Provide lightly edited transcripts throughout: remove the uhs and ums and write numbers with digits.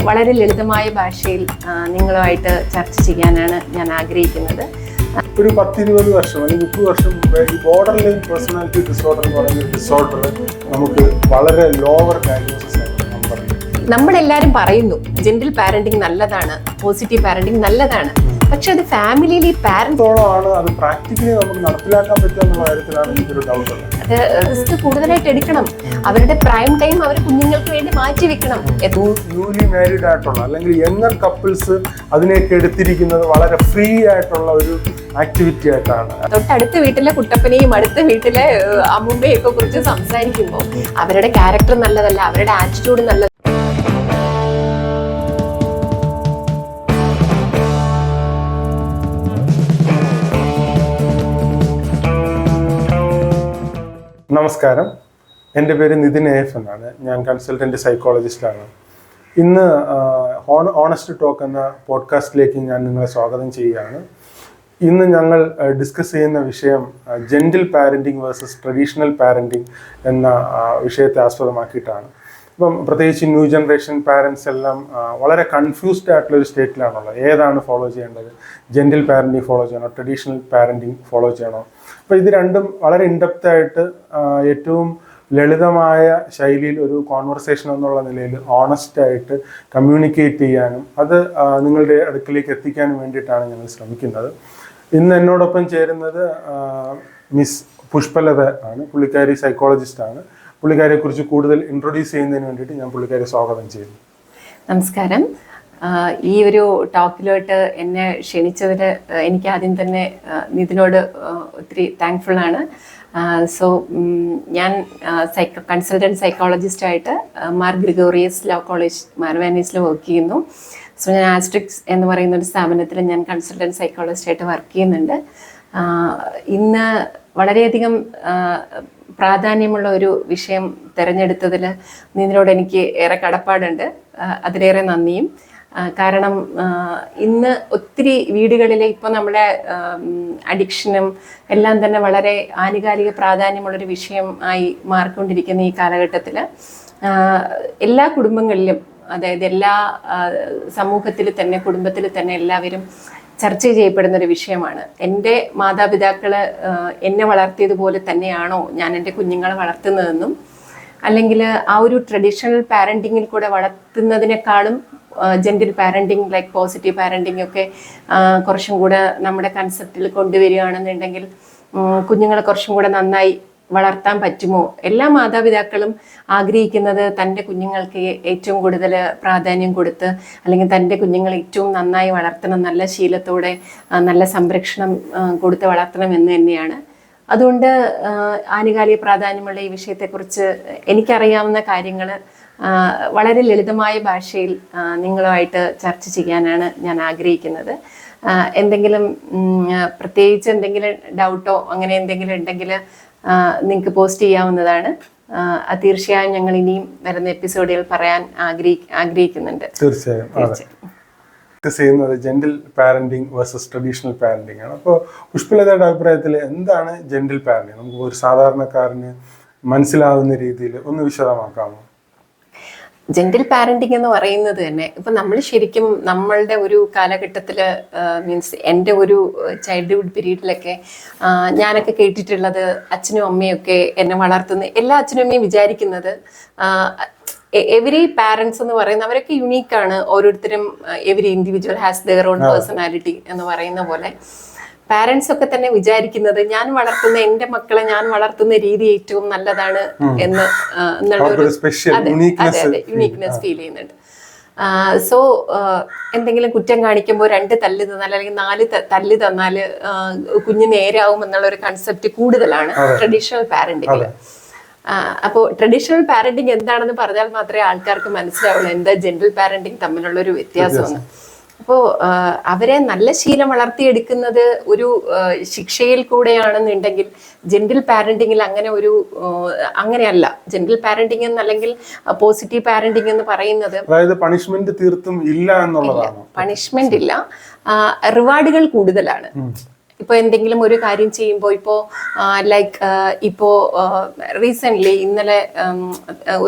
വളരെ ലളിതമായ ഭാഷയിൽ നിങ്ങളുമായിട്ട് ചർച്ച ചെയ്യാനാണ് ഞാൻ ആഗ്രഹിക്കുന്നത്. ഒരു 10-20 വർഷം അല്ലെങ്കിൽ 30 വർഷം മുമ്പേ ഈ ബോർഡർ ലൈൻ പേഴ്സണാലിറ്റി ഡിസോർഡർ എന്ന് പറയുന്ന ഡിസോർഡർ നമുക്ക് വളരെ ലോവർ ഡയഗ്നോസിസ് ആയിട്ട് നാം പറയും. നമ്മളെല്ലാവരും പറയുന്നു ജെന്റിൽ പാരന്റിങ് നല്ലതാണ്, പോസിറ്റീവ് പാരന്റിങ് നല്ലതാണ്. പക്ഷെ അത് ഫാമിലിയിൽ ഈ പാരന്റോളമാണ് അത് പ്രാക്ടിക്കലി നമുക്ക് നടപ്പിലാക്കാൻ പറ്റുക എന്നുള്ള കാര്യത്തിലാണ് എനിക്കൊരു ഡൗട്ട് ഉള്ളത്. അത് റിസ്ക് കൂടുതലായിട്ട് എടുക്കണം. അവരുടെ പ്രൈം ടൈം അവർ കുഞ്ഞുങ്ങൾക്ക് വേണ്ടി മാറ്റി വെക്കണം. ന്യൂലി മാരീഡ് ആയിട്ടുള്ള അല്ലെങ്കിൽ യങ്ങർ കപ്പിൾസ് അതിനെയൊക്കെ എടുത്തിരിക്കുന്നത് വളരെ ഫ്രീ ആയിട്ടുള്ള ഒരു ആക്ടിവിറ്റി ആയിട്ടാണ്. തൊട്ടടുത്ത വീട്ടിലെ കുട്ടപ്പനെയും അടുത്ത വീട്ടിലെ അമ്മുമ്മയും ഒക്കെ കുറിച്ച് സംസാരിക്കുമ്പോൾ അവരുടെ ക്യാരക്ടർ നല്ലതല്ല, അവരുടെ ആറ്റിറ്റ്യൂഡ് നല്ലതല്ല. നമസ്കാരം, എൻ്റെ പേര് നിതിൻ എഫ് എന്നാണ്. ഞാൻ കൺസൾട്ടൻറ്റ് സൈക്കോളജിസ്റ്റാണ്. ഇന്ന് ഓണസ്റ്റ് ടോക്ക് എന്ന പോഡ്കാസ്റ്റിലേക്ക് ഞാൻ നിങ്ങളെ സ്വാഗതം ചെയ്യുകയാണ്. ഇന്ന് ഞങ്ങൾ ഡിസ്കസ് ചെയ്യുന്ന വിഷയം gentle parenting versus traditional parenting എന്ന വിഷയത്തെ ആസ്പദമാക്കിയിട്ടാണ്. ഇപ്പം പ്രത്യേകിച്ച് ന്യൂ ജനറേഷൻ പാരൻസ് എല്ലാം വളരെ കൺഫ്യൂസ്ഡ് ആയിട്ടുള്ളൊരു സ്റ്റേറ്റിലാണുള്ളത്. ഏതാണ് ഫോളോ ചെയ്യേണ്ടത്? ജെന്റിൽ പാരൻറ്റിങ് ഫോളോ ചെയ്യണോ, ട്രഡീഷണൽ പാരൻറ്റിങ് ഫോളോ ചെയ്യണോ? അപ്പോൾ ഇത് രണ്ടും വളരെ ഇൻഡെപ്തായിട്ട് ഏറ്റവും ലളിതമായ ശൈലിയിൽ ഒരു കോൺവെർസേഷൻ എന്നുള്ള നിലയിൽ ഓണസ്റ്റായിട്ട് കമ്മ്യൂണിക്കേറ്റ് ചെയ്യാനും അത് നിങ്ങളുടെ അടുക്കിലേക്ക് എത്തിക്കാനും വേണ്ടിയിട്ടാണ് ഞങ്ങൾ ശ്രമിക്കുന്നത്. ഇന്ന് എന്നോടൊപ്പം ചേരുന്നത് മിസ് പുഷ്പലത ആണ്. പുള്ളിക്കാരി സൈക്കോളജിസ്റ്റാണ്. പുള്ളിക്കാരിയെക്കുറിച്ച് കൂടുതൽ ഇൻട്രൊഡ്യൂസ് ചെയ്യുന്നതിന് വേണ്ടിയിട്ട് ഞാൻ പുള്ളിക്കാരെ സ്വാഗതം ചെയ്യുന്നു. നമസ്കാരം. ഈ ഒരു ടോക്കിലോട്ട് എന്നെ ക്ഷണിച്ചതിൽ എനിക്ക് ആദ്യം തന്നെ നിതിനോട് ഒത്തിരി താങ്ക്ഫുൾ ആണ്. സോ ഞാൻ കൺസൾട്ടൻറ്റ് സൈക്കോളജിസ്റ്റായിട്ട് മാർ ഗ്രിഗോറിയസ് ലോ കോളേജ് മാർവാനീസിൽ വർക്ക് ചെയ്യുന്നു. സോ ഞാൻ ആസ്ട്രിക്സ് എന്ന് പറയുന്ന ഒരു സ്ഥാപനത്തിൽ ഞാൻ കൺസൾട്ടൻറ്റ് സൈക്കോളജിസ്റ്റായിട്ട് വർക്ക് ചെയ്യുന്നുണ്ട്. ഇന്ന് വളരെയധികം പ്രാധാന്യമുള്ള ഒരു വിഷയം തിരഞ്ഞെടുത്തതിൽ നിന്നോട് എനിക്ക് ഏറെ കടപ്പാടുണ്ട്. അതിലേറെ നന്ദിയും. കാരണം ഇന്ന് ഒത്തിരി വീടുകളിൽ ഇപ്പോൾ നമ്മുടെ അഡിക്ഷനും എല്ലാം തന്നെ വളരെ ആനുകാലിക പ്രാധാന്യമുള്ളൊരു വിഷയം ആയി മാറിക്കൊണ്ടിരിക്കുന്ന ഈ കാലഘട്ടത്തിൽ എല്ലാ കുടുംബങ്ങളിലും, അതായത് എല്ലാ സമൂഹത്തിൽ തന്നെ, കുടുംബത്തിൽ തന്നെ എല്ലാവരും ചർച്ച ചെയ്യപ്പെടുന്ന ഒരു വിഷയമാണ്. എൻ്റെ മാതാപിതാക്കൾ എന്നെ വളർത്തിയതുപോലെ തന്നെയാണോ ഞാൻ എൻ്റെ കുഞ്ഞുങ്ങളെ വളർത്തുന്നതെന്നും, അല്ലെങ്കിൽ ആ ഒരു ട്രഡീഷണൽ പാരൻറ്റിങ്ങിൽ കൂടെ വളർത്തുന്നതിനേക്കാളും gentle parenting like positive parenting ഒക്കെ കുറച്ചും കൂടെ നമ്മുടെ കൺസെപ്റ്റിൽ കൊണ്ടുവരികയാണെന്നുണ്ടെങ്കിൽ കുഞ്ഞുങ്ങളെ കുറച്ചും കൂടെ നന്നായി വളർത്താൻ പറ്റുമോ? എല്ലാ മാതാപിതാക്കളും ആഗ്രഹിക്കുന്നത് തൻ്റെ കുഞ്ഞുങ്ങൾക്ക് ഏറ്റവും കൂടുതൽ പ്രാധാന്യം കൊടുത്ത്, അല്ലെങ്കിൽ തൻ്റെ കുഞ്ഞുങ്ങളെ ഏറ്റവും നന്നായി വളർത്തണം, നല്ല ശീലത്തോടെ നല്ല സംരക്ഷണം കൊടുത്ത് വളർത്തണം എന്ന് തന്നെയാണ്. അതുകൊണ്ട് ആനുകാലിക പ്രാധാന്യമുള്ള ഈ വിഷയത്തെക്കുറിച്ച് എനിക്കറിയാവുന്ന കാര്യങ്ങൾ വളരെ ലളിതമായ ഭാഷയിൽ നിങ്ങളുമായിട്ട് ചർച്ച ചെയ്യാനാണ് ഞാൻ ആഗ്രഹിക്കുന്നത്. എന്തെങ്കിലും പ്രത്യേകിച്ച് എന്തെങ്കിലും ഡൗട്ടോ അങ്ങനെ എന്തെങ്കിലും ഉണ്ടെങ്കിൽ നിങ്ങൾക്ക് പോസ്റ്റ് ചെയ്യാവുന്നതാണ്. തീർച്ചയായും ഞങ്ങൾ ഇനിയും വരുന്ന എപ്പിസോഡുകൾ പറയാൻ ആഗ്രഹിക്കുന്നുണ്ട്. തീർച്ചയായും ചെയ്യുന്നത് gentle parenting versus traditional parenting ആണ്. അപ്പോൾ പുഷ്പലതയുടെ അഭിപ്രായത്തിൽ എന്താണ് ജെന്റിൽ പാരന്റിങ്? നമുക്ക് ഒരു സാധാരണക്കാരന് മനസ്സിലാവുന്ന രീതിയിൽ ഒന്ന് വിശദമാക്കാമോ? ജെന്റിൽ പാരന്റിങ് എന്ന് പറയുന്നത് തന്നെ ഇപ്പം നമ്മൾ ശരിക്കും നമ്മളുടെ ഒരു കാലഘട്ടത്തിൽ മീൻസ് എൻ്റെ ഒരു ചൈൽഡ്ഹുഡ് പീരീഡിലൊക്കെ ഞാനൊക്കെ കേട്ടിട്ടുള്ളത് അച്ഛനും അമ്മയൊക്കെ എന്നെ വളർത്തുന്ന എല്ലാ അച്ഛനും അമ്മയും വിചാരിക്കുന്നത് എവരി പാരൻസ് എന്ന് പറയുന്ന അവരൊക്കെ യുണീക്കാണ്. ഓരോരുത്തരും every individual has their own personality എന്ന് പറയുന്ന പോലെ പാരൻസ് ഒക്കെ തന്നെ വിചാരിക്കുന്നത് ഞാൻ വളർത്തുന്ന എൻ്റെ മക്കളെ ഞാൻ വളർത്തുന്ന രീതി ഏറ്റവും നല്ലതാണ് എന്ന് എന്നുള്ളൊരു യുണീക്നെസ് ഫീൽ ചെയ്യുന്നുണ്ട്. സോ എന്തെങ്കിലും കുറ്റം കാണിക്കുമ്പോൾ 2 തല്ല് തന്നാൽ അല്ലെങ്കിൽ 4 തല്ല് തന്നാൽ കുഞ്ഞ് നേരാവും എന്നുള്ളൊരു കൺസെപ്റ്റ് കൂടുതലാണ് ട്രഡീഷണൽ പാരന്റിങ്ങിൽ. അപ്പോൾ ട്രഡീഷണൽ പാരന്റിങ് എന്താണെന്ന് പറഞ്ഞാൽ മാത്രമേ ആൾക്കാർക്ക് മനസ്സിലാവുള്ളൂ എന്താ ജെന്റിൽ പാരന്റിങ് തമ്മിലുള്ളൊരു വ്യത്യാസമെന്ന്. അപ്പോൾ അവരെ നല്ല ശീലം വളർത്തിയെടുക്കുന്നത് ഒരു ശിക്ഷയിൽ കൂടെയാണെന്നുണ്ടെങ്കിൽ ജെന്റിൽ പാരന്റിങ്ങിൽ അങ്ങനെയല്ല. ജെന്റിൽ പാരന്റിങ് അല്ലെങ്കിൽ പോസിറ്റീവ് പാരന്റിങ് എന്ന് പറയുന്നത് പണിഷ്മെന്റ് തീർത്തും ഇല്ല എന്നുള്ളതാണ്. പണിഷ്മെന്റ് ഇല്ല, റിവാർഡുകൾ കൂടുതലാണ്. ഇപ്പോൾ എന്തെങ്കിലും ഒരു കാര്യം ചെയ്യുമ്പോൾ ഇപ്പോൾ ലൈക്ക് ഇപ്പോൾ റീസെൻ്റ്ലി ഇന്നലെ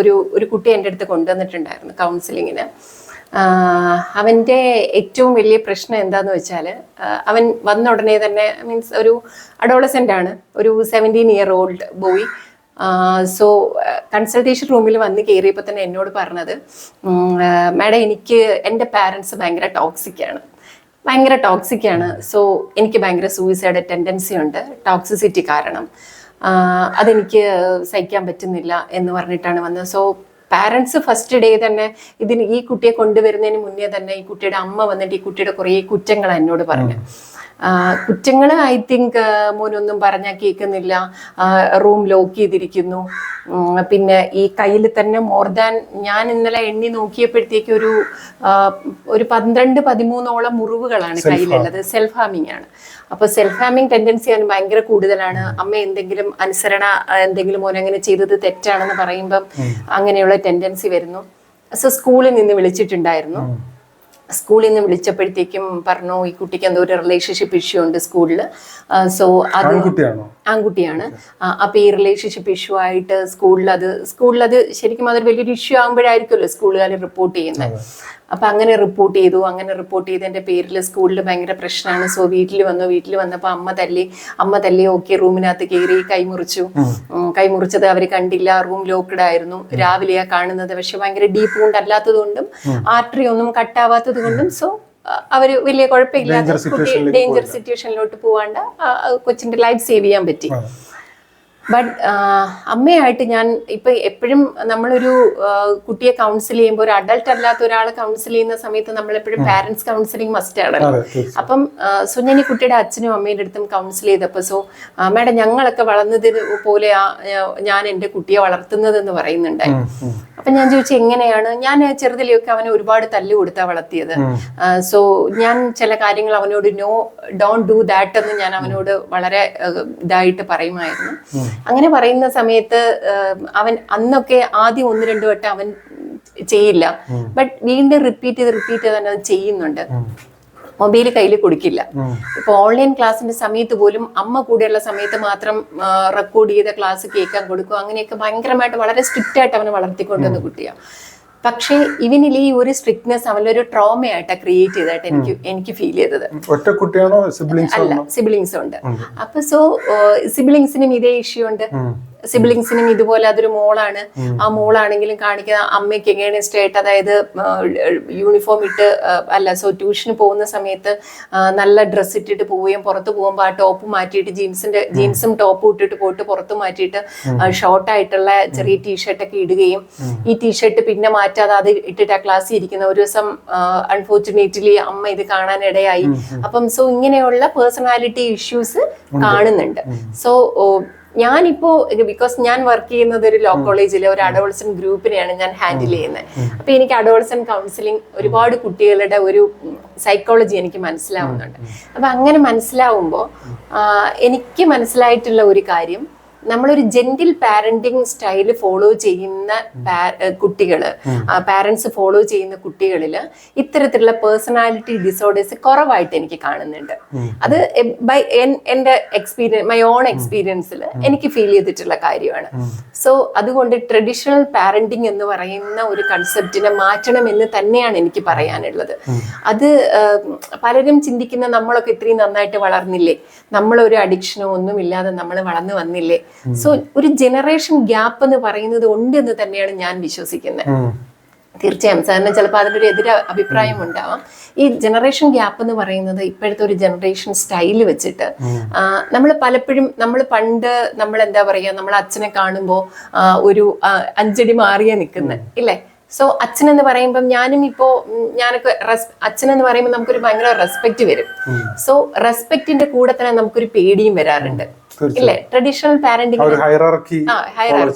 ഒരു കുട്ടി എൻ്റെ അടുത്ത് കൊണ്ടുവന്നിട്ടുണ്ടായിരുന്നു കൗൺസിലിങ്ങിന്. അവൻ്റെ ഏറ്റവും വലിയ പ്രശ്നം എന്താന്ന് വെച്ചാൽ അവൻ വന്ന ഉടനെ തന്നെ മീൻസ് ഒരു അഡോളസെൻ്റ് ആണ്, ഒരു 17 year old boy. So consultation റൂമിൽ വന്ന് കയറിയപ്പോൾ തന്നെ എന്നോട് പറഞ്ഞത്, മാഡം എനിക്ക് എൻ്റെ പാരൻസ് ഭയങ്കര ടോക്സിക് ആണ്. സോ എനിക്ക് ഭയങ്കര സൂയിസൈഡ് ടെൻഡൻസി ഉണ്ട്, ടോക്സിസിറ്റി കാരണം അതെനിക്ക് സഹിക്കാൻ പറ്റുന്നില്ല എന്ന് പറഞ്ഞിട്ടാണ് വന്നത്. സോ പാരൻസ് ഫസ്റ്റ് ഡേ തന്നെ ഈ കുട്ടിയെ കൊണ്ടുവരുന്നതിന് മുന്നേ തന്നെ ഈ കുട്ടിയുടെ അമ്മ വന്നിട്ട് ഈ കുട്ടിയുടെ കുറേ കുറ്റങ്ങൾ എന്നോട് പറഞ്ഞു. കുറ്റങ്ങൾ ഐ തിങ്ക് മോനൊന്നും പറഞ്ഞാൽ കേൾക്കുന്നില്ല, റൂം ലോക്ക് ചെയ്തിരിക്കുന്നു, പിന്നെ ഈ കയ്യിൽ തന്നെ മോർ ദാൻ ഞാൻ ഇന്നലെ എണ്ണി നോക്കിയപ്പോഴത്തേക്ക് ഒരു 12-13 മുറിവുകളാണ് കയ്യിലുള്ളത്. സെൽഫ് ഹാമിങ് ആണ്. അപ്പോൾ സെൽഫ് ഹാമിങ് ടെൻഡൻസി അവന് ഭയങ്കര കൂടുതലാണ്. അമ്മ എന്തെങ്കിലും അനുസരണ എന്തെങ്കിലും മോൻ അങ്ങനെ ചെയ്തത് തെറ്റാണെന്ന് പറയുമ്പം അങ്ങനെയുള്ള ടെൻഡൻസി വരുന്നു. സോ സ്കൂളിൽ നിന്ന് വിളിച്ചിട്ടുണ്ടായിരുന്നു. സ്കൂളിൽ നിന്ന് വിളിച്ചപ്പോഴത്തേക്കും പറഞ്ഞു ഈ കുട്ടിക്ക് എന്തോ ഒരു റിലേഷൻഷിപ്പ് ഇഷ്യൂ ഉണ്ട് സ്കൂളിൽ. സോ അത് ആൺകുട്ടിയാണ്. അപ്പൊ ഈ റിലേഷൻഷിപ്പ് ഇഷ്യൂ ആയിട്ട് സ്കൂളിൽ അത് ശരിക്കും അതൊരു വലിയൊരു ഇഷ്യൂ ആകുമ്പോഴായിരിക്കുമല്ലോ സ്കൂളുകാർ റിപ്പോർട്ട് ചെയ്യുന്നത്. അപ്പൊ അങ്ങനെ റിപ്പോർട്ട് ചെയ്തതിന്റെ പേരിൽ സ്കൂളിൽ ഭയങ്കര പ്രശ്നമാണ്. സോ വീട്ടിൽ വന്നപ്പോൾ അമ്മ തല്ലി ഓക്കെ റൂമിനകത്ത് കയറി കൈമുറിച്ചത് അവർ കണ്ടില്ല, റൂം ലോക്ക്ഡ് ആയിരുന്നു. രാവിലെയാ കാണുന്നത്. പക്ഷെ ഭയങ്കര ഡീപ്പ് വൂണ്ട് അല്ലാത്തത് കൊണ്ടും ആർട്ടറി ഒന്നും കട്ടാവാത്തത് കൊണ്ടും സോ അവര് വലിയ കുഴപ്പമില്ലാതെ ഡേഞ്ചർ സിറ്റുവേഷനിലോട്ട് പോവാണ്ട് കൊച്ചിന്റെ ലൈഫ് സേവ് ചെയ്യാൻ പറ്റി. ബട്ട് അമ്മയായിട്ട് ഞാൻ ഇപ്പൊ എപ്പോഴും നമ്മളൊരു കുട്ടിയെ കൗൺസിൽ ചെയ്യുമ്പോൾ ഒരു അഡൾട്ട് അല്ലാത്ത ഒരാളെ കൗൺസിൽ ചെയ്യുന്ന സമയത്ത് നമ്മളെപ്പോഴും പാരന്റ്സ് കൗൺസിലിംഗ് മസ്റ്റ് ആണല്ലോ. അപ്പം സോ ഞാൻ ഈ കുട്ടിയുടെ അച്ഛനും അമ്മയുടെ അടുത്തും കൗൺസിൽ ചെയ്തപ്പോൾ സോ മാഡം ഞങ്ങളൊക്കെ വളർന്നതിന് പോലെ ഞാൻ എൻ്റെ കുട്ടിയെ വളർത്തുന്നതെന്ന് പറയുന്നുണ്ടായി. അപ്പൊ ഞാൻ ചോദിച്ചു എങ്ങനെയാണ്? ഞാൻ ചെറുതിലൊക്കെ അവനെ ഒരുപാട് തല്ല് കൊടുത്താ വളർത്തിയത്. സോ ഞാൻ ചില കാര്യങ്ങൾ അവനോട് ഡോണ്ട് ഡു ദാറ്റ് എന്ന് ഞാൻ അവനോട് വളരെ ഇതായിട്ട് പറയുമായിരുന്നു. അങ്ങനെ പറയുന്ന സമയത്ത് അവൻ അന്നൊക്കെ ആദ്യം 1-2 വട്ടം അവൻ ചെയ്യില്ല, ബട്ട് വീണ്ടും റിപ്പീറ്റ് ചെയ്ത് തന്നെ അത് ചെയ്യുന്നുണ്ട്. മൊബൈൽ കയ്യിൽ കൊടുക്കില്ല. ഇപ്പൊ ഓൺലൈൻ ക്ലാസ്സിന്റെ സമയത്ത് പോലും അമ്മ കൂടെയുള്ള സമയത്ത് മാത്രം റെക്കോർഡ് ചെയ്ത ക്ലാസ് കേൾക്കാൻ കൊടുക്കും. അങ്ങനെയൊക്കെ ഭയങ്കരമായിട്ട് വളരെ സ്ട്രിക്റ്റ് ആയിട്ട് അവനെ വളർത്തിക്കൊണ്ടുവന്ന കുട്ടിയാണ്. പക്ഷേ ഇവനിൽ ഈ ഒരു സ്ട്രിക്ട്നെസ് അവനൊരു ട്രോമയായിട്ടാണ് ക്രിയേറ്റ് ചെയ്തതായിട്ട് എനിക്ക് ഫീൽ ചെയ്തത്. അല്ല, സിബ്ലിങ്സ് ഉണ്ട്. അപ്പൊ സോ സിബ്ലിങ്സിനും ഇതേ ഇഷ്യൂ ഉണ്ട്. സിബ്ലിങ്സിനും ഇതുപോലെ അതൊരു മോളാണ്. ആ മോളാണെങ്കിലും കാണിക്കുന്ന അമ്മയ്ക്ക് എഗെയിൻസ്റ്റ് ആയിട്ട്, അതായത് യൂണിഫോം ഇട്ട് സോ ട്യൂഷന് പോകുന്ന സമയത്ത് നല്ല ഡ്രസ്സ് ഇട്ടിട്ട് പോവുകയും പുറത്ത് പോകുമ്പോൾ ആ ടോപ്പ് മാറ്റിയിട്ട് ജീൻസും ടോപ്പും ഇട്ടിട്ട് പോയിട്ട് പുറത്ത് മാറ്റിയിട്ട് ഷോർട്ടായിട്ടുള്ള ചെറിയ ടീഷർട്ടൊക്കെ ഇടുകയും ഈ ടീഷർട്ട് പിന്നെ മാറ്റാതെ അത് ഇട്ടിട്ട് ആ ക്ലാസ്സിൽ ഇരിക്കുന്ന ഒരു ദിവസം അൺഫോർച്ചുനേറ്റ്ലി അമ്മ ഇത് കാണാനിടയായി. അപ്പം സോ ഇങ്ങനെയുള്ള പേഴ്സണാലിറ്റി ഇഷ്യൂസ് കാണുന്നുണ്ട്. സോ ഞാനിപ്പോ ബിക്കോസ് ഞാൻ വർക്ക് ചെയ്യുന്നത് ഒരു ലോ കോളേജിലെ ഒരു അഡോളസൻ ഗ്രൂപ്പിനെയാണ് ഞാൻ ഹാൻഡിൽ ചെയ്യുന്നത്. അപ്പൊ എനിക്ക് അഡോളസൻ കൗൺസിലിംഗ് ഒരുപാട് കുട്ടികളുടെ ഒരു സൈക്കോളജി എനിക്ക് മനസ്സിലാവുന്നുണ്ട്. അപ്പൊ അങ്ങനെ മനസ്സിലാവുമ്പോൾ എനിക്ക് മനസ്സിലായിട്ടുള്ള ഒരു കാര്യം, നമ്മളൊരു ജെന്റിൽ പാരന്റിങ് സ്റ്റൈല് ഫോളോ ചെയ്യുന്ന പാരന്റ്സ് ഫോളോ ചെയ്യുന്ന കുട്ടികളിൽ ഇത്തരത്തിലുള്ള പേഴ്സണാലിറ്റി ഡിസോർഡേഴ്സ് കുറവായിട്ട് എനിക്ക് കാണുന്നുണ്ട്. അത് എൻ്റെ എക്സ്പീരിയൻസ്, മൈ ഓൺ എക്സ്പീരിയൻസിൽ എനിക്ക് ഫീൽ ചെയ്തിട്ടുള്ള കാര്യമാണ്. സോ അതുകൊണ്ട് ട്രഡീഷണൽ പാരന്റിങ് എന്ന് പറയുന്ന ഒരു കൺസെപ്റ്റിനെ മാറ്റണം എന്ന് തന്നെയാണ് എനിക്ക് പറയാനുള്ളത്. അത് പലരും ചിന്തിക്കുന്ന നമ്മളൊക്കെ ഇത്രയും നന്നായിട്ട് വളർന്നില്ലേ, നമ്മളൊരു അഡിക്ഷനോ ഒന്നുമില്ലാതെ നമ്മൾ വളർന്നു വന്നില്ലേ. സോ ഒരു ജനറേഷൻ ഗ്യാപ്പ് എന്ന് പറയുന്നത് ഉണ്ട് എന്ന് തന്നെയാണ് ഞാൻ വിശ്വസിക്കുന്നത്. തീർച്ചയായും സാറിന് ചിലപ്പോൾ അതിനൊരു അഭിപ്രായം ഉണ്ടാവാം. ഈ ജനറേഷൻ ഗ്യാപ്പ് എന്ന് പറയുന്നത് ഇപ്പോഴത്തെ ഒരു ജനറേഷൻ സ്റ്റൈല് വെച്ചിട്ട് നമ്മൾ പലപ്പോഴും പണ്ട് നമ്മൾ എന്താ പറയുക, നമ്മൾ അച്ഛനെ കാണുമ്പോൾ ഒരു 5 അടി മാറിയാ നിൽക്കുന്നത് ഇല്ലേ. സോ അച്ഛൻ എന്ന് പറയുമ്പം ഞാനൊക്കെ അച്ഛൻ എന്ന് പറയുമ്പോൾ നമുക്കൊരു ഭയങ്കര റെസ്പെക്ട് വരും. സോ റെസ്പെക്റ്റിന്റെ കൂടെ തന്നെ നമുക്കൊരു പേടിയും വരാറുണ്ട് ഇല്ലേ. ട്രഡീഷണൽ പാരന്റിംഗ് ഹൈറാർക്കി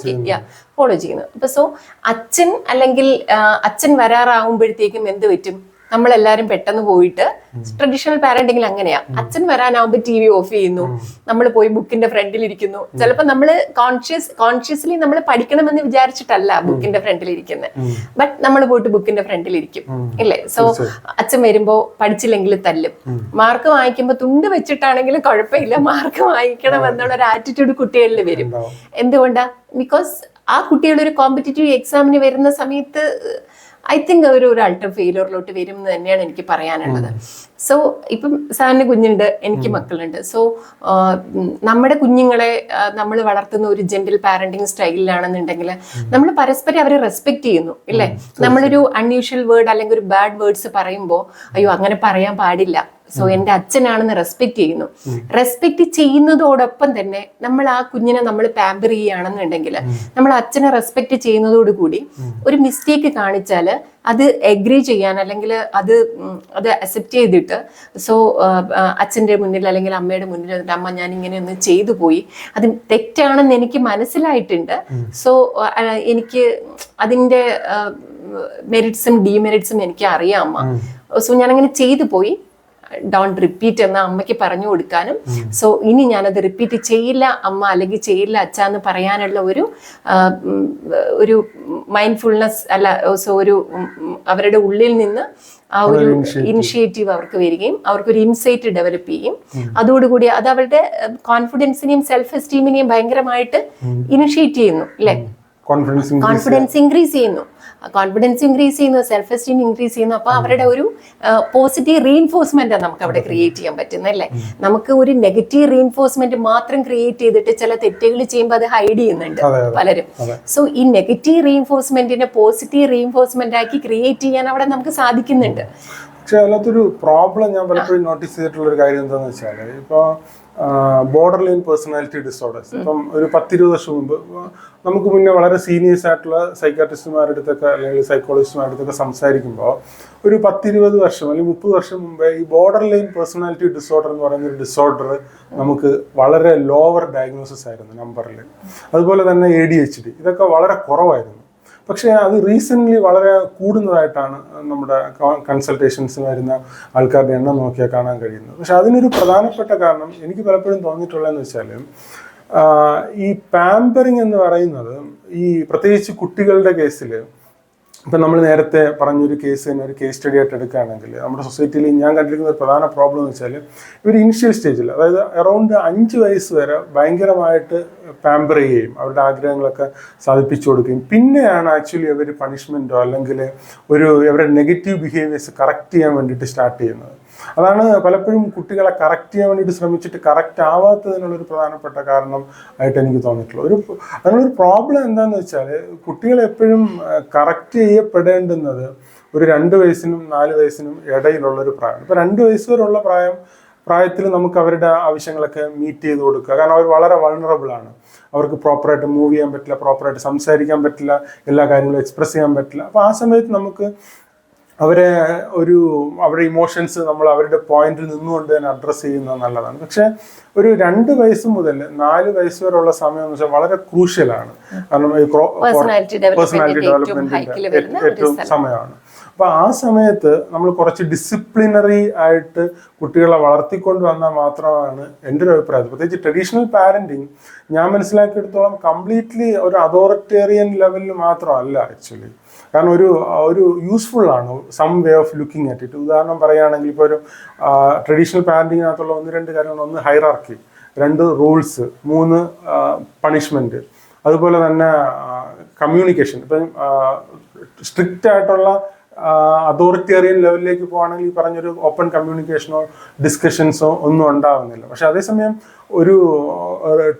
ഫോളോ ചെയ്യുന്നു. അപ്പൊ സോ അച്ഛൻ വരാറാവുമ്പോഴത്തേക്കും എന്ത് പറ്റും, നമ്മളെല്ലാരും പെട്ടെന്ന് പോയിട്ട് ട്രഡീഷണൽ പാരന്റിങ്ങിൽ അങ്ങനെയാ, അച്ഛൻ വരാനാവുമ്പോ TV ഓഫ് ചെയ്യുന്നു, നമ്മൾ പോയി ബുക്കിന്റെ ഫ്രണ്ടിൽ ഇരിക്കുന്നു. ചിലപ്പോൾ നമ്മൾ കോൺഷ്യസ്ലി നമ്മൾ പഠിക്കണമെന്ന് വിചാരിച്ചിട്ടല്ല ബുക്കിന്റെ ഫ്രണ്ടിൽ ഇരിക്കുന്നത്, ബട്ട് നമ്മൾ പോയിട്ട് ബുക്കിന്റെ ഫ്രണ്ടിൽ ഇരിക്കും ഇല്ലേ. സോ അച്ഛൻ വരുമ്പോ പഠിച്ചില്ലെങ്കിൽ തല്ലും, മാർക്ക് വാങ്ങിക്കുമ്പോ തുണ്ട് വെച്ചിട്ടാണെങ്കിലും കുഴപ്പമില്ല, മാർക്ക് വാങ്ങിക്കണം എന്നുള്ള ഒരു ആറ്റിറ്റ്യൂഡ് കുട്ടികളിൽ വരും. എന്തുകൊണ്ടാ? ബിക്കോസ് ആ കുട്ടികൾ ഒരു കോമ്പറ്റീറ്റീവ് എക്സാമിന് വരുന്ന സമയത്ത് ഐ തിങ്ക് അവർ ഒരു അൾട്ടർ ഫെയിലിയറിലോട്ട് വരും എന്ന് തന്നെയാണ് എനിക്ക് പറയാനുള്ളത്. സോ ഇപ്പം സാറിന് കുഞ്ഞുണ്ട്, എനിക്ക് മക്കളുണ്ട്. സോ നമ്മുടെ കുഞ്ഞുങ്ങളെ നമ്മൾ വളർത്തുന്ന ഒരു ജെന്റിൽ പാരന്റിങ് സ്റ്റൈലിലാണെന്നുണ്ടെങ്കിൽ നമ്മൾ പരസ്പരം അവരെ റെസ്പെക്ട് ചെയ്യുന്നു ഇല്ലേ. നമ്മളൊരു അൺയൂഷ്വൽ വേർഡ് അല്ലെങ്കിൽ ഒരു ബാഡ് വേർഡ്സ് പറയുമ്പോൾ അയ്യോ അങ്ങനെ പറയാൻ പാടില്ല, സോ എൻ്റെ അച്ഛനാണെന്ന് റെസ്പെക്ട് ചെയ്യുന്നു. റെസ്പെക്ട് ചെയ്യുന്നതോടൊപ്പം തന്നെ നമ്മൾ ആ കുഞ്ഞിനെ നമ്മൾ പാമ്പർ ചെയ്യുകയാണെന്നുണ്ടെങ്കിൽ നമ്മൾ അച്ഛനെ റെസ്പെക്ട് ചെയ്യുന്നതോടുകൂടി ഒരു മിസ്റ്റേക്ക് കാണിച്ചാൽ അത് എഗ്രി ചെയ്യാൻ അല്ലെങ്കിൽ അത് അക്സെപ്റ്റ് ചെയ്തിട്ട് സോ അച്ഛൻ്റെ മുന്നിൽ അല്ലെങ്കിൽ അമ്മയുടെ മുന്നിൽ അമ്മ ഞാൻ ഇങ്ങനെ ഒന്ന് ചെയ്തു പോയി, അത് തെറ്റാണെന്ന് എനിക്ക് മനസ്സിലായിട്ടുണ്ട്, സോ എനിക്ക് അതിൻ്റെ മെറിറ്റ്സും ഡീമെറിറ്റ്സും എനിക്ക് അറിയാം അമ്മ, സോ ഞാനങ്ങനെ ചെയ്തു പോയി, ഡോണ്ട് റിപ്പീറ്റ് എന്ന് അമ്മയ്ക്ക് പറഞ്ഞു കൊടുക്കാനും, സോ ഇനി ഞാനത് റിപ്പീറ്റ് ചെയ്യില്ല അമ്മ അല്ലെങ്കിൽ ചെയ്യില്ല അച്ഛ എന്ന് പറയാനുള്ള ഒരു മൈൻഡ്ഫുൾനെസ് അല്ല, സോ ഒരു അവരുടെ ഉള്ളിൽ നിന്ന് ആ ഒരു ഇനിഷ്യേറ്റീവ് അവർക്ക് വരികയും അവർക്കൊരു ഇൻസൈറ്റ് ഡെവലപ്പ് ചെയ്യും. അതോടുകൂടി അത് അവരുടെ കോൺഫിഡൻസിനെയും സെൽഫ് എസ്റ്റീമിനെയും ഭയങ്കരമായിട്ട് ഇനിഷ്യേറ്റ് ചെയ്യുന്നു അല്ലെ. കോൺഫിഡൻസ് ഇൻക്രീസ് ചെയ്യുന്നു, സെൽഫ് എസ്റ്റീം ഇൻക്രീസ് ചെയ്യുന്നു. അപ്പൊ അവരുടെ ഒരു പോസിറ്റീവ് റീഇൻഫോഴ്സ്മെന്റ് നമുക്ക് അവിടെ ക്രിയേറ്റ് ചെയ്യാൻ പറ്റുന്നല്ലേ. നമുക്ക് ഒരു നെഗറ്റീവ് റീഇൻഫോഴ്സ്മെന്റ് മാത്രം ക്രിയേറ്റ് ചെയ്തിട്ട് ചില തെറ്റുകൾ ചെയ്യുമ്പോൾ അത് ഹൈഡ് ചെയ്യുന്നുണ്ട് പലരും. സോ ഈ നെഗറ്റീവ് റീഇൻഫോഴ്സ്മെന്റിനെ പോസിറ്റീവ് റീഇൻഫോഴ്സ്മെന്റ് ആക്കി ക്രിയേറ്റ് ചെയ്യാൻ അവിടെ നമുക്ക് സാധിക്കുന്നുണ്ട്. പക്ഷെ അതിനകത്തൊരു പ്രോബ്ലം ഞാൻ പലപ്പോഴും നോട്ടീസ് ചെയ്തിട്ടുള്ള ഒരു കാര്യം എന്താണെന്ന് വെച്ചാൽ, ഇപ്പോൾ ബോർഡർ ലൈൻ പേഴ്സണാലിറ്റി ഡിസോർഡേഴ്സ് ഇപ്പം ഒരു 10-20 വർഷം മുമ്പ് നമുക്ക് മുന്നേ വളരെ സീനിയേഴ്സ് ആയിട്ടുള്ള സൈക്കാട്രിസ്റ്റുമാരുടെ അടുത്തൊക്കെ അല്ലെങ്കിൽ സൈക്കോളജിസ്റ്റുമാരുടെ അടുത്തൊക്കെ സംസാരിക്കുമ്പോൾ ഒരു 10-20 വർഷം അല്ലെങ്കിൽ 30 വർഷം മുമ്പേ ഈ ബോർഡർ ലൈൻ പേഴ്സണാലിറ്റി ഡിസോർഡർ എന്ന് പറയുന്ന ഒരു ഡിസോർഡർ നമുക്ക് വളരെ ലോവർ ഡയഗ്നോസിസ് ആയിരുന്നു നമ്പറിൽ. അതുപോലെ തന്നെ ADHD ഇതൊക്കെ വളരെ കുറവായിരുന്നു. പക്ഷേ അത് റീസെൻ്റ്ലി വളരെ കൂടുന്നതായിട്ടാണ് നമ്മുടെ കൺസൾട്ടേഷൻസിന് വരുന്ന ആൾക്കാരുടെ എണ്ണം നോക്കിയാൽ കാണാൻ കഴിയുന്നത്. പക്ഷെ അതിനൊരു പ്രധാനപ്പെട്ട കാരണം എനിക്ക് പലപ്പോഴും തോന്നിയിട്ടുള്ളതെന്ന് വെച്ചാൽ, ഈ പാമ്പറിങ് എന്ന് പറയുന്നത് ഈ പ്രത്യേകിച്ച് കുട്ടികളുടെ കേസിൽ ഇപ്പം നമ്മൾ നേരത്തെ പറഞ്ഞൊരു കേസ് തന്നെ ഒരു കേസ് സ്റ്റഡി ആയിട്ട് എടുക്കുകയാണെങ്കിൽ നമ്മുടെ സൊസൈറ്റിയിൽ ഞാൻ കണ്ടിരിക്കുന്ന ഒരു പ്രധാന പ്രോബ്ലം എന്ന് വെച്ചാൽ, ഇവർ ഇനിഷ്യൽ സ്റ്റേജിൽ അതായത് അറൗണ്ട് 5 വയസ്സ് വരെ ഭയങ്കരമായിട്ട് പാമ്പർ ചെയ്യുകയും അവരുടെ ആഗ്രഹങ്ങളൊക്കെ സാധിപ്പിച്ചു കൊടുക്കുകയും പിന്നെയാണ് ആക്ച്വലി അവർ പണിഷ്മെൻറ്റോ അല്ലെങ്കിൽ അവരുടെ നെഗറ്റീവ് ബിഹേവിയേഴ്സ് കറക്റ്റ് ചെയ്യാൻ വേണ്ടിയിട്ട് സ്റ്റാർട്ട് ചെയ്യുന്നത്. അതാണ് പലപ്പോഴും കുട്ടികളെ കറക്റ്റ് ചെയ്യാൻ വേണ്ടിയിട്ട് ശ്രമിച്ചിട്ട് കറക്റ്റ് ആവാത്തതിനുള്ളൊരു പ്രധാനപ്പെട്ട കാരണം ആയിട്ട് എനിക്ക് തോന്നിയിട്ടുള്ളത്. അതിനൊരു പ്രോബ്ലം എന്താണെന്ന് വെച്ചാൽ, കുട്ടികളെ എപ്പോഴും കറക്റ്റ് ചെയ്യപ്പെടേണ്ടുന്നത് ഒരു 2 വയസ്സിനും 4 വയസ്സിനും ഇടയിലുള്ളൊരു പ്രായം. ഇപ്പോൾ 2 വയസ്സ് വരെയുള്ള പ്രായത്തിൽ നമുക്ക് അവരുടെ ആവശ്യങ്ങളൊക്കെ മീറ്റ് ചെയ്ത് കൊടുക്കുക. കാരണം അവർ വളരെ വൾണറബിൾ ആണ്, അവർക്ക് പ്രോപ്പറായിട്ട് മൂവ് ചെയ്യാൻ പറ്റില്ല, പ്രോപ്പറായിട്ട് സംസാരിക്കാൻ പറ്റില്ല, എല്ലാ കാര്യങ്ങളും എക്സ്പ്രസ് ചെയ്യാൻ പറ്റില്ല. അപ്പോൾ ആ സമയത്ത് നമുക്ക് അവരുടെ ഇമോഷൻസ് നമ്മൾ അവരുടെ പോയിന്റിൽ നിന്നുകൊണ്ട് തന്നെ അഡ്രസ്സ് ചെയ്യുന്നത് നല്ലതാണ്. പക്ഷെ ഒരു 2 വയസ്സ് മുതൽ 4 വയസ്സ് വരെയുള്ള സമയം എന്ന് വെച്ചാൽ വളരെ ക്രൂഷ്യലാണ്. കാരണം ഈ പേഴ്സണാലിറ്റി ഡെവലപ്മെന്റിന്റെ ഏറ്റവും സമയമാണ്. അപ്പൊ ആ സമയത്ത് നമ്മൾ കുറച്ച് ഡിസിപ്ലിനറി ആയിട്ട് കുട്ടികളെ വളർത്തിക്കൊണ്ട് വന്നാൽ മാത്രമാണ് എൻ്റെ ഒരു അഭിപ്രായം. പ്രത്യേകിച്ച് ട്രഡീഷണൽ പാരന്റിങ് ഞാൻ മനസ്സിലാക്കിയെടുത്തോളം കംപ്ലീറ്റ്ലി ഒരു അതോറിറ്റേറിയൻ ലെവലിൽ മാത്രമല്ല ആക്ച്വലി. കാരണം ഒരു യൂസ്ഫുൾ ആണ് some way of looking at it. ഉദാഹരണം പറയുകയാണെങ്കിൽ ഇപ്പോൾ ഒരു ട്രഡീഷണൽ പാരന്റിങ്ങിനകത്തുള്ള 1-2 കാര്യങ്ങൾ: 1 ഹൈറാർക്കി, 2 റൂൾസ്, 3 പണിഷ്മെന്റ്, അതുപോലെ തന്നെ കമ്മ്യൂണിക്കേഷൻ. ഇപ്പം സ്ട്രിക്റ്റ് ആയിട്ടുള്ള അതോറിറ്റേറിയൻ ലെവലിലേക്ക് പോകുകയാണെങ്കിൽ ഈ പറഞ്ഞൊരു ഓപ്പൺ കമ്മ്യൂണിക്കേഷനോ ഡിസ്കഷൻസോ ഒന്നും ഉണ്ടാവുന്നില്ല. പക്ഷെ അതേസമയം ഒരു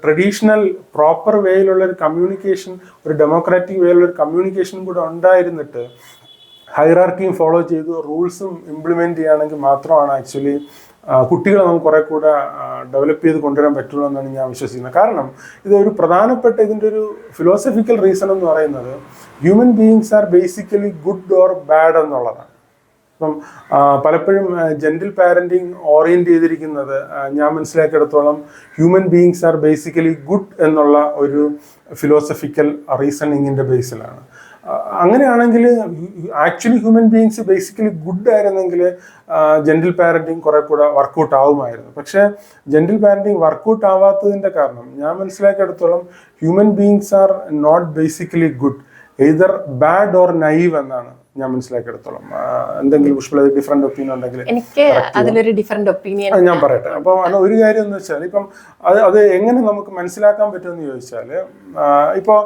ട്രഡീഷണൽ പ്രോപ്പർ വേയിലുള്ളൊരു കമ്മ്യൂണിക്കേഷൻ, ഒരു ഡെമോക്രാറ്റിക് വേയിലുള്ളൊരു കമ്മ്യൂണിക്കേഷനും കൂടെ ഉണ്ടായിരുന്നിട്ട് ഹൈറാർക്കിയും ഫോളോ ചെയ്ത് റൂൾസും ഇംപ്ലിമെൻറ്റ് ചെയ്യുകയാണെങ്കിൽ മാത്രമാണ് ആക്ച്വലി കുട്ടികളെ നമുക്ക് കുറെ കൂടെ ഡെവലപ്പ് ചെയ്ത് കൊണ്ടുവരാൻ പറ്റുള്ളൂ എന്നാണ് ഞാൻ വിശ്വസിക്കുന്നത്. കാരണം ഇതൊരു പ്രധാനപ്പെട്ട ഇതിൻ്റെ ഒരു ഫിലോസഫിക്കൽ റീസൺ എന്ന് പറയുന്നത് human beings are basically good or bad എന്നുള്ളതാണ്. ഇപ്പം പലപ്പോഴും ജെന്റിൽ പാരന്റിങ് ഓറിയന്റ് ചെയ്തിരിക്കുന്നത് ഞാൻ മനസ്സിലാക്കിയെടുത്തോളം human beings are basically good എന്നുള്ള ഒരു ഫിലോസഫിക്കൽ റീസണിങ്ങിൻ്റെ ബേസിലാണ്. അങ്ങനെയാണെങ്കിൽ actually human beings basically good ആയിരുന്നെങ്കിൽ ജെന്റിൽ പാരന്റിങ് കുറെ കൂടെ വർക്കൗട്ട് ആവുമായിരുന്നു. പക്ഷേ ജെന്റിൽ പാരന്റിങ് വർക്കൗട്ട് ആവാത്തതിന്റെ കാരണം ഞാൻ മനസ്സിലാക്കിയെടുത്തോളം human beings are not basically good, either bad or naive എന്നാണ് ഞാൻ മനസ്സിലാക്കിയെടുത്തോളം. എന്തെങ്കിലും പുഷ്പ ഡിഫറെന്റ് ഒപ്പീനിയൻ ഉണ്ടെങ്കിൽ എനിക്ക് അതിലൊരു ഡിഫറെന്റ് ഒപ്പീനിയൻ ഞാൻ പറയട്ടെ. അപ്പം ഒരു കാര്യം എന്ന് വെച്ചാൽ ഇപ്പം അത് എങ്ങനെ നമുക്ക് മനസ്സിലാക്കാൻ പറ്റുമെന്ന് ചോദിച്ചാൽ, ഇപ്പോൾ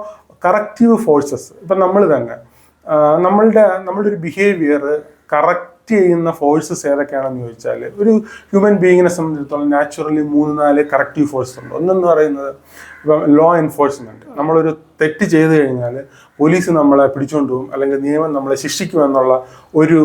കറക്റ്റീവ് ഫോഴ്സസ്, ഇപ്പം നമ്മൾ തന്നെ നമ്മളുടെ ഒരു ബിഹേവിയർ കറക്റ്റ് ചെയ്യുന്ന ഫോഴ്സസ് ഏതൊക്കെയാണെന്ന് ചോദിച്ചാൽ, ഒരു ഹ്യൂമൻ ബീയിങ്ങിനെ സംബന്ധിച്ചിടത്തോളം നാച്ചുറലി 3-4 കറക്റ്റീവ് ഫോഴ്സസ് ഉണ്ട്. ഒന്നെന്ന് പറയുന്നത് ഇപ്പം ലോ എൻഫോഴ്സ്മെന്റ്. നമ്മളൊരു തെറ്റ് ചെയ്തു കഴിഞ്ഞാൽ പോലീസ് നമ്മളെ പിടിച്ചുകൊണ്ട് പോകും, അല്ലെങ്കിൽ നിയമം നമ്മളെ ശിക്ഷിക്കുമെന്നുള്ള ഒരു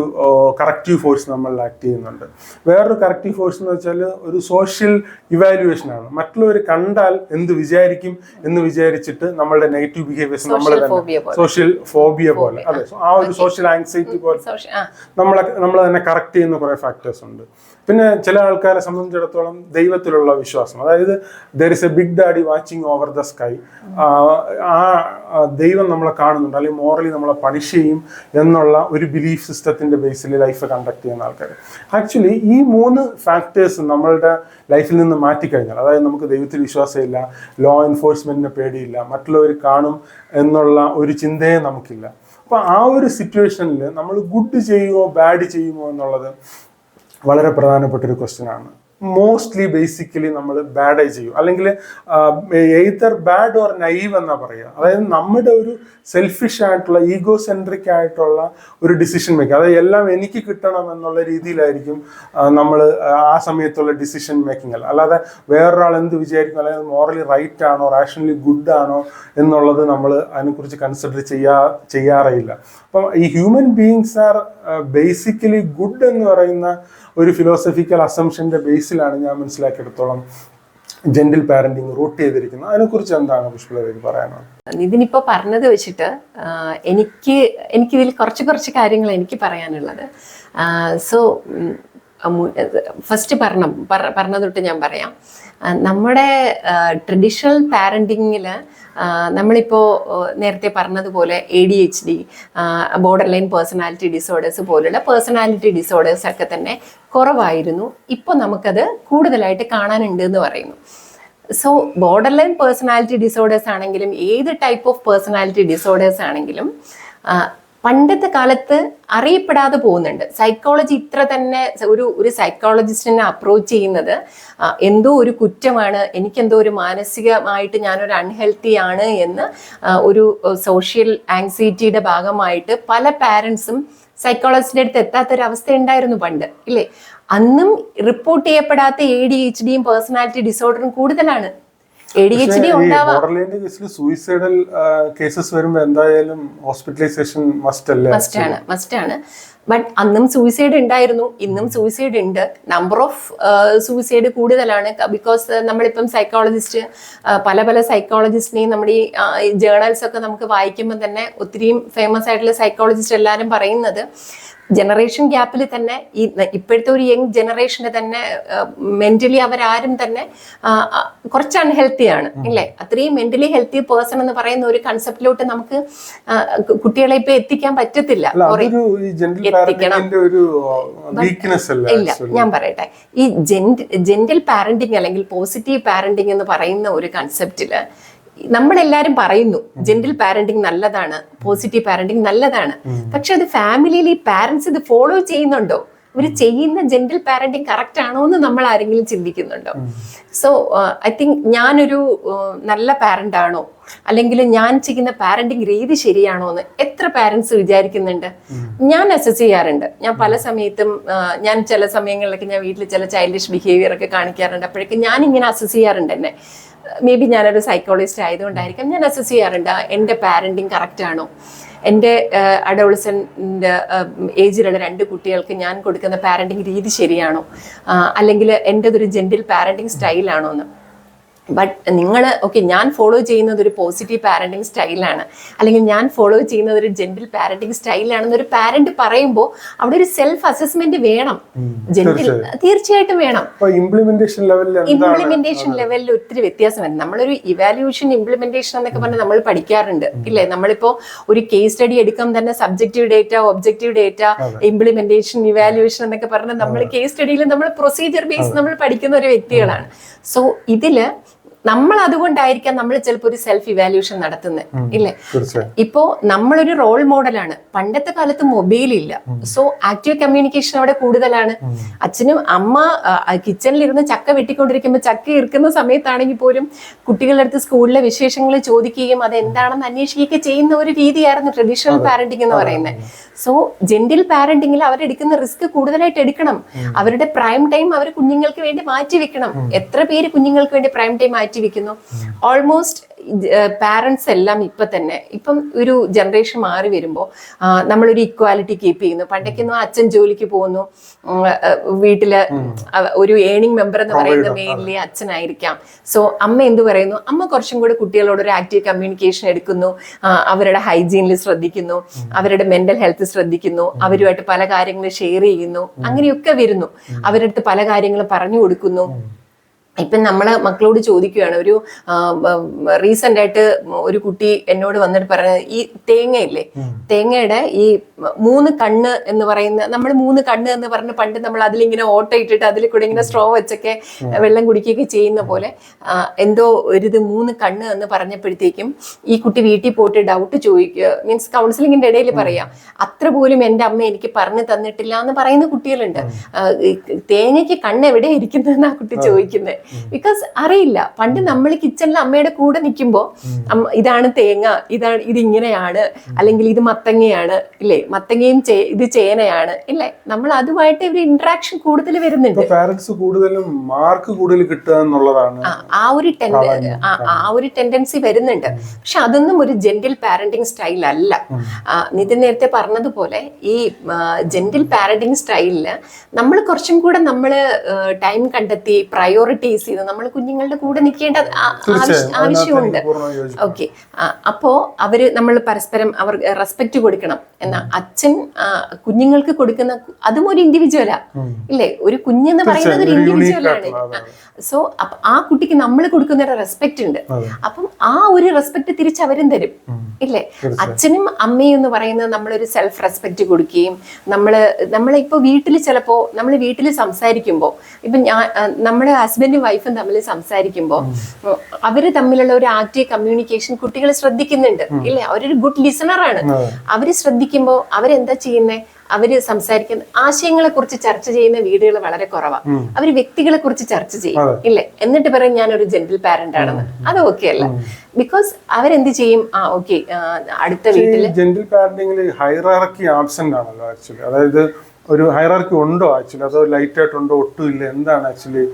കറക്റ്റീവ് ഫോഴ്സ് നമ്മളിൽ ആക്ട് ചെയ്യുന്നുണ്ട്. വേറൊരു കറക്റ്റീവ് ഫോഴ്സ് എന്ന് വെച്ചാൽ ഒരു സോഷ്യൽ ഇവാലുവേഷനാണ്. മറ്റുള്ളവർ കണ്ടാൽ എന്ത് വിചാരിക്കും എന്ന് വിചാരിച്ചിട്ട് നമ്മളുടെ നെഗറ്റീവ് ബിഹേവിയേഴ്സ് നമ്മൾ തന്നെ സോഷ്യൽ ഫോബിയ പോലെ, അതെ, ആ ഒരു സോഷ്യൽ ആങ്സൈറ്റി പോലെ നമ്മൾ തന്നെ കറക്റ്റ് ചെയ്യുന്ന കുറെ ഫാക്ടേഴ്സ് ഉണ്ട്. പിന്നെ ചില ആൾക്കാരെ സംബന്ധിച്ചിടത്തോളം ദൈവത്തിലുള്ള വിശ്വാസം, അതായത് there is a big daddy watching over the sky, ആ ദൈവം നമ്മളെ കാണുന്നുണ്ട്, അല്ലെങ്കിൽ മോറലി നമ്മളെ പണിഷ് ചെയ്യും എന്നുള്ള ഒരു ബിലീഫ് സിസ്റ്റത്തിന്റെ ബേസിൽ ലൈഫ് കണ്ടക്ട് ചെയ്യുന്ന ആൾക്കാർ. ആക്ച്വലി ഈ 3 ഫാക്ടേഴ്സ് നമ്മളുടെ ലൈഫിൽ നിന്ന് മാറ്റിക്കഴിഞ്ഞാൽ, അതായത് നമുക്ക് ദൈവത്തിൽ വിശ്വാസമില്ല, ലോ എൻഫോഴ്സ്മെന്റിന് പേടിയില്ല, മറ്റുള്ളവർ കാണും എന്നുള്ള ഒരു ചിന്തയെ നമുക്കില്ല. അപ്പോൾ ആ ഒരു സിറ്റുവേഷനിൽ നമ്മൾ ഗുഡ് ചെയ്യുമോ ബാഡ് ചെയ്യുമോ എന്നുള്ളത് വളരെ പ്രധാനപ്പെട്ട ഒരു ക്വസ്റ്റ്യൻ ആണ്. മോസ്റ്റ്ലി ബേസിക്കലി നമ്മൾ ബാഡായി ചെയ്യും, അല്ലെങ്കിൽ എയ്തർ ബാഡ് ഓർ നൈവ് എന്നാ പറയുക. അതായത് നമ്മുടെ ഒരു സെൽഫിഷ് ആയിട്ടുള്ള ഈഗോ സെൻട്രിക് ആയിട്ടുള്ള ഒരു ഡിസിഷൻ മേക്കിംഗ്, അതായത് എല്ലാം എനിക്ക് കിട്ടണം എന്നുള്ള രീതിയിലായിരിക്കും നമ്മൾ ആ സമയത്തുള്ള ഡിസിഷൻ മേക്കിംഗ്. അല്ലാതെ വേറൊരാൾ എന്ത് വിചാരിക്കും, അല്ലെങ്കിൽ മോറലി റൈറ്റ് ആണോ റാഷണലി ഗുഡ് ആണോ എന്നുള്ളത് നമ്മൾ അതിനെക്കുറിച്ച് കൺസിഡർ ചെയ്യാറില്ല. അപ്പം ഈ human beings are basically good എന്ന് പറയുന്ന ഒരു ഫിലോസഫിക്കൽ അസംഷന്റെ ബേസിലാണ് ഞാൻ മനസ്സിലാക്കിയെടുത്തോളം ജെന്റിൽ പാരന്റിങ് റൂട്ട് ചെയ്തിരിക്കുന്നത്. അതിനെക്കുറിച്ച് എന്താണ് പുഷ്പലതയ്ക്ക് പറയാനുള്ളത്? ഇതിനിപ്പോൾ പറഞ്ഞത് വെച്ചിട്ട് എനിക്കിതിൽ കുറച്ച് കാര്യങ്ങൾ എനിക്ക് പറയാനുള്ളത്. സോ ഫസ്റ്റ് പറഞ്ഞ തൊട്ട് ഞാൻ പറയാം. നമ്മുടെ ട്രഡീഷണൽ പാരന്റിങ്ങിൽ നമ്മളിപ്പോൾ നേരത്തെ പറഞ്ഞതുപോലെ ADHD, border line personality disorders പോലുള്ള പേഴ്സണാലിറ്റി ഡിസോർഡേഴ്സ് ഒക്കെ തന്നെ കുറവായിരുന്നു. ഇപ്പോൾ നമുക്കത് കൂടുതലായിട്ട് കാണാനുണ്ട് എന്ന് പറയുന്നു. So border line personality disorders ആണെങ്കിലും ഏത് ടൈപ്പ് ഓഫ് പേഴ്സണാലിറ്റി ഡിസോർഡേഴ്സ് ആണെങ്കിലും പണ്ടത്തെ കാലത്ത് അറിയപ്പെടാതെ പോകുന്നുണ്ട്. സൈക്കോളജി ഇത്ര തന്നെ ഒരു സൈക്കോളജിസ്റ്റിനെ അപ്രോച്ച് ചെയ്യുന്നത് എന്തോ ഒരു കുറ്റമാണ്, എനിക്കെന്തോ ഒരു മാനസികമായിട്ട് ഞാനൊരു അൺഹെൽത്തി ആണ് എന്ന് ഒരു സോഷ്യൽ ആങ്സൈറ്റിയുടെ ഭാഗമായിട്ട് പല പാരൻസും സൈക്കോളജിസ്റ്റിന്റെ അടുത്ത് എത്താത്തൊരവസ്ഥ ഉണ്ടായിരുന്നു പണ്ട്, ഇല്ലേ? അന്നും റിപ്പോർട്ട് ചെയ്യപ്പെടാത്ത ADHDയും പേഴ്സണാലിറ്റി ഡിസോർഡറും കൂടുതലാണ്. ADHD ബോർഡർലൈൻ്റെ കേസിൽ സൂയിസൈഡൽ കേസസ് വരുമ്പോൾ എന്തായാലും ഹോസ്പിറ്റലൈസേഷൻ മസ്റ്റ് ആണ്. ബട്ട് അന്നും സൂയിസൈഡ് ഉണ്ടായിരുന്നു, ഇന്നും സൂയിസൈഡ് ഉണ്ട്. നമ്പർ ഓഫ് സൂയിസൈഡ് കൂടുതലാണ്. ബിക്കോസ് നമ്മളിപ്പം സൈക്കോളജിസ്റ്റ് പല സൈക്കോളജിസ്റ്റിനെയും നമ്മുടെ ഈ ജേർണൽസ് ഒക്കെ നമുക്ക് വായിക്കുമ്പോൾ തന്നെ ഒത്തിരിയും ഫേമസ് ആയിട്ടുള്ള സൈക്കോളജിസ്റ്റ് എല്ലാവരും പറയുന്നത് ജനറേഷൻ ഗ്യാപ്പിൽ തന്നെ ഇപ്പോഴത്തെ ഒരു യങ് ജനറേഷന് തന്നെ മെന്റലി അവരാരും തന്നെ കുറച്ച് അൺഹെൽത്തിയാണ്, ഇല്ലേ? അത്രയും മെന്റലി ഹെൽത്തി പേഴ്സൺ എന്ന് പറയുന്ന ഒരു കൺസെപ്റ്റിലോട്ട് നമുക്ക് കുട്ടികളെ ഇപ്പൊ എത്തിക്കാൻ പറ്റത്തില്ല. ഇല്ല, ഞാൻ പറയട്ടെ, ഈ ജെന്റിൽ പാരന്റിങ് അല്ലെങ്കിൽ പോസിറ്റീവ് പാരന്റിങ് എന്ന് പറയുന്ന ഒരു കൺസെപ്റ്റില് നമ്മളെല്ലാരും പറയുന്നു ജെന്റിൽ പാരന്റിങ് നല്ലതാണ്, പോസിറ്റീവ് പാരന്റിങ് നല്ലതാണ്. പക്ഷെ അത് ഫാമിലിയിൽ ഈ പാരന്റ്സ് ഇത് ഫോളോ ചെയ്യുന്നുണ്ടോ? ഇവർ ചെയ്യുന്ന ജെന്റിൽ പാരന്റിങ് കറക്റ്റ് ആണോ എന്ന് നമ്മൾ ആരെങ്കിലും ചിന്തിക്കുന്നുണ്ടോ? സോ ഐ തിങ്ക് ഞാനൊരു നല്ല പാരന്റ് ആണോ, അല്ലെങ്കിൽ ഞാൻ ചെയ്യുന്ന പാരന്റിങ് രീതി ശരിയാണോ എന്ന് എത്ര പാരന്റ്സ് വിചാരിക്കുന്നുണ്ട്? ഞാൻ അസസ് ചെയ്യാറുണ്ട്. ഞാൻ പല സമയത്തും ഞാൻ ചില സമയങ്ങളിലൊക്കെ ഞാൻ വീട്ടിൽ ചില ചൈൽഡിഷ് ബിഹേവിയർ ഒക്കെ കാണിക്കാറുണ്ട്. അപ്പോഴേക്കും ഞാൻ ഇങ്ങനെ അസസ് ചെയ്യാറുണ്ട്. എന്നെ മേ ബി ഞാനൊരു സൈക്കോളജിസ്റ്റ് ആയതുകൊണ്ടായിരിക്കും ഞാൻ അസസ് ചെയ്യാറുണ്ട്, എൻ്റെ പാരന്റിങ് കറക്റ്റ് ആണോ, എൻ്റെ അഡോളസെൻ്റ് ഏജിലുള്ള 2 കുട്ടികൾക്ക് ഞാൻ കൊടുക്കുന്ന പാരന്റിങ് രീതി ശരിയാണോ, അല്ലെങ്കിൽ എൻ്റെതൊരു ജെന്റിൽ പാരന്റിങ് സ്റ്റൈലാണോ എന്ന്. ബട്ട് നിങ്ങൾ ഞാൻ ഫോളോ ചെയ്യുന്നത് ഒരു പോസിറ്റീവ് പാരന്റിങ് സ്റ്റൈലാണ്, അല്ലെങ്കിൽ ഞാൻ ഫോളോ ചെയ്യുന്നത് ഒരു ജെന്റിൽ പാരന്റിങ് സ്റ്റൈലാണെന്ന് ഒരു പാരന്റ് പറയുമ്പോൾ അവിടെ ഒരു സെൽഫ് അസസ്മെന്റ് വേണം. ജെന്റിൽ തീർച്ചയായിട്ടും വേണം. ഇംപ്ലിമെന്റേഷൻ ലെവലിൽ ഒത്തിരി വ്യത്യാസം വരും. നമ്മളൊരു ഇവാലുവേഷൻ ഇംപ്ലിമെന്റേഷൻ എന്നൊക്കെ പറഞ്ഞാൽ നമ്മൾ പഠിക്കാറുണ്ട് ഇല്ലേ? നമ്മളിപ്പോ ഒരു കേസ് സ്റ്റഡി എടുക്കാൻ തന്നെ subjective data, objective data, implementation, evaluation എന്നൊക്കെ പറഞ്ഞാൽ നമ്മൾ കേസ് സ്റ്റഡിയിൽ നമ്മൾ പ്രൊസീജിയർ ബേസ് നമ്മൾ പഠിക്കുന്ന ഒരു വ്യക്തികളാണ്. സോ ഇതില് നമ്മൾ അതുകൊണ്ടായിരിക്കാം നമ്മൾ ചിലപ്പോൾ ഒരു സെൽഫ് ഇവാലുവേഷൻ നടത്തുന്നത് ഇല്ലേ? ഇപ്പോ നമ്മളൊരു റോൾ മോഡലാണ്. പണ്ടത്തെ കാലത്ത് മൊബൈൽ ഇല്ല, സോ ആക്റ്റീവ് കമ്മ്യൂണിക്കേഷൻ അവിടെ കൂടുതലാണ്. അച്ഛനും അമ്മ കിച്ചണിലിരുന്ന് ചക്ക വെട്ടിക്കൊണ്ടിരിക്കുമ്പോൾ ചക്ക ഇറുക്കുന്ന സമയത്താണെങ്കിൽ പോലും കുട്ടികളുടെ അടുത്ത് സ്കൂളിലെ വിശേഷങ്ങൾ ചോദിക്കുകയും അത് എന്താണെന്ന് അന്വേഷിക്കുകയൊക്കെ ചെയ്യുന്ന ഒരു രീതിയായിരുന്നു ട്രഡീഷണൽ പാരന്റിംഗ് എന്ന് പറയുന്നത്. സോ ജെന്റിൽ പാരന്റിംഗിൽ അവരെടുക്കുന്ന റിസ്ക് കൂടുതലായിട്ട് എടുക്കണം. അവരുടെ പ്രൈം ടൈം അവർ കുഞ്ഞുങ്ങൾക്ക് വേണ്ടി മാറ്റി വെക്കണം. എത്ര പേര് കുഞ്ഞുങ്ങൾക്ക് വേണ്ടി പ്രൈം ടൈം മാറ്റി വെക്കുന്നു? ഓൾമോസ്റ്റ് പാരന്റ്സ് എല്ലാം ഇപ്പം ഒരു ജനറേഷൻ മാറി വരുമ്പോൾ നമ്മളൊരു ഇക്വാലിറ്റി കീപ്പ് ചെയ്യുന്നു. പണ്ടൊക്കെയൊന്നും അച്ഛൻ ജോലിക്ക് പോകുന്നു, വീട്ടില് ഒരു ഏണിംഗ് മെമ്പർ എന്ന് പറയുന്നത് മെയിൻലി അച്ഛനായിരിക്കാം. സോ അമ്മ എന്ത് പറയുന്നു? അമ്മ കുറച്ചും കൂടെ കുട്ടികളോട് ഒരു ആക്റ്റീവ് കമ്മ്യൂണിക്കേഷൻ എടുക്കുന്നു, അവരുടെ ഹൈജീനിൽ ശ്രദ്ധിക്കുന്നു, അവരുടെ മെന്റൽ ഹെൽത്ത് ശ്രദ്ധിക്കുന്നു, അവരുമായിട്ട് പല കാര്യങ്ങളും ഷെയർ ചെയ്യുന്നു, അങ്ങനെയൊക്കെ വരുന്നു. അവരുടെ അടുത്ത് പല കാര്യങ്ങളും പറഞ്ഞു കൊടുക്കുന്നു. ഇപ്പം നമ്മള് മക്കളോട് ചോദിക്കുകയാണ്. ഒരു റീസെന്റ് ആയിട്ട് ഒരു കുട്ടി എന്നോട് വന്നിട്ട് പറയുന്നത്, ഈ തേങ്ങയില്ലേ, തേങ്ങയുടെ ഈ 3 കണ്ണ് എന്ന് പറയുന്ന, നമ്മൾ 3 കണ്ണ് എന്ന് പറഞ്ഞ് പണ്ട് നമ്മൾ അതിലിങ്ങനെ ഓട്ട ഇട്ടിട്ട് അതിൽ കൂടെ ഇങ്ങനെ സ്ട്രോ വെച്ചൊക്കെ വെള്ളം കുടിക്കുകയൊക്കെ ചെയ്യുന്ന പോലെ എന്തോ ഒരിത് 3 കണ്ണ് എന്ന് പറഞ്ഞപ്പോഴത്തേക്കും ഈ കുട്ടി വീട്ടിൽ പോയിട്ട് ഡൗട്ട് ചോദിക്കുക, മീൻസ് കൗൺസിലിങ്ങിന്റെ ഇടയിൽ പറയാം, അത്ര പോലും എൻ്റെ അമ്മ എനിക്ക് പറഞ്ഞു തന്നിട്ടില്ല എന്ന് പറയുന്ന കുട്ടികളുണ്ട്. തേങ്ങയ്ക്ക് കണ്ണ് എവിടെ ഇരിക്കുന്നതെന്ന് ആ കുട്ടി ചോദിക്കുന്നത്. ബിക്കോസ് അറിയില്ല. പണ്ട് നമ്മൾ കിച്ചണിൽ അമ്മയുടെ കൂടെ നിൽക്കുമ്പോൾ ഇതാണ് തേങ്ങ, ഇതിങ്ങനെയാണ്, അല്ലെങ്കിൽ ഇത് മത്തങ്ങയാണ് ഇല്ലേ, മത്തങ്ങയും ഇത് ചേനയാണ് ഇല്ലേ, നമ്മൾ അതുമായിട്ട് ഒരു ഇന്ററാക്ഷൻ കൂടുതൽ വരുന്നുണ്ട്. പാരന്റ്സ് കൂടുതലും മാർക്ക് കൂടുതൽ കിട്ടുക എന്നുള്ളതാണ് ആ ഒരു ടെൻഡൻസി വരുന്നുണ്ട്. പക്ഷെ അതൊന്നും ഒരു ജെന്റിൽ പാരന്റിങ് സ്റ്റൈൽ അല്ല. നിതിൻ നേരത്തെ പറഞ്ഞതുപോലെ ഈ ജെന്റിൽ പാരന്റിങ് സ്റ്റൈലില് നമ്മൾ കുറച്ചും കൂടെ നമ്മള് ടൈം കണ്ടെത്തി പ്രയോറിറ്റൈസ് ചെയ്ത് നമ്മൾ കുഞ്ഞുങ്ങളുടെ കൂടെ നിൽക്കേണ്ട ആവശ്യമുണ്ട്. ഓക്കെ, അപ്പോ നമ്മൾ പരസ്പരം അവർ റെസ്പെക്ട് കൊടുക്കണം. എന്നാ അച്ഛൻ കുഞ്ഞുങ്ങൾക്ക് കൊടുക്കുന്ന അതും ഒരു ഇൻഡിവിജ്വലാ ഇല്ലേ? ഒരു കുഞ്ഞെന്ന് പറയുന്നത് ഒരു ഇൻഡിവിജ്വലാണ്. സോ ആ കുട്ടിക്ക് നമ്മൾ കൊടുക്കുന്ന ഒരു റെസ്പെക്ട് ഉണ്ട്. അപ്പം ആ ഒരു റെസ്പെക്ട് തിരിച്ച് അവരും തരും ഇല്ലേ? അച്ഛനും അമ്മയും എന്ന് പറയുന്നത് നമ്മളൊരു സെൽഫ് റെസ്പെക്ട് കൊടുക്കുകയും നമ്മളിപ്പോ നമ്മൾ വീട്ടിൽ സംസാരിക്കുമ്പോൾ, ഇപ്പൊ നമ്മുടെ ഹസ്ബൻഡും വൈഫും തമ്മിൽ സംസാരിക്കുമ്പോൾ അവര് തമ്മിലുള്ള ഒരു ആക്റ്റീവ് കമ്മ്യൂണിക്കേഷൻ കുട്ടികൾ ശ്രദ്ധിക്കുന്നുണ്ട് ഇല്ലേ? അവരൊരു ഗുഡ് ലിസണറാണ്. അവര് ശ്രദ്ധിക്കുമ്പോൾ അവരെന്താ ചെയ്യുന്നത്? അവര് സംസാരിക്കുന്ന ആശയങ്ങളെ കുറിച്ച് ചർച്ച ചെയ്യുന്ന വീടുകൾ വളരെ കുറവാണ്. അവര് വ്യക്തികളെ കുറിച്ച് ചർച്ച ചെയ്യും ഇല്ലേ? എന്നിട്ട് പറയും ഞാനൊരു ജെന്റിൽ പാരന്റ് ആണെന്ന്. അത് ഓക്കെ അല്ല. ബിക്കോസ് അവരെന്ത് ചെയ്യും? അടുത്ത വീട്ടില് ജെന്റിൽ പാരന്റിംഗിൽ ഹൈറാർക്കി ആബ്സെന്റ് ആണല്ലോ ആക്ച്വലി. അതായത് ഒരു ഹൈറാർക്കി ഉണ്ടോ ആക്ച്വലി, അതോ ലൈറ്റ് ആയിട്ടുണ്ടോ, ഒട്ടും ഇല്ല? എന്താണ് ആക്ച്വലി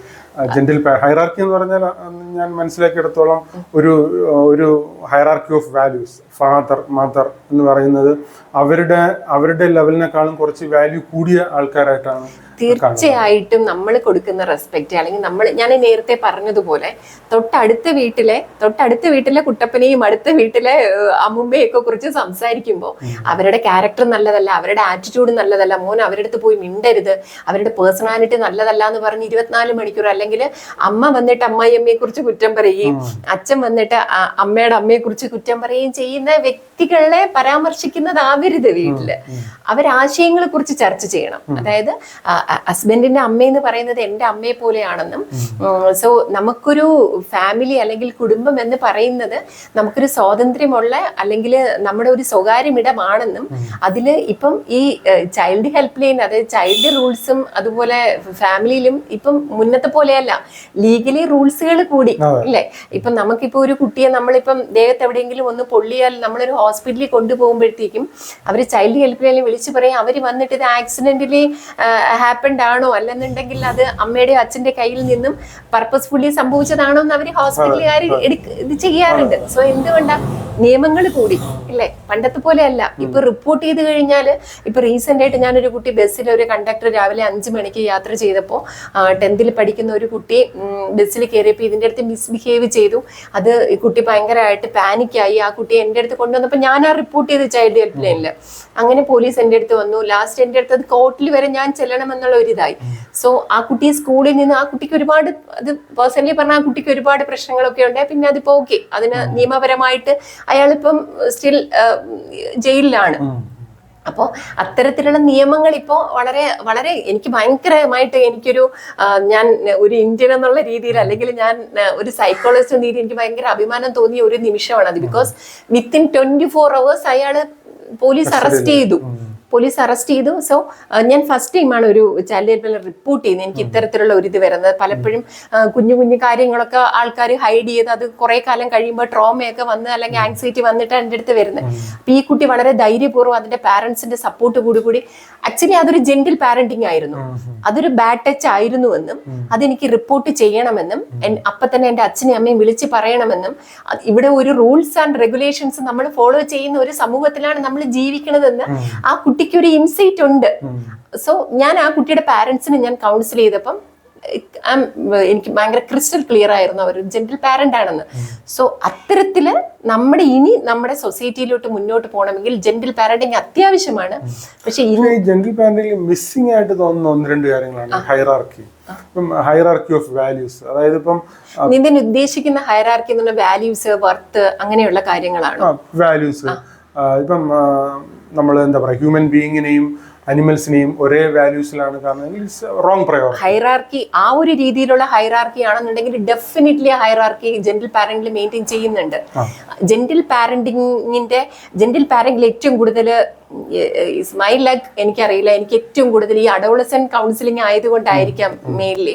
ജെന്റിൽ ഹൈറാർക്കി എന്ന് പറഞ്ഞാൽ? ഞാൻ മനസ്സിലാക്കിയെടുത്തോളം ഒരു hierarchy of values, father mother എന്ന് പറയുന്നത് അവരുടെ ലെവലിനേക്കാളും കുറച്ച് വാല്യൂ കൂടിയ ആൾക്കാരായിട്ടാണ്. തീർച്ചയായിട്ടും നമ്മൾ കൊടുക്കുന്ന റെസ്പെക്ട്, അല്ലെങ്കിൽ ഞാൻ നേരത്തെ പറഞ്ഞതുപോലെ തൊട്ടടുത്ത വീട്ടിലെ കുട്ടപ്പനെയും അടുത്ത വീട്ടിലെ അമ്മുമ്മയൊക്കെ കുറിച്ച് സംസാരിക്കുമ്പോൾ അവരുടെ ക്യാരക്ടർ നല്ലതല്ല, അവരുടെ ആറ്റിറ്റ്യൂഡ് നല്ലതല്ല, മോൻ അവരുടെ അടുത്ത് പോയി മിണ്ടരുത്, അവരുടെ പേഴ്സണാലിറ്റി നല്ലതല്ല എന്ന് പറഞ്ഞ് 24 മണിക്കൂർ, അല്ലെങ്കിൽ അമ്മ വന്നിട്ട് അമ്മായിയമ്മയെ കുറിച്ച് കുറ്റം പറയുകയും അച്ഛൻ വന്നിട്ട് അമ്മയുടെ അമ്മയെ കുറിച്ച് കുറ്റം പറയുകയും ചെയ്യുന്ന വ്യക്തികളെ പരാമർശിക്കുന്നതാവരുത് വീട്ടില്. അവരാശയങ്ങളെ കുറിച്ച് ചർച്ച ചെയ്യണം. അതായത് ഹസ്ബൻഡിന്റെ അമ്മയെന്ന് പറയുന്നത് എൻ്റെ അമ്മയെ പോലെയാണെന്നും, സോ നമുക്കൊരു ഫാമിലി അല്ലെങ്കിൽ കുടുംബം എന്ന് പറയുന്നത് നമുക്കൊരു സ്വാതന്ത്ര്യമുള്ള അല്ലെങ്കിൽ നമ്മുടെ ഒരു സ്വകാര്യമിടമാണെന്നും, അതിൽ ഇപ്പം ഈ ചൈൽഡ് ഹെൽപ്പ് ലൈൻ, അതായത് ചൈൽഡ് റൂൾസും അതുപോലെ ഫാമിലിയിലും ഇപ്പം മുന്നത്തെ പോലെയല്ല, ലീഗലി റൂൾസുകൾ കൂടി ഇല്ലേ? ഇപ്പം നമുക്കിപ്പോൾ ഒരു കുട്ടിയെ നമ്മളിപ്പം ദേഹത്ത് എവിടെയെങ്കിലും ഒന്ന് പൊള്ളിയാൽ നമ്മളൊരു ഹോസ്പിറ്റലിൽ കൊണ്ടുപോകുമ്പോഴത്തേക്കും അവർ ചൈൽഡ് ഹെൽപ്പ് ലൈനിൽ വിളിച്ചു പറയും, അവർ വന്നിട്ട് ഇത് ആക്സിഡന്റലി ഹാപ്പൻഡ് ആണോ, അല്ലെന്നുണ്ടെങ്കിൽ അത് അമ്മയുടെ അച്ഛന്റെ കയ്യിൽ നിന്നും പർപ്പസ്ഫുള്ളി സംഭവിച്ചതാണോ എന്ന് അവർ ഹോസ്പിറ്റലുകാർ ഇത് ചെയ്യാറുണ്ട്. സോ എന്തുകൊണ്ടാ നിയമങ്ങൾ കൂടി ഇല്ലേ, പണ്ടത്തെ പോലെ അല്ല. ഇപ്പൊ റിപ്പോർട്ട് ചെയ്ത് കഴിഞ്ഞാൽ, ഇപ്പൊ റീസെന്റ് ആയിട്ട് ഞാനൊരു കുട്ടി ബസ്സിൽ, ഒരു കണ്ടക്ടർ രാവിലെ 5 മണിക്ക് യാത്ര ചെയ്തപ്പോൾ 10th പഠിക്കുന്ന ഒരു കുട്ടി ബസ്സിൽ കയറിയപ്പോൾ ഇതിന്റെ അടുത്ത് മിസ്ബിഹേവ് ചെയ്തു. അത് ഈ കുട്ടി ഭയങ്കരമായിട്ട് പാനിക്കായി. ആ കുട്ടി എൻ്റെ അടുത്ത് കൊണ്ടുവന്നപ്പോൾ ഞാൻ ആ റിപ്പോർട്ട് ചെയ്ത് ചൈൽഡ് ഹെൽപ്പ് ലൈനിൽ. അങ്ങനെ പോലീസ് എൻ്റെ അടുത്ത് വന്നു. ലാസ്റ്റ് എൻ്റെ അടുത്ത് അത് കോർട്ടിൽ വരെ ഞാൻ ചെല്ലണമെന്നുള്ള ഒരു ഇതായി. സോ ആ കുട്ടി സ്കൂളിൽ നിന്ന്, ആ കുട്ടിക്ക് ഒരുപാട്, അത് പേഴ്സണലി പറഞ്ഞാൽ ആ കുട്ടിക്ക് ഒരുപാട് പ്രശ്നങ്ങളൊക്കെ ഉണ്ട്. പിന്നെ അതിപ്പോ ഓക്കെ, അതിന് നിയമപരമായിട്ട് അയാളിപ്പം സ്റ്റിൽ ജയിലിലാണ്. അപ്പോൾ അത്തരത്തിലുള്ള നിയമങ്ങൾ ഇപ്പോൾ വളരെ വളരെ എനിക്ക് ഭയങ്കരമായിട്ട് ഞാൻ ഒരു ഇന്ത്യൻ എന്നുള്ള രീതിയിൽ, അല്ലെങ്കിൽ ഞാൻ ഒരു സൈക്കോളജിസ്റ്റ് എന്ന രീതിയിൽ എനിക്ക് ഭയങ്കര അഭിമാനം തോന്നിയ ഒരു നിമിഷമാണ് അത്. ബിക്കോസ് വിത്തിൻ 24 hours അയാൾ പോലീസ് അറസ്റ്റ് ചെയ്തു. സോ ഞാൻ ഫസ്റ്റ് ടൈമാണ് ഒരു ചൈൽഡ് ഹെൽപ്പ് ലൈൻ റിപ്പോർട്ട് ചെയ്യുന്നത്. എനിക്ക് ഇത്തരത്തിലുള്ള ഒരു ഇത് വരുന്നത്. പലപ്പോഴും കുഞ്ഞു കുഞ്ഞു കാര്യങ്ങളൊക്കെ ആൾക്കാർ ഹൈഡ് ചെയ്ത് അത് കുറെ കാലം കഴിയുമ്പോൾ ട്രോമയൊക്കെ വന്ന് അല്ലെങ്കിൽ ആങ്സൈറ്റി വന്നിട്ട് എൻ്റെ അടുത്ത് വരുന്നത്. അപ്പൊ ഈ കുട്ടി വളരെ ധൈര്യപൂർവ്വം അതിന്റെ പാരന്റ്സിന്റെ സപ്പോർട്ട് കൂടി ആക്ച്വലി അതൊരു ജെന്റിൽ പാരന്റിങ് ആയിരുന്നു, അതൊരു ബാഡ് ടച്ച് ആയിരുന്നുവെന്നും അതെനിക്ക് റിപ്പോർട്ട് ചെയ്യണമെന്നും അപ്പൊ തന്നെ എൻ്റെ അച്ഛനെയും അമ്മയും വിളിച്ച് പറയണമെന്നും, ഇവിടെ ഒരു റൂൾസ് ആൻഡ് റെഗുലേഷൻസ് നമ്മൾ ഫോളോ ചെയ്യുന്ന ഒരു സമൂഹത്തിലാണ് നമ്മൾ ജീവിക്കണതെന്ന് ആ കുട്ടിക്ക് ഒരു ഇൻസൈറ്റ് ഉണ്ട്. സോ ഞാൻ ആ കുട്ടിയുടെ പാരന്റ്സിനെ ഞാൻ കൗൺസിൽ ചെയ്തപ്പം എനിക്ക് ഭയങ്കര ക്രിസ്റ്റൽ ക്ലിയർ ആയിരുന്നു അവർ ജെന്റിൽ പാരന്റ് ആണെന്ന്. സോ അത്തരത്തില് നമ്മുടെ സൊസൈറ്റിയിലോട്ട് മുന്നോട്ട് പോകണമെങ്കിൽ ജെന്റിൽ പാരന്റിങ് അത്യാവശ്യമാണ്. പക്ഷെ ജെന്റിൽ പാരന്റിംഗ് മിസ്സിംഗ് ആയിട്ട് തോന്നുന്ന 1-2 കാര്യങ്ങളാണ് ഹൈറാർക്കി ഓഫ് വാല്യൂസ്. അതായത് ഇപ്പം നിതിൻ ഉദ്ദേശിക്കുന്ന ഹൈറാർക്കി എന്ന് പറഞ്ഞ വാല്യൂസ്, വർത്ത്, അങ്ങനെയുള്ള കാര്യങ്ങളാണ്. വാല്യൂസ് ഇപ്പം നമ്മൾ എന്താ പറയുക, ഹ്യൂമൻ ബീയിങ്ങിനെയും അനിമൽസിനെയും ഒരേ വാല്യൂസിലാണ് കാണുന്നത്. Wrong priority. ഹൈറാർക്കി ആ ഒരു രീതിയിലുള്ള ഹൈറാർക്കി ആണെന്നുണ്ടെങ്കിൽ ഡെഫിനറ്റ്ലി ഹൈറാർക്കി ജെന്റിൽ പാരന്റിൽ മെയിൻറ്റെയിൻ ചെയ്യുന്നുണ്ട്. ജെന്റിൽ പാരന്റിൽ ഏറ്റവും കൂടുതൽ മൈ ലക്ക് എനിക്കറിയില്ല, എനിക്ക് ഏറ്റവും കൂടുതൽ ഈ അഡോളസെന്റ് കൗൺസിലിംഗ് ആയതുകൊണ്ടായിരിക്കാം മെയിൻലി.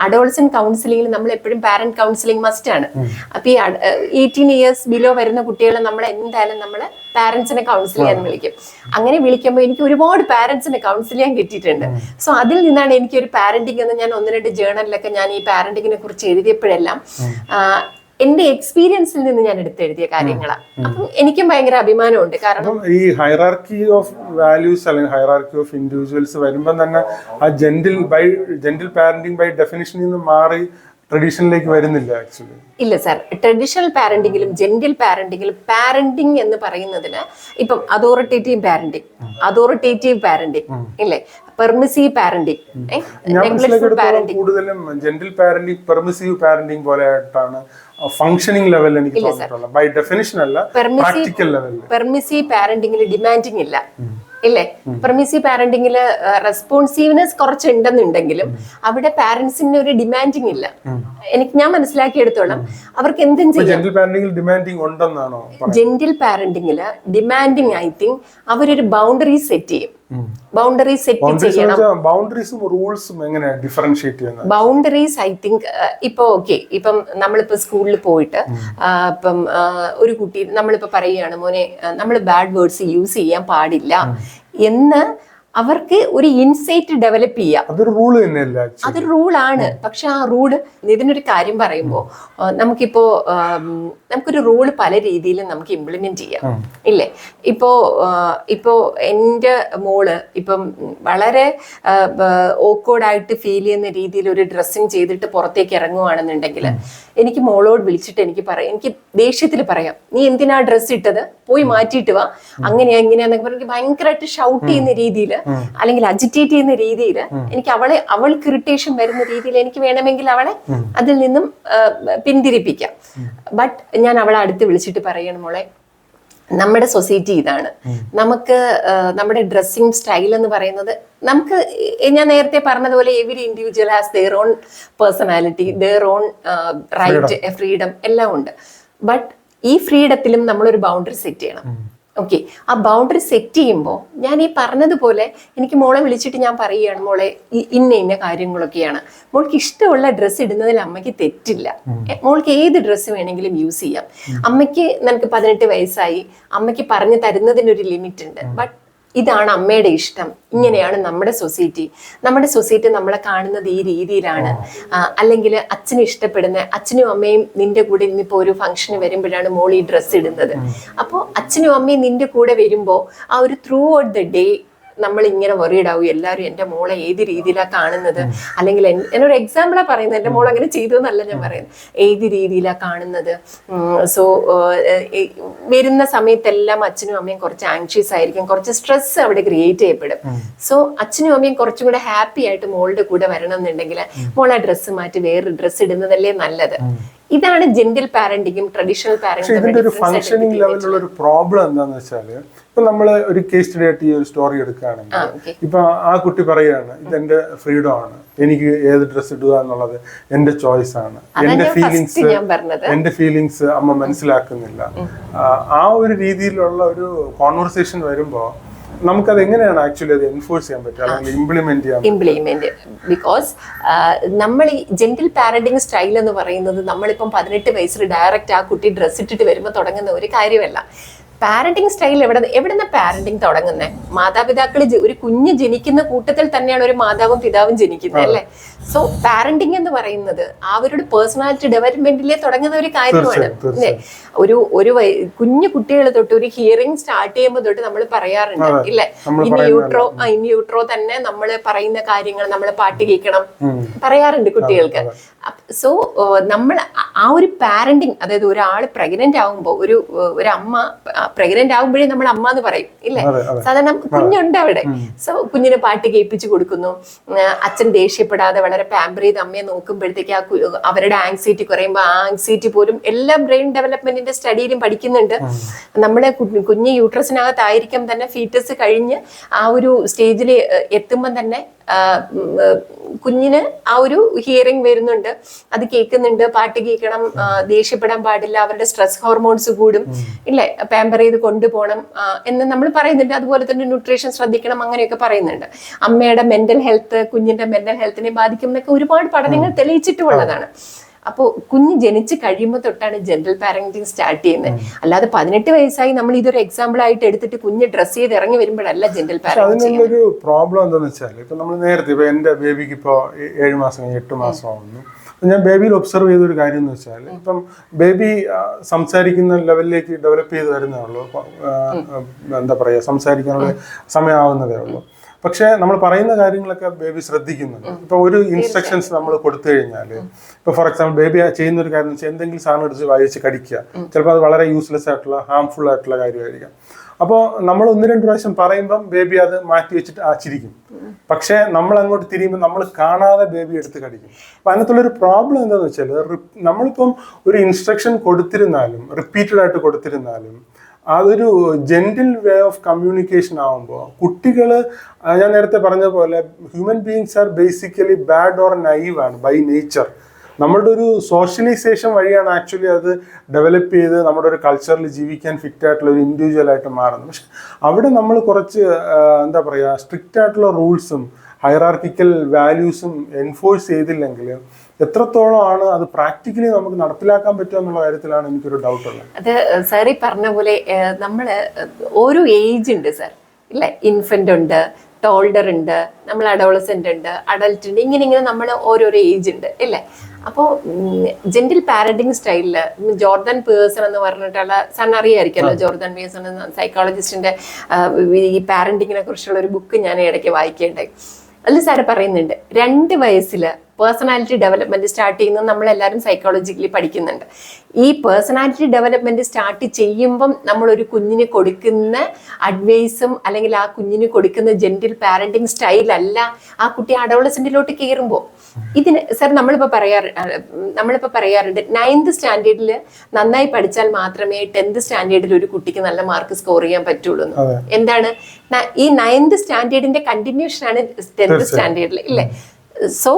അഡോളസെന്റ് കൗൺസിലിംഗിൽ നമ്മൾ എപ്പോഴും പാരന്റ് കൗൺസിലിംഗ് മസ്റ്റ് ആണ്. അപ്പൊ ഈ 18 years ബിലോ വരുന്ന കുട്ടികളെ നമ്മൾ എന്തായാലും നമ്മള് പാരന്റ്സിനെ കൗൺസിൽ ചെയ്യാൻ വിളിക്കും. അങ്ങനെ വിളിക്കുമ്പോൾ എനിക്ക് ഒരുപാട് പാരന്റ്സിനെ കൗൺസിൽ ചെയ്യാൻ കിട്ടിയിട്ടുണ്ട്. സോ അതിൽ നിന്നാണ് എനിക്ക് ഒരു പാരന്റിംഗ് എന്ന് ഞാൻ 1-2 ജേർണലിലൊക്കെ ഞാൻ ഈ പാരന്റിങ്ങിനെ കുറിച്ച് എഴുതിയപ്പോഴെല്ലാം എന്റെ എക്സ്പീരിയൻസിൽ നിന്ന് ഞാൻ എടുത്തെഴുതിയ കാര്യങ്ങളാണ്. അപ്പം എനിക്കും ഭയങ്കര അഭിമാനമുണ്ട്. കാരണം ഈ ഹൈറാർക്കി ഓഫ് വാല്യൂസ് അല്ലെങ്കിൽ ഹൈറാർക്കി ഓഫ് ഇൻഡിവിജ്വൽസ് വരുമ്പോൾ തന്നെ ആ ജെന്റിൽ പാരന്റിംഗ് ബൈ ഡെഫിനിഷനിൽ നിന്ന് മാറി ട്രഡീഷനിലേക്ക് വരുന്നില്ല ആക്ച്വലി. ഇല്ല സാർ, ട്രഡീഷണൽ പാരന്റിങ്ങിലും ജെന്റിൽ പാരന്റിങ്ങിലും പാരന്റിങ് എന്ന് പറയുന്നതിന് ഇപ്പം അതോറിറ്റേറ്റീവ് പാരന്റിങ് ഇല്ലേ, പെർമിസീവ് പാരന്റിങ്, കൂടുതലും ജെന്റിൽ പാരന്റിംഗ് പെർമിസീവ് പാരന്റിംഗ് പോലെ ആയിട്ടാണ് ഫംഗ്ഷനിങ് ലെവൽ എനിക്ക് തോന്നിയിട്ടുള്ളത്. ബൈ ഡെഫിനിഷൻ അല്ല, പ്രാക്ടിക്കൽ ലെവലിൽ. പെർമിസീവ് പാരന്റിങ്ങിൽ ഡിമാൻഡിങ് ഇല്ല ഇല്ലേ. പെർമിസീവ് പാരന്റിങ്ങില് റെസ്പോൺസീവ്നെസ് കുറച്ചുണ്ടെന്നുണ്ടെങ്കിലും അവിടെ പാരന്റ്സിന് ഒരു ഡിമാൻഡിങ് ഇല്ല. ഞാൻ മനസ്സിലാക്കിയെടുത്തോളം അവർക്ക് എന്തും ചെയ്യാം. ജെന്റിൽ പാരന്റിംഗിൽ ഡിമാൻഡിങ് ഉണ്ടെന്നാണോ? ജെന്റിൽ പാരന്റിങ്ങില് ഡിമാൻഡിങ് ഐ തിങ്ക് അവരൊരു ബൗണ്ടറി സെറ്റ് ചെയ്യും. ബൗണ്ടറി സെറ്റ് ചെയ്യണം. ബൗണ്ടറീസും റൂൾസും എങ്ങനെ ഡിഫറൻഷിയേറ്റ് ചെയ്യുന്നത്? ബൗണ്ടറീസ് ഐ തിങ്ക് ഇപ്പൊ ഓക്കെ, ഇപ്പം നമ്മളിപ്പോ സ്കൂളിൽ പോയിട്ട് ഇപ്പം ഒരു കുട്ടി നമ്മളിപ്പോ പറയുകയാണ്, മോനെ നമ്മൾ ബാഡ് വേർഡ്സ് യൂസ് ചെയ്യാൻ പാടില്ല എന്ന് അവർക്ക് ഒരു ഇൻസൈറ്റ് ഡെവലപ്പ് ചെയ്യാം. അതൊരു റൂൾ തന്നെയല്ല, അതൊരു റൂളാണ്. പക്ഷെ ആ റൂള് ഇതിനൊരു കാര്യം പറയുമ്പോൾ നമുക്കൊരു റൂള് പല രീതിയിലും നമുക്ക് ഇംപ്ലിമെന്റ് ചെയ്യാം ഇല്ലേ. ഇപ്പോ എൻ്റെ മോള് ഇപ്പം വളരെ ഓക്വേർഡായിട്ട് ഫീൽ ചെയ്യുന്ന രീതിയിൽ ഒരു ഡ്രസ്സിങ് ചെയ്തിട്ട് പുറത്തേക്ക് ഇറങ്ങുവാണെന്നുണ്ടെങ്കിൽ എനിക്ക് മോളോട് വിളിച്ചിട്ട് എനിക്ക് ദേഷ്യത്തിൽ പറയാം, നീ എന്തിനാ ഡ്രസ്സ് ഇട്ടത്, പോയി മാറ്റിയിട്ട് വാ, അങ്ങനെയാന്നൊക്കെ പറഞ്ഞ് ഭയങ്കരമായിട്ട് ഷൗട്ട് ചെയ്യുന്ന രീതിയിൽ അല്ലെങ്കിൽ അജിറ്റേറ്റ് ചെയ്യുന്ന രീതിയിൽ എനിക്ക് അവൾക്ക് ഇറിറ്റേഷൻ വരുന്ന രീതിയിൽ എനിക്ക് വേണമെങ്കിൽ അവളെ അതിൽ നിന്നും പിന്തിരിപ്പിക്കാം. ബട്ട് ഞാൻ അവളെ അടുത്ത് വിളിച്ചിട്ട് പറയണം, മോളെ നമ്മുടെ സൊസൈറ്റി ഇതാണ്, നമുക്ക് നമ്മുടെ ഡ്രസ്സിങ് സ്റ്റൈൽ എന്ന് പറയുന്നത് നമുക്ക് ഞാൻ നേരത്തെ പറഞ്ഞതുപോലെ every individual has their own personality, their own right, freedom എല്ലാം ഉണ്ട്. ബട്ട് ഈ ഫ്രീഡത്തിലും നമ്മളൊരു ബൗണ്ടറി സെറ്റ് ചെയ്യണം. ഓക്കെ, ആ ബൗണ്ടറി സെറ്റ് ചെയ്യുമ്പോൾ ഞാൻ ഈ പറഞ്ഞതുപോലെ എനിക്ക് മോളെ വിളിച്ചിട്ട് ഞാൻ പറയുകയാണ്, മോളെ ഇന്ന കാര്യങ്ങളൊക്കെയാണ്, മോൾക്ക് ഇഷ്ടമുള്ള ഡ്രസ്സ് ഇടുന്നതിൽ അമ്മയ്ക്ക് തെറ്റില്ല, മോൾക്ക് ഏത് ഡ്രസ്സ് വേണമെങ്കിലും യൂസ് ചെയ്യാം, അമ്മയ്ക്ക് നിനക്ക് 18 വയസ്സായി, അമ്മയ്ക്ക് പറഞ്ഞു തരുന്നതിനൊരു ലിമിറ്റ് ഉണ്ട്, ബട്ട് ഇതാണ് അമ്മയുടെ ഇഷ്ടം, ഇങ്ങനെയാണ് നമ്മുടെ സൊസൈറ്റി നമ്മളെ കാണുന്നത് ഈ രീതിയിലാണ്, അല്ലെങ്കിൽ അച്ഛന് ഇഷ്ടപ്പെടുന്ന അച്ഛനും അമ്മയും നിന്റെ കൂടെ ഇന്നിപ്പോ ഒരു ഫംഗ്ഷന് വരുമ്പോഴാണ് മോൾ ഈ ഡ്രസ്സ് ഇടുന്നത്. അപ്പോൾ അച്ഛനും അമ്മയും നിന്റെ കൂടെ വരുമ്പോൾ ആ ഒരു ത്രൂ ഔട്ട് ദ ഡേ നമ്മൾ ഇങ്ങനെ വറീഡ് ആവും, എല്ലാവരും എൻ്റെ മോളെ ഏത് രീതിയിലാണ് കാണുന്നത്, അല്ലെങ്കിൽ എന്നൊരു എക്സാമ്പിളാണ് പറയുന്നത്, എൻ്റെ മോൾ അങ്ങനെ ചെയ്തു എന്നല്ല ഞാൻ പറയുന്നത്, ഏത് രീതിയിലാണ് കാണുന്നത്. സോ വരുന്ന സമയത്തെല്ലാം അച്ഛനും അമ്മയും കുറച്ച് ആങ്ഷ്യസ് ആയിരിക്കും, കുറച്ച് സ്ട്രെസ് അവിടെ ക്രിയേറ്റ് ചെയ്യപ്പെടും. സോ അച്ഛനും അമ്മയും കുറച്ചും കൂടെ ഹാപ്പി ആയിട്ട് മോളുടെ കൂടെ വരണം എന്നുണ്ടെങ്കിൽ മോൾ ആ ഡ്രസ്സ് മാറ്റി വേറൊരു ഡ്രസ്സ് ഇടുന്നതല്ലേ നല്ലത്. ഇതാണ് ജെന്റിൽ പാരന്റിങ്ങും ട്രഡീഷണൽ പാരന്റിങ്ങും. ഇതിന്റെ ഒരു ഫംഗ്ഷനിങ് ലെവലിലുള്ള ഒരു പ്രോബ്ലം എന്താണെന്ന് വെച്ചാല്, ഇപ്പൊ നമ്മള് ഒരു കേസ് സ്റ്റഡി ആയിട്ട് ഈ ഒരു സ്റ്റോറി എടുക്കുകയാണെങ്കിൽ, ഇപ്പൊ ആ കുട്ടി പറയുകയാണ് ഇതെന്റെ ഫ്രീഡം ആണ്, എനിക്ക് ഏത് ഡ്രസ്സ് ഇടുക എന്നുള്ളത് എന്റെ ചോയ്സ് ആണ്, എന്റെ ഫീലിങ്സ് അമ്മ മനസ്സിലാക്കുന്നില്ല. ആ ഒരു രീതിയിലുള്ള ഒരു കോൺവെർസേഷൻ വരുമ്പോ നമുക്കത് എങ്ങനെയാണ് ആക്ച്വലി അത് എൻഫോഴ്സ് ചെയ്യാൻ പറ്റുക, അല്ലെങ്കിൽ ഇംപ്ലിമെന്റ് ബിക്കോസ് നമ്മൾ ഈ ജെന്റിൽ പാരന്റിങ് സ്റ്റൈൽ എന്ന് പറയുന്നത് നമ്മളിപ്പം 18 വയസ്സിൽ ഡയറക്റ്റ് ആ കുട്ടി ഡ്രസ് ഇട്ടിട്ട് വരുമ്പോൾ തുടങ്ങുന്ന ഒരു കാര്യമല്ല. പാരന്റിങ് സ്റ്റൈൽ എവിടുന്ന പാരന്റിങ് തുടങ്ങുന്നത്? മാതാപിതാക്കൾ ഒരു കുഞ്ഞ് ജനിക്കുന്ന കൂട്ടത്തിൽ തന്നെയാണ് ഒരു മാതാവും പിതാവും ജനിക്കുന്നത് അല്ലേ? സോ പാരന്റിങ് എന്ന് പറയുന്നത് അവരുടെ പേഴ്സണാലിറ്റി ഡെവലപ്മെന്റിലെ തുടങ്ങുന്ന ഒരു കാര്യമാണ് അല്ലേ? ഒരു കുഞ്ഞു കുട്ടികൾ തൊട്ട് ഒരു ഹിയറിംഗ് സ്റ്റാർട്ട് ചെയ്യുമ്പോൾ തൊട്ട് നമ്മൾ പറയാറുണ്ട് ഇല്ലേ, ഇനി യൂട്രോ തന്നെ നമ്മൾ പറയുന്ന കാര്യങ്ങൾ നമ്മൾ പാട്ട് കേൾക്കണം പറയാറുണ്ട് കുട്ടികൾക്ക്. സോ നമ്മൾ ആ ഒരു പാരന്റിങ്, അതായത് ഒരാൾ പ്രഗ്നന്റ് ആവുമ്പോൾ ഒരു അമ്മ പ്രഗ്നന്റ് ആകുമ്പോഴേ നമ്മൾ അമ്മ എന്ന് പറയും ഇല്ലേ, സാധാരണ കുഞ്ഞുണ്ട് അവിടെ. സോ കുഞ്ഞിനെ പാട്ട് കേൾപ്പിച്ചു കൊടുക്കുന്നു, അച്ഛൻ ദേഷ്യപ്പെടാതെ വളരെ പാമ്പർ ചെയ്ത് അമ്മയെ നോക്കുമ്പോഴത്തേക്ക് അവരുടെ ആങ്സൈറ്റി കുറയുമ്പോൾ ആ ആങ്സൈറ്റി പോലും എല്ലാ ബ്രെയിൻ ഡെവലപ്മെന്റിന്റെ സ്റ്റഡിയിലും പഠിക്കുന്നുണ്ട്. നമ്മളെ കുഞ്ഞ് യൂട്രസിനകത്തായിരിക്കും തന്നെ ഫീറ്റസ് കഴിഞ്ഞ് ആ ഒരു സ്റ്റേജിൽ എത്തുമ്പോൾ തന്നെ കുഞ്ഞിന് ആ ഒരു ഹിയറിംഗ് വരുന്നുണ്ട്, അത് കേൾക്കുന്നുണ്ട്, പാട്ട് കേൾക്കണം, ദേഷ്യപ്പെടാൻ പാടില്ല, അവരുടെ സ്ട്രെസ് ഹോർമോൺസ് കൂടും ഇല്ലേ, പാമ്പർ ചെയ്ത് കൊണ്ടുപോകണം എന്ന് നമ്മൾ പറയുന്നുണ്ട്. അതുപോലെ തന്നെ ന്യൂട്രീഷൻ ശ്രദ്ധിക്കണം, അങ്ങനെയൊക്കെ പറയുന്നുണ്ട്. അമ്മയുടെ മെന്റൽ ഹെൽത്ത് കുഞ്ഞിന്റെ മെന്റൽ ഹെൽത്തിനെ ബാധിക്കും എന്നൊക്കെ ഒരുപാട് പഠനങ്ങൾ തെളിയിച്ചിട്ടുള്ളതാണ്. അപ്പോൾ കുഞ്ഞ് ജനിച്ച് കഴിയുമ്പോൾ തൊട്ടാണ് ജെന്റൽ പാരന്റിങ് സ്റ്റാർട്ട് ചെയ്യുന്നത്. അല്ലാതെ 18 വയസ്സായി നമ്മൾ ഇതൊരു എക്സാമ്പിൾ ആയിട്ട് എടുത്തിട്ട് കുഞ്ഞ് ഡ്രസ് ചെയ്ത് ഇറങ്ങി വരുമ്പോഴല്ല ജെന്റൽ പാരന്റിങ്. അതിനുള്ളൊരു പ്രോബ്ലം എന്താണെന്ന് വെച്ചാൽ, ഇപ്പൊ നമ്മൾ നേരത്തെ ഇപ്പൊ എന്റെ ബേബിക്ക് ഇപ്പോൾ 7 മാസം 8 മാസം ആവുന്നു. ഞാൻ ബേബിയിൽ ഒബ്സർവ് ചെയ്തൊരു കാര്യം എന്ന് വെച്ചാൽ, ഇപ്പം ബേബി സംസാരിക്കുന്ന ലെവലിലേക്ക് ഡെവലപ്പ് ചെയ്ത് വരുന്നേ ഉള്ളൂ, എന്താ പറയുക, സംസാരിക്കാനുള്ള സമയമാവുന്നതേ ഉള്ളൂ. പക്ഷെ നമ്മൾ പറയുന്ന കാര്യങ്ങളൊക്കെ ബേബി ശ്രദ്ധിക്കുന്നുണ്ട്. ഇപ്പൊ ഒരു ഇൻസ്ട്രക്ഷൻസ് നമ്മൾ കൊടുത്തു കഴിഞ്ഞാൽ, ഇപ്പൊ ഫോർ എക്സാമ്പിൾ ബേബി ചെയ്യുന്ന ഒരു കാര്യം എന്ന് വെച്ചാൽ എന്തെങ്കിലും സാധനം എടുത്ത് വായിച്ച് കടിക്കുക, ചിലപ്പോൾ അത് വളരെ യൂസ്ലെസ് ആയിട്ടുള്ള ഹാംഫുൾ ആയിട്ടുള്ള കാര്യമായിരിക്കാം. അപ്പോൾ നമ്മൾ 1-2 പ്രാവശ്യം പറയുമ്പം ബേബി അത് മാറ്റി വെച്ചിട്ട് ആച്ചിരിക്കും. പക്ഷെ നമ്മൾ അങ്ങോട്ട് തിരിയുമ്പോൾ നമ്മൾ കാണാതെ ബേബി എടുത്ത് കടിക്കും. അപ്പൊ അതിനകത്തുള്ളൊരു പ്രോബ്ലം എന്താണെന്ന് വെച്ചാൽ, നമ്മളിപ്പം ഒരു ഇൻസ്ട്രക്ഷൻ കൊടുത്തിരുന്നാലും റിപ്പീറ്റഡ് ആയിട്ട് കൊടുത്തിരുന്നാലും അതൊരു ജെന്റിൽ വേ ഓഫ് കമ്മ്യൂണിക്കേഷൻ ആവുമ്പോൾ കുട്ടികൾ, ഞാൻ നേരത്തെ പറഞ്ഞ പോലെ human beings are basically bad or naive ആണ് ബൈ നേച്ചർ. നമ്മളുടെ ഒരു സോഷ്യലൈസേഷൻ വഴിയാണ് ആക്ച്വലി അത് ഡെവലപ്പ് ചെയ്ത് നമ്മുടെ ഒരു കൾച്ചറിൽ ജീവിക്കാൻ ഫിറ്റ് ആയിട്ടുള്ള ഒരു ഇൻഡിവിജ്വൽ ആയിട്ട് മാറുന്നത്. പക്ഷെ അവിടെ നമ്മൾ കുറച്ച് എന്താ പറയുക, സ്ട്രിക്റ്റ് ആയിട്ടുള്ള റൂൾസും ഹൈറാർക്കിക്കൽ വാല്യൂസും എൻഫോഴ്സ് ചെയ്തില്ലെങ്കിൽ എത്രത്തോളം ആണ് അത് പ്രാക്ടിക്കലി നമുക്ക് നടപ്പിലാക്കാൻ പറ്റുക എന്നുള്ള കാര്യത്തിലാണ് എനിക്കൊരു ഡൗട്ട് ഉള്ളത്. അത് സാറി പറഞ്ഞ പോലെ നമ്മള് ഓരോ ഏജ് ഉണ്ട് സാർ ഇല്ലേ, ഇൻഫന്റ് ഉണ്ട്, ടോൾഡർ ഉണ്ട്, നമ്മൾ അഡോളസെന്റ് ഉണ്ട്, അഡൽട്ട് ഉണ്ട്, ഇങ്ങനെ നമ്മൾ ഓരോരോ ഏജ് ഉണ്ട് ഇല്ലേ. അപ്പോൾ ജെന്റിൽ പാരന്റിങ് സ്റ്റൈലില് ജോർദൻ പേഴ്സൺ എന്ന് പറഞ്ഞിട്ടുള്ള സാറിന് അറിയായിരിക്കല്ലോ, ജോർദൻ പേഴ്സൺ എന്ന സൈക്കോളജിസ്റ്റിന്റെ ഈ പാരന്റിങ്ങിനെ കുറിച്ചുള്ള ഒരു ബുക്ക് ഞാൻ ഇടയ്ക്ക് വായിക്കേണ്ടായി. അതിൽ സാറ് പറയുന്നുണ്ട് 2 വയസ്സിൽ പേഴ്സണാലിറ്റി ഡെവലപ്മെന്റ് സ്റ്റാർട്ട് ചെയ്യുന്നത് നമ്മളെല്ലാവരും സൈക്കോളജിക്കലി പഠിക്കുന്നുണ്ട്. ഈ പേഴ്സണാലിറ്റി ഡെവലപ്മെന്റ് സ്റ്റാർട്ട് ചെയ്യുമ്പം നമ്മളൊരു കുഞ്ഞിന് കൊടുക്കുന്ന അഡ്വൈസും അല്ലെങ്കിൽ ആ കുഞ്ഞിന് കൊടുക്കുന്ന ജെന്റിൽ പാരന്റിങ് സ്റ്റൈലല്ല ആ കുട്ടി അഡോളസെന്റിലോട്ട് കയറുമ്പോൾ. ഇതിന് സാർ നമ്മളിപ്പോൾ പറയാറുണ്ട് 9th സ്റ്റാൻഡേർഡിൽ നന്നായി പഠിച്ചാൽ മാത്രമേ 10th സ്റ്റാൻഡേർഡിൽ ഒരു കുട്ടിക്ക് നല്ല മാർക്ക് സ്കോർ ചെയ്യാൻ പറ്റുള്ളൂ. എന്താണ് ഈ 9th സ്റ്റാൻഡേർഡിന്റെ കണ്ടിന്യൂഷൻ ആണ് 10th സ്റ്റാൻഡേർഡിൽ ഇല്ലേ. സോ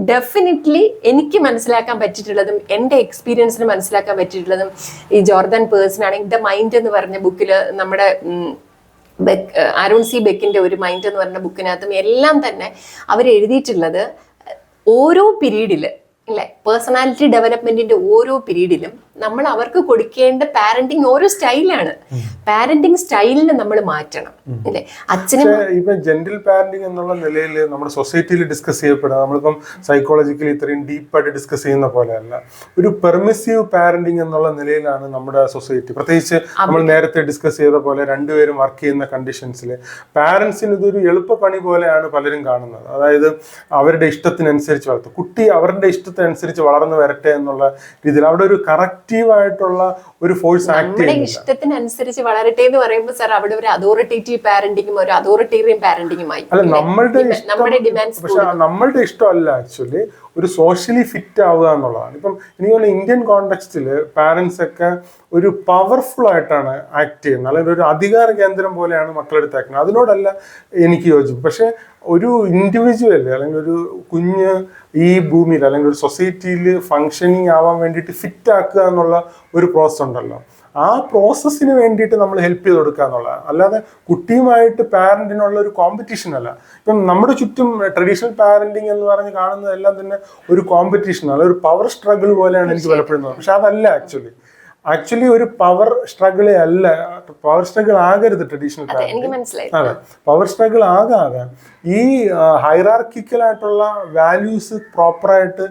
ഡെഫിനറ്റ്ലി എനിക്ക് മനസ്സിലാക്കാൻ പറ്റിയിട്ടുള്ളതും എൻ്റെ എക്സ്പീരിയൻസിന് മനസ്സിലാക്കാൻ പറ്റിയിട്ടുള്ളതും ഈ ജോർദൻ പേഴ്സൺ ആണെങ്കിൽ ദ മൈൻഡ് എന്ന് പറഞ്ഞ ബുക്കിൽ നമ്മുടെ ആരോൺ സി ബെക്കിന്റെ ഒരു മൈൻഡ് എന്ന് പറഞ്ഞ ബുക്കിനകത്തും എല്ലാം തന്നെ അവർ എഴുതിയിട്ടുള്ളത് ഓരോ പീരീഡിൽ അല്ലെ പേഴ്സണാലിറ്റി ഡെവലപ്മെന്റിന്റെ ഓരോ പീരീഡിലും നമ്മൾ അവർക്ക് കൊടുക്കേണ്ട പാരന്റിങ് ഓരോ സ്റ്റൈലാണ്. പാരന്റിങ് സ്റ്റൈലിനെ നമ്മൾ മാറ്റണം അല്ലേ? അച്ഛനും ഇപ്പൊ ജെന്റിൽ പാരന്റിങ് എന്നുള്ള നിലയിൽ നമ്മുടെ സൊസൈറ്റിയിൽ ഡിസ്കസ് ചെയ്യപ്പെടുക, നമ്മളിപ്പം സൈക്കോളജിക്കലി ഇത്രയും ഡീപ്പായിട്ട് ഡിസ്കസ് ചെയ്യുന്ന പോലെയല്ല, ഒരു പെർമിസീവ് പാരന്റിങ് എന്നുള്ള നിലയിലാണ് നമ്മുടെ സൊസൈറ്റി. പ്രത്യേകിച്ച് നമ്മൾ നേരത്തെ ഡിസ്കസ് ചെയ്ത പോലെ രണ്ടുപേരും വർക്ക് ചെയ്യുന്ന കണ്ടീഷൻസിൽ പാരന്റ്സിന് ഇതൊരു എളുപ്പ പണി പോലെയാണ് പലരും കാണുന്നത്. അതായത് അവരുടെ ഇഷ്ടത്തിനനുസരിച്ച് വളർത്തും, കുട്ടി അവരുടെ ഇഷ്ടത്തിനനുസരിച്ച് വളർന്നു വരട്ടെ എന്നുള്ള രീതിയിൽ അവിടെ ഒരു കറക്റ്റീവായിട്ടുള്ള ഒരു ഫോഴ്സ് ആക്ട് ചെയ്യുന്നില്ല. ഇഷ്ടത്തിനനുസരിച്ച് വളരട്ടെ എന്ന് പറയുമ്പോൾ സാർ അവിടെ ഒരു അതോറിറ്റേറ്റീവ് പാരന്റിങ്ങും ഒരു അതോറിറ്റേറിയൻ പാരന്റിങ്ങുമായി അല്ല, നമ്മളുടെ ഇഷ്ടമല്ല ആക്ച്വലി ഒരു സോഷ്യലി ഫിറ്റ് ആവുക എന്നുള്ളതാണ്. ഇപ്പം എനിക്ക് തോന്നുന്നു ഇന്ത്യൻ കോണ്ടെക്സ്റ്റിൽ പാരന്റ്സ് ഒക്കെ ഒരു പവർഫുൾ ആയിട്ടാണ് ആക്ട് ചെയ്യുന്നത്, അല്ലെങ്കിൽ ഒരു അധികാര കേന്ദ്രം പോലെയാണ് മക്കളെടുത്ത് ആക്കുന്നത്. അതിനോടല്ല എനിക്ക് യോജിപ്പ്. പക്ഷെ ഒരു ഇൻഡിവിജ്വൽ അല്ലെങ്കിൽ ഒരു കുഞ്ഞ് ഈ ഭൂമിയിൽ അല്ലെങ്കിൽ ഒരു സൊസൈറ്റിയിൽ ഫങ്ഷനിങ് ആവാൻ വേണ്ടിയിട്ട് ഫിറ്റ് ആക്കുക എന്നുള്ള ഒരു പ്രോസസ് ഉണ്ടല്ലോ, ആ പ്രോസസ്സിന് വേണ്ടിയിട്ട് നമ്മൾ ഹെൽപ്പ് ചെയ്ത് കൊടുക്കുക എന്നുള്ളതാണ്. അല്ലാതെ കുട്ടിയുമായിട്ട് പാരന്റിനുള്ള ഒരു കോമ്പറ്റീഷൻ അല്ല. ഇപ്പം നമ്മുടെ ചുറ്റും ട്രഡീഷണൽ പാരന്റിങ് എന്ന് പറഞ്ഞ് കാണുന്നതെല്ലാം തന്നെ ഒരു കോമ്പറ്റീഷൻ അല്ല, ഒരു പവർ സ്ട്രഗിൾ പോലെയാണ് എനിക്ക് ബലപ്പെടുന്നത്. പക്ഷെ അതല്ല ആക്ച്വലി ഒരു പവർ സ്ട്രഗിളേ അല്ല, പവർ സ്ട്രഗിൾ ആകരുത് ട്രഡീഷണൽ പാരന്റിങ്. അതെ, പവർ സ്ട്രഗിൾ ആകാതെ ഈ ഹൈറാർക്കിക്കൽ ആയിട്ടുള്ള വാല്യൂസ് പ്രോപ്പറായിട്ട്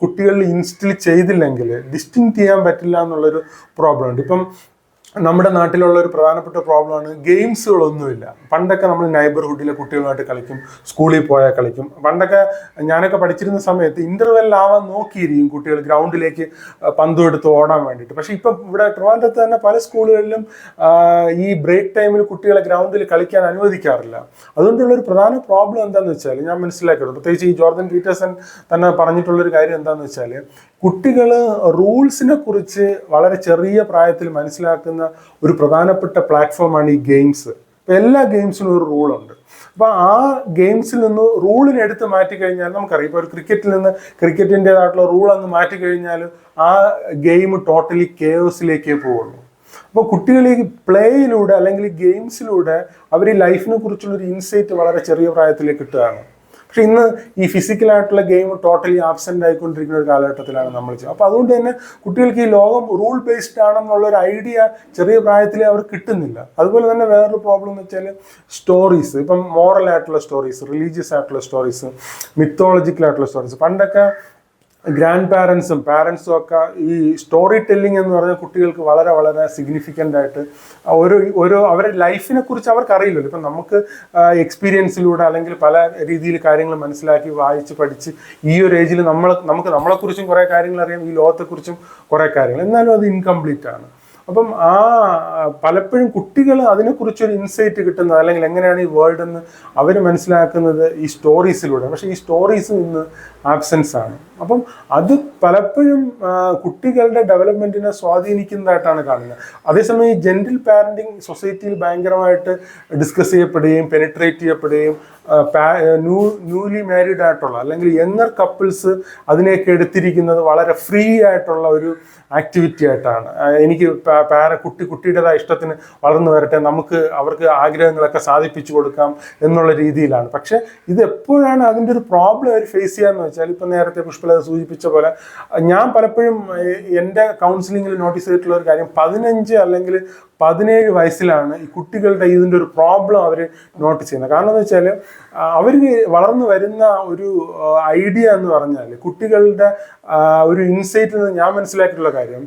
കുട്ടികളിൽ ഇൻസ്റ്റിൽ ചെയ്തില്ലെങ്കിൽ ഡിസ്റ്റിങ്ക്റ്റ് ചെയ്യാൻ പറ്റില്ല എന്നുള്ളൊരു പ്രോബ്ലം ഉണ്ട്. ഇപ്പം നമ്മുടെ നാട്ടിലുള്ള ഒരു പ്രധാനപ്പെട്ട പ്രോബ്ലമാണ് ഗെയിംസുകളൊന്നുമില്ല. പണ്ടൊക്കെ നമ്മൾ നൈബർഹുഡിലെ കുട്ടികളുമായിട്ട് കളിക്കും, സ്കൂളിൽ പോയാൽ കളിക്കും. പണ്ടൊക്കെ ഞാനൊക്കെ പഠിച്ചിരുന്ന സമയത്ത് ഇന്റർവെല്ലാവാൻ നോക്കിയിരിക്കും കുട്ടികൾ ഗ്രൗണ്ടിലേക്ക് പന്തും എടുത്ത് ഓടാൻ വേണ്ടിയിട്ട്. പക്ഷെ ഇപ്പം ഇവിടെ ട്രിവാൻഡ്രത്ത് തന്നെ പല സ്കൂളുകളിലും ഈ ബ്രേക്ക് ടൈമിൽ കുട്ടികളെ ഗ്രൗണ്ടിൽ കളിക്കാൻ അനുവദിക്കാറില്ല. അതുകൊണ്ടുള്ളൊരു പ്രധാന പ്രോബ്ലം എന്താണെന്ന് വെച്ചാൽ ഞാൻ മനസ്സിലാക്കിയത്, പ്രത്യേകിച്ച് ഈ ജോർദൻ പീറ്റേഴ്സൺ തന്നെ പറഞ്ഞിട്ടുള്ളൊരു കാര്യം എന്താണെന്ന് വെച്ചാൽ, കുട്ടികൾ റൂൾസിനെ കുറിച്ച് വളരെ ചെറിയ പ്രായത്തിൽ മനസ്സിലാക്കുന്ന ഒരു പ്രധാനപ്പെട്ട പ്ലാറ്റ്ഫോമാണ് ഈ ഗെയിംസ്. ഇപ്പം എല്ലാ ഗെയിംസിനും ഒരു റൂളുണ്ട്. അപ്പോൾ ആ ഗെയിംസിൽ നിന്ന് റൂളിനെ എടുത്ത് മാറ്റിക്കഴിഞ്ഞാൽ നമുക്കറിയാം, ഇപ്പോൾ ഒരു ക്രിക്കറ്റിൽ നിന്ന് ക്രിക്കറ്റിൻ്റെതായിട്ടുള്ള റൂൾ അങ്ങ് മാറ്റിക്കഴിഞ്ഞാൽ ആ ഗെയിം ടോട്ടലി കെയോസിലേക്കേ പോവുള്ളൂ. അപ്പോൾ കുട്ടികൾ ഈ പ്ലേയിലൂടെ അല്ലെങ്കിൽ ഈ ഗെയിംസിലൂടെ അവർ ഈ ലൈഫിനെ കുറിച്ചുള്ളൊരു ഇൻസൈറ്റ് വളരെ ചെറിയ പ്രായത്തിലേക്ക് കിട്ടുകയാണ്. പക്ഷെ ഇന്ന് ഈ ഫിസിക്കലായിട്ടുള്ള ഗെയിം ടോട്ടലി ആബ്സെൻ്റ് ആയിക്കൊണ്ടിരിക്കുന്ന ഒരു കാലഘട്ടത്തിലാണ് നമ്മൾ ചെയ്യുന്നത്. അപ്പോൾ അതുകൊണ്ട് തന്നെ കുട്ടികൾക്ക് ഈ ലോകം റൂൾ ബേസ്ഡ് ആണെന്നുള്ളൊരു ഐഡിയ ചെറിയ പ്രായത്തിൽ അവർക്ക് കിട്ടുന്നില്ല. അതുപോലെ തന്നെ വേറൊരു പ്രോബ്ലം എന്ന് വെച്ചാൽ സ്റ്റോറീസ്, ഇപ്പം മോറൽ ആയിട്ടുള്ള സ്റ്റോറീസ്, റിലീജിയസ് ആയിട്ടുള്ള സ്റ്റോറീസ്, മിത്തോളജിക്കൽ ആയിട്ടുള്ള സ്റ്റോറീസ്. പണ്ടൊക്കെ ഗ്രാൻഡ് പാരൻസും ഒക്കെ ഈ സ്റ്റോറി ടെല്ലിംഗ് എന്ന് പറഞ്ഞാൽ കുട്ടികൾക്ക് വളരെ വളരെ സിഗ്നിഫിക്കൻ്റ് ആയിട്ട് ഓരോ അവരുടെ ലൈഫിനെ കുറിച്ച് അവർക്ക് അറിയില്ലല്ലോ. ഇപ്പം നമുക്ക് എക്സ്പീരിയൻസിലൂടെ അല്ലെങ്കിൽ പല രീതിയിൽ കാര്യങ്ങൾ മനസ്സിലാക്കി വായിച്ച് പഠിച്ച് ഈ ഒരു ഏജിൽ നമുക്ക് നമ്മളെക്കുറിച്ചും കുറേ കാര്യങ്ങൾ അറിയാം, ഈ ലോകത്തെക്കുറിച്ചും കുറേ കാര്യങ്ങൾ, എന്നാലും അത് ഇൻകംപ്ലീറ്റ് ആണ്. അപ്പം പലപ്പോഴും കുട്ടികൾ അതിനെക്കുറിച്ചൊരു ഇൻസൈറ്റ് കിട്ടുന്നത് അല്ലെങ്കിൽ എങ്ങനെയാണ് ഈ വേൾഡ് എന്ന് അവർ മനസ്സിലാക്കുന്നത് ഈ സ്റ്റോറീസിലൂടെ. പക്ഷേ ഈ സ്റ്റോറീസ് ഇന്ന് ആബ്സെൻസ് ആണ്. അപ്പം അത് പലപ്പോഴും കുട്ടികളുടെ ഡെവലപ്മെൻറ്റിനെ സ്വാധീനിക്കുന്നതായിട്ടാണ് കാണുന്നത്. അതേസമയം ഈ ജെൻറിൽ പാരൻറ്റിങ് സൊസൈറ്റിയിൽ ഭയങ്കരമായിട്ട് ഡിസ്കസ് ചെയ്യപ്പെടുകയും പെനിട്രേറ്റ് ചെയ്യപ്പെടുകയും ന്യൂലി മാരീഡ് ആയിട്ടുള്ള അല്ലെങ്കിൽ യങ്ങർ കപ്പിൾസ് അതിനെയൊക്കെ എടുത്തിരിക്കുന്നത് വളരെ ഫ്രീ ആയിട്ടുള്ള ഒരു ആക്ടിവിറ്റി ആയിട്ടാണ്. എനിക്ക് കുട്ടിയുടേതായ ഇഷ്ടത്തിന് വളർന്നു വരട്ടെ, അവർക്ക് ആഗ്രഹങ്ങളൊക്കെ സാധിപ്പിച്ചു കൊടുക്കാം എന്നുള്ള രീതിയിലാണ്. പക്ഷെ ഇത് എപ്പോഴാണ് അതിൻ്റെ ഒരു പ്രോബ്ലം അവർ ഫേസ് ചെയ്യാന്ന് വെച്ചാൽ, ഇപ്പം നേരത്തെ പുഷ്പലത സൂചിപ്പിച്ച പോലെ ഞാൻ പലപ്പോഴും എൻ്റെ കൗൺസിലിങ്ങിൽ നോട്ടീസ് ചെയ്തിട്ടുള്ള ഒരു കാര്യം, 15 അല്ലെങ്കിൽ 17 വയസ്സിലാണ് ഈ കുട്ടികളുടെ ഇതിൻ്റെ ഒരു പ്രോബ്ലം അവർ നോട്ടീസ് ചെയ്യുന്നത്. കാരണം എന്ന് വെച്ചാൽ അവർ വളർന്നു വരുന്ന ഒരു ഐഡിയ എന്ന് പറഞ്ഞാൽ, കുട്ടികളുടെ ഒരു ഇൻസൈറ്റിൽ നിന്ന് ഞാൻ മനസ്സിലാക്കിയിട്ടുള്ള കാര്യം,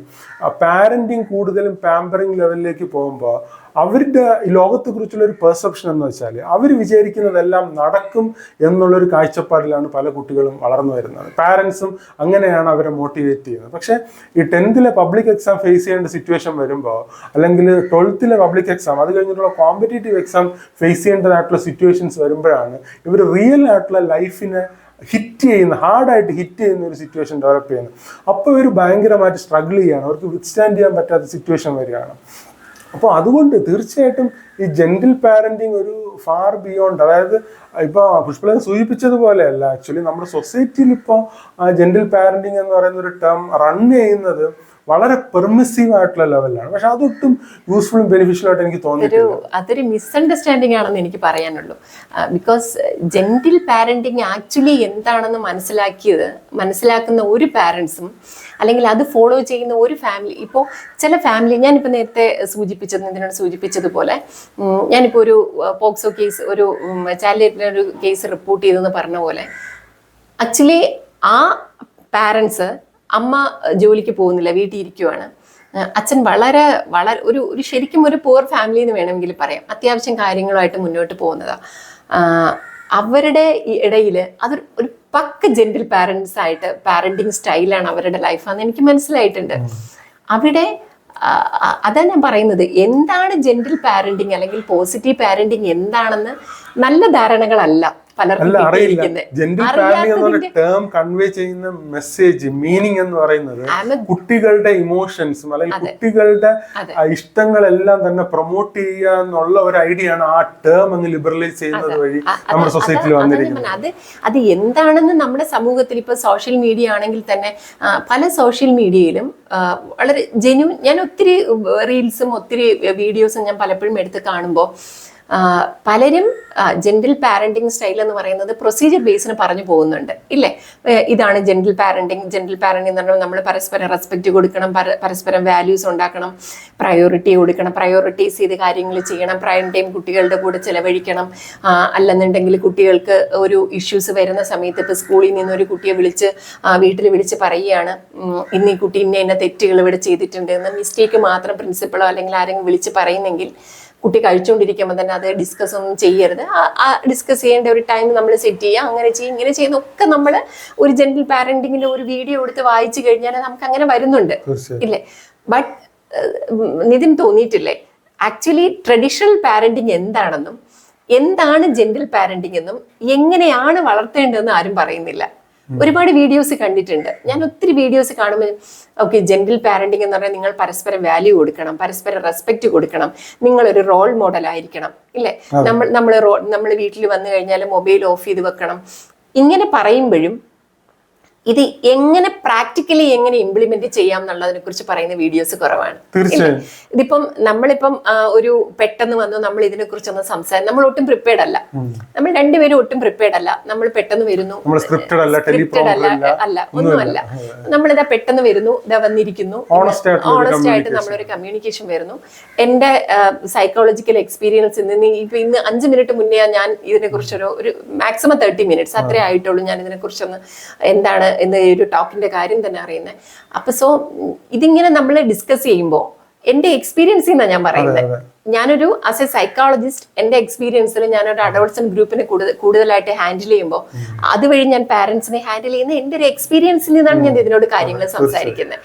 പാരൻറ്റിങ് കൂടുതലും പാമ്പറിങ് ലെവലിലേക്ക് പോകുമ്പോൾ അവരുടെ ഈ ലോകത്തെക്കുറിച്ചുള്ള ഒരു പെർസെപ്ഷൻ എന്ന് വെച്ചാൽ അവർ വിചാരിക്കുന്നതെല്ലാം നടക്കും എന്നുള്ളൊരു കാഴ്ചപ്പാടിലാണ് പല കുട്ടികളും വളർന്നു വരുന്നത്. പാരൻസും അങ്ങനെയാണ് അവരെ മോട്ടിവേറ്റ് ചെയ്യുന്നത്. പക്ഷേ ഈ 10th പബ്ലിക് എക്സാം ഫേസ് ചെയ്യേണ്ട സിറ്റുവേഷൻ വരുമ്പോൾ, അല്ലെങ്കിൽ 12th പബ്ലിക് എക്സാം, അത് കഴിഞ്ഞിട്ടുള്ള കോമ്പറ്റേറ്റീവ് എക്സാം ഫേസ് ചെയ്യേണ്ടതായിട്ടുള്ള സിറ്റുവേഷൻസ് വരുമ്പോഴാണ് ഇവർ റിയൽ ആയിട്ടുള്ള ലൈഫിനെ ഹാർഡായിട്ട് ഹിറ്റ് ചെയ്യുന്ന ഒരു സിറ്റുവേഷൻ ഡെവലപ്പ് ചെയ്യുന്നത്. അപ്പോൾ ഇവർ ഭയങ്കരമായിട്ട് സ്ട്രഗിൾ ചെയ്യാണ്, അവർക്ക് വിത്ത്സ്റ്റാൻഡ് ചെയ്യാൻ പറ്റാത്ത സിറ്റുവേഷൻ വരികയാണ്. അപ്പോൾ അതുകൊണ്ട് തീർച്ചയായിട്ടും ഈ ജെൻറിൽ പാരൻറ്റിങ് ഒരു ഫാർ ബിയോണ്ട്, അതായത് ഇപ്പോൾ പുഷ്പലത സൂചിപ്പിച്ചതുപോലെയല്ല, ആക്ച്വലി നമ്മുടെ സൊസൈറ്റിയിൽ ഇപ്പോൾ ജെൻറിൽ പാരൻറ്റിങ് എന്ന് പറയുന്ന ഒരു ടേം റൺ ചെയ്യുന്നത് വളരെ പെർമിസീവ് ആയിട്ടുള്ള ലെവലിലാണ്. പക്ഷെ അതൊട്ടും യൂസ്ഫുള്ളും ബെനിഫിഷ്യൽ ആയിട്ട് എനിക്ക് തോന്നിയിട്ടില്ല. അതൊരു മിസ്അണ്ടർസ്റ്റാൻഡിങ് ആണെന്ന് എനിക്ക് പറയാനുള്ളൂ. ബിക്കോസ് ജെന്റിൽ പാരന്റിങ് ആക്ച്വലി എന്താണെന്ന് മനസ്സിലാക്കുന്ന ഒരു പാരൻസും അല്ലെങ്കിൽ അത് ഫോളോ ചെയ്യുന്ന ഒരു ഫാമിലി, ഇപ്പോൾ ചില ഫാമിലി, ഞാനിപ്പോൾ നേരത്തെ സൂചിപ്പിച്ചതുപോലെ ഞാനിപ്പോൾ ഒരു പോക്സോ കേസ്, ഒരു ചൈൽഡ് ഒരു കേസ് റിപ്പോർട്ട് ചെയ്തെന്ന് പറഞ്ഞ പോലെ, ആക്ച്വലി ആ പാരൻസ്, അമ്മ ജോലിക്ക് പോകുന്നില്ല, വീട്ടിൽ ഇരിക്കുവാണ്, അച്ഛൻ വളരെ ഒരു ശരിക്കും ഒരു പുവർ ഫാമിലി എന്ന് വേണമെങ്കിൽ പറയാം, അത്യാവശ്യം കാര്യങ്ങളുമായിട്ട് മുന്നോട്ട് പോകുന്നതാണ്. അവരുടെ ഇടയിൽ അതൊരു ഒരു പക്ക ജെന്റിൽ പാരൻസ് ആയിട്ട് പാരന്റിങ് സ്റ്റൈലാണ് അവരുടെ ലൈഫാന്ന് എനിക്ക് മനസ്സിലായിട്ടുണ്ട്. അവിടെ അതാ ഞാൻ പറയുന്നത്, എന്താണ് ജെന്റിൽ പാരന്റിങ് അല്ലെങ്കിൽ പോസിറ്റീവ് പാരന്റിങ് എന്താണെന്ന് നല്ല ധാരണകളല്ല പലർക്കും. ടേം കൺവേ ചെയ്യുന്ന മെസ്സേജ്, മീനിങ് എന്ന് പറയുന്നത് കുട്ടികളുടെ ഇമോഷൻസും അല്ലെങ്കിൽ കുട്ടികളുടെ ഇഷ്ടങ്ങളെല്ലാം തന്നെ പ്രൊമോട്ട് ചെയ്യുക എന്നുള്ള ഒരു ഐഡിയ ആണ് ആ ടേം അങ്ങ് ലിബറലൈസ് ചെയ്യുന്നത് വഴി നമ്മുടെ സൊസൈറ്റിയിൽ വന്നിരിക്കുന്നത്. അത് എന്താണെന്ന് നമ്മുടെ സമൂഹത്തിൽ ഇപ്പൊ സോഷ്യൽ മീഡിയ ആണെങ്കിൽ തന്നെ പല സോഷ്യൽ മീഡിയയിലും വളരെ ഞാൻ ഒത്തിരി റീൽസും ഒത്തിരി വീഡിയോസും ഞാൻ പലപ്പോഴും എടുത്ത് കാണുമ്പോൾ പലരും ജെന്റിൽ പാരന്റിങ് സ്റ്റൈൽ എന്ന് പറയുന്നത് പ്രൊസീജിയർ ബേസിന് പറഞ്ഞു പോകുന്നുണ്ട്, ഇല്ലേ? ഇതാണ് ജെന്റിൽ പാരന്റിങ് എന്ന് പറഞ്ഞാൽ നമ്മൾ പരസ്പരം റെസ്പെക്റ്റ് കൊടുക്കണം, പരസ്പരം വാല്യൂസ് ഉണ്ടാക്കണം, പ്രയോറിറ്റി കൊടുക്കണം, പ്രയോറിറ്റൈസ് ചെയ്ത് കാര്യങ്ങൾ ചെയ്യണം, പ്രൈം ടൈം കുട്ടികളുടെ കൂടെ ചിലവഴിക്കണം. അല്ലെന്നുണ്ടെങ്കിൽ കുട്ടികൾക്ക് ഒരു ഇഷ്യൂസ് വരുന്ന സമയത്ത് ഇപ്പോൾ സ്കൂളിൽ നിന്ന് ഒരു കുട്ടിയെ വീട്ടിൽ വിളിച്ച് പറയുകയാണ്, ഇന്ന് ഈ കുട്ടി ഇന്ന തെറ്റുകൾ ഇവിടെ ചെയ്തിട്ടുണ്ട് എന്ന് മിസ്റ്റേക്ക് മാത്രം പ്രിൻസിപ്പളോ അല്ലെങ്കിൽ ആരെങ്കിലും വിളിച്ച് പറയുന്നെങ്കിൽ കുട്ടി കഴിച്ചുകൊണ്ടിരിക്കുമ്പോൾ തന്നെ അത് ഡിസ്കസ് ഒന്നും ചെയ്യരുത്. ഡിസ്കസ് ചെയ്യേണ്ട ഒരു ടൈം നമ്മൾ സെറ്റ് ചെയ്യുക, അങ്ങനെ ചെയ്യും ഇങ്ങനെ ചെയ്യുന്നൊക്കെ നമ്മൾ ഒരു ജെന്റിൽ പാരന്റിങ്ങിൽ ഒരു വീഡിയോ എടുത്ത് വായിച്ചു കഴിഞ്ഞാൽ നമുക്ക് അങ്ങനെ വരുന്നുണ്ട്, ഇല്ലേ? ബട്ട് നിതിൻ തോന്നിയിട്ടില്ലേ ആക്ച്വലി ട്രഡീഷണൽ പാരന്റിങ് എന്താണെന്നും എന്താണ് ജെന്റിൽ പാരന്റിങ് എന്നും എങ്ങനെയാണ് വളർത്തേണ്ടതെന്ന് ആരും പറയുന്നില്ല. ഒരുപാട് വീഡിയോസ് കണ്ടിട്ടുണ്ട് ഞാൻ, ഒത്തിരി വീഡിയോസ് കാണുമ്പോൾ ഓക്കെ, ജെന്റിൽ പാരന്റിങ് എന്ന് പറഞ്ഞാൽ നിങ്ങൾ പരസ്പരം വാല്യൂ കൊടുക്കണം, പരസ്പരം റെസ്പെക്ട് കൊടുക്കണം, നിങ്ങളൊരു റോൾ മോഡൽ ആയിരിക്കണം, ഇല്ലേ? നമ്മൾ വീട്ടിൽ വന്നു കഴിഞ്ഞാൽ മൊബൈൽ ഓഫ് ചെയ്ത് വെക്കണം. ഇങ്ങനെ പറയുമ്പോഴും ഇത് എങ്ങനെ പ്രാക്ടിക്കലി എങ്ങനെ ഇംപ്ലിമെന്റ് ചെയ്യാം എന്നുള്ളതിനെ കുറിച്ച് പറയുന്ന വീഡിയോസ് കുറവാണ്. നമ്മളിപ്പം ഒരു പെട്ടെന്ന് വന്നു നമ്മൾ ഇതിനെ കുറിച്ചൊന്ന് നമ്മൾ ഒട്ടും പ്രിപ്പയർഡ് അല്ല, നമ്മൾ രണ്ടുപേരും ഒട്ടും പ്രിപ്പയർഡ് അല്ല. നമ്മൾ പെട്ടെന്ന് വരുന്നു, സ്ക്രിപ്റ്റഡ് അല്ല, ഒന്നുമല്ല. നമ്മളിതാ പെട്ടെന്ന് വരുന്നു, ഇതാ വന്നിരിക്കുന്നു, ഓണസ്റ്റ് ആയിട്ട് നമ്മളൊരു കമ്മ്യൂണിക്കേഷൻ വരുന്നു. എന്റെ സൈക്കോളജിക്കൽ എക്സ്പീരിയൻസിൽ നിന്ന് ഇന്ന് 5 മിനിറ്റ് മുന്നേ ഞാൻ ഇതിനെ കുറിച്ചൊരു മാക്സിമം 30 മിനിറ്റ്സ് അത്രേ ആയിട്ടുള്ളൂ ഞാൻ ഇതിനെ കുറിച്ചൊന്ന് എന്താണ് എന്ന ഒരു ടോക്കിന്റെ കാര്യം തന്നെ അറിയുന്നത്. അപ്പൊ ഇതിങ്ങനെ നമ്മൾ ഡിസ്കസ് ചെയ്യുമ്പോൾ എന്റെ എക്സ്പീരിയൻസിൽ നിന്നാണ് ഞാൻ പറയുന്നത്. ഞാനൊരു ആസ് എ സൈക്കോളജിസ്റ്റ് എന്റെ എക്സ്പീരിയൻസിൽ ഞാനൊരു അഡോൾസന്റ് ഗ്രൂപ്പിനെ കൂടുതലായിട്ട് ഹാൻഡിൽ ചെയ്യുമ്പോൾ അതുവഴി ഞാൻ പാരന്റ്സിനെ ഹാൻഡിൽ ചെയ്യുന്ന എന്റെ ഒരു എക്സ്പീരിയൻസിൽ നിന്നാണ് ഞാൻ ഇതിനോട് കാര്യങ്ങൾ സംസാരിക്കുന്നത്.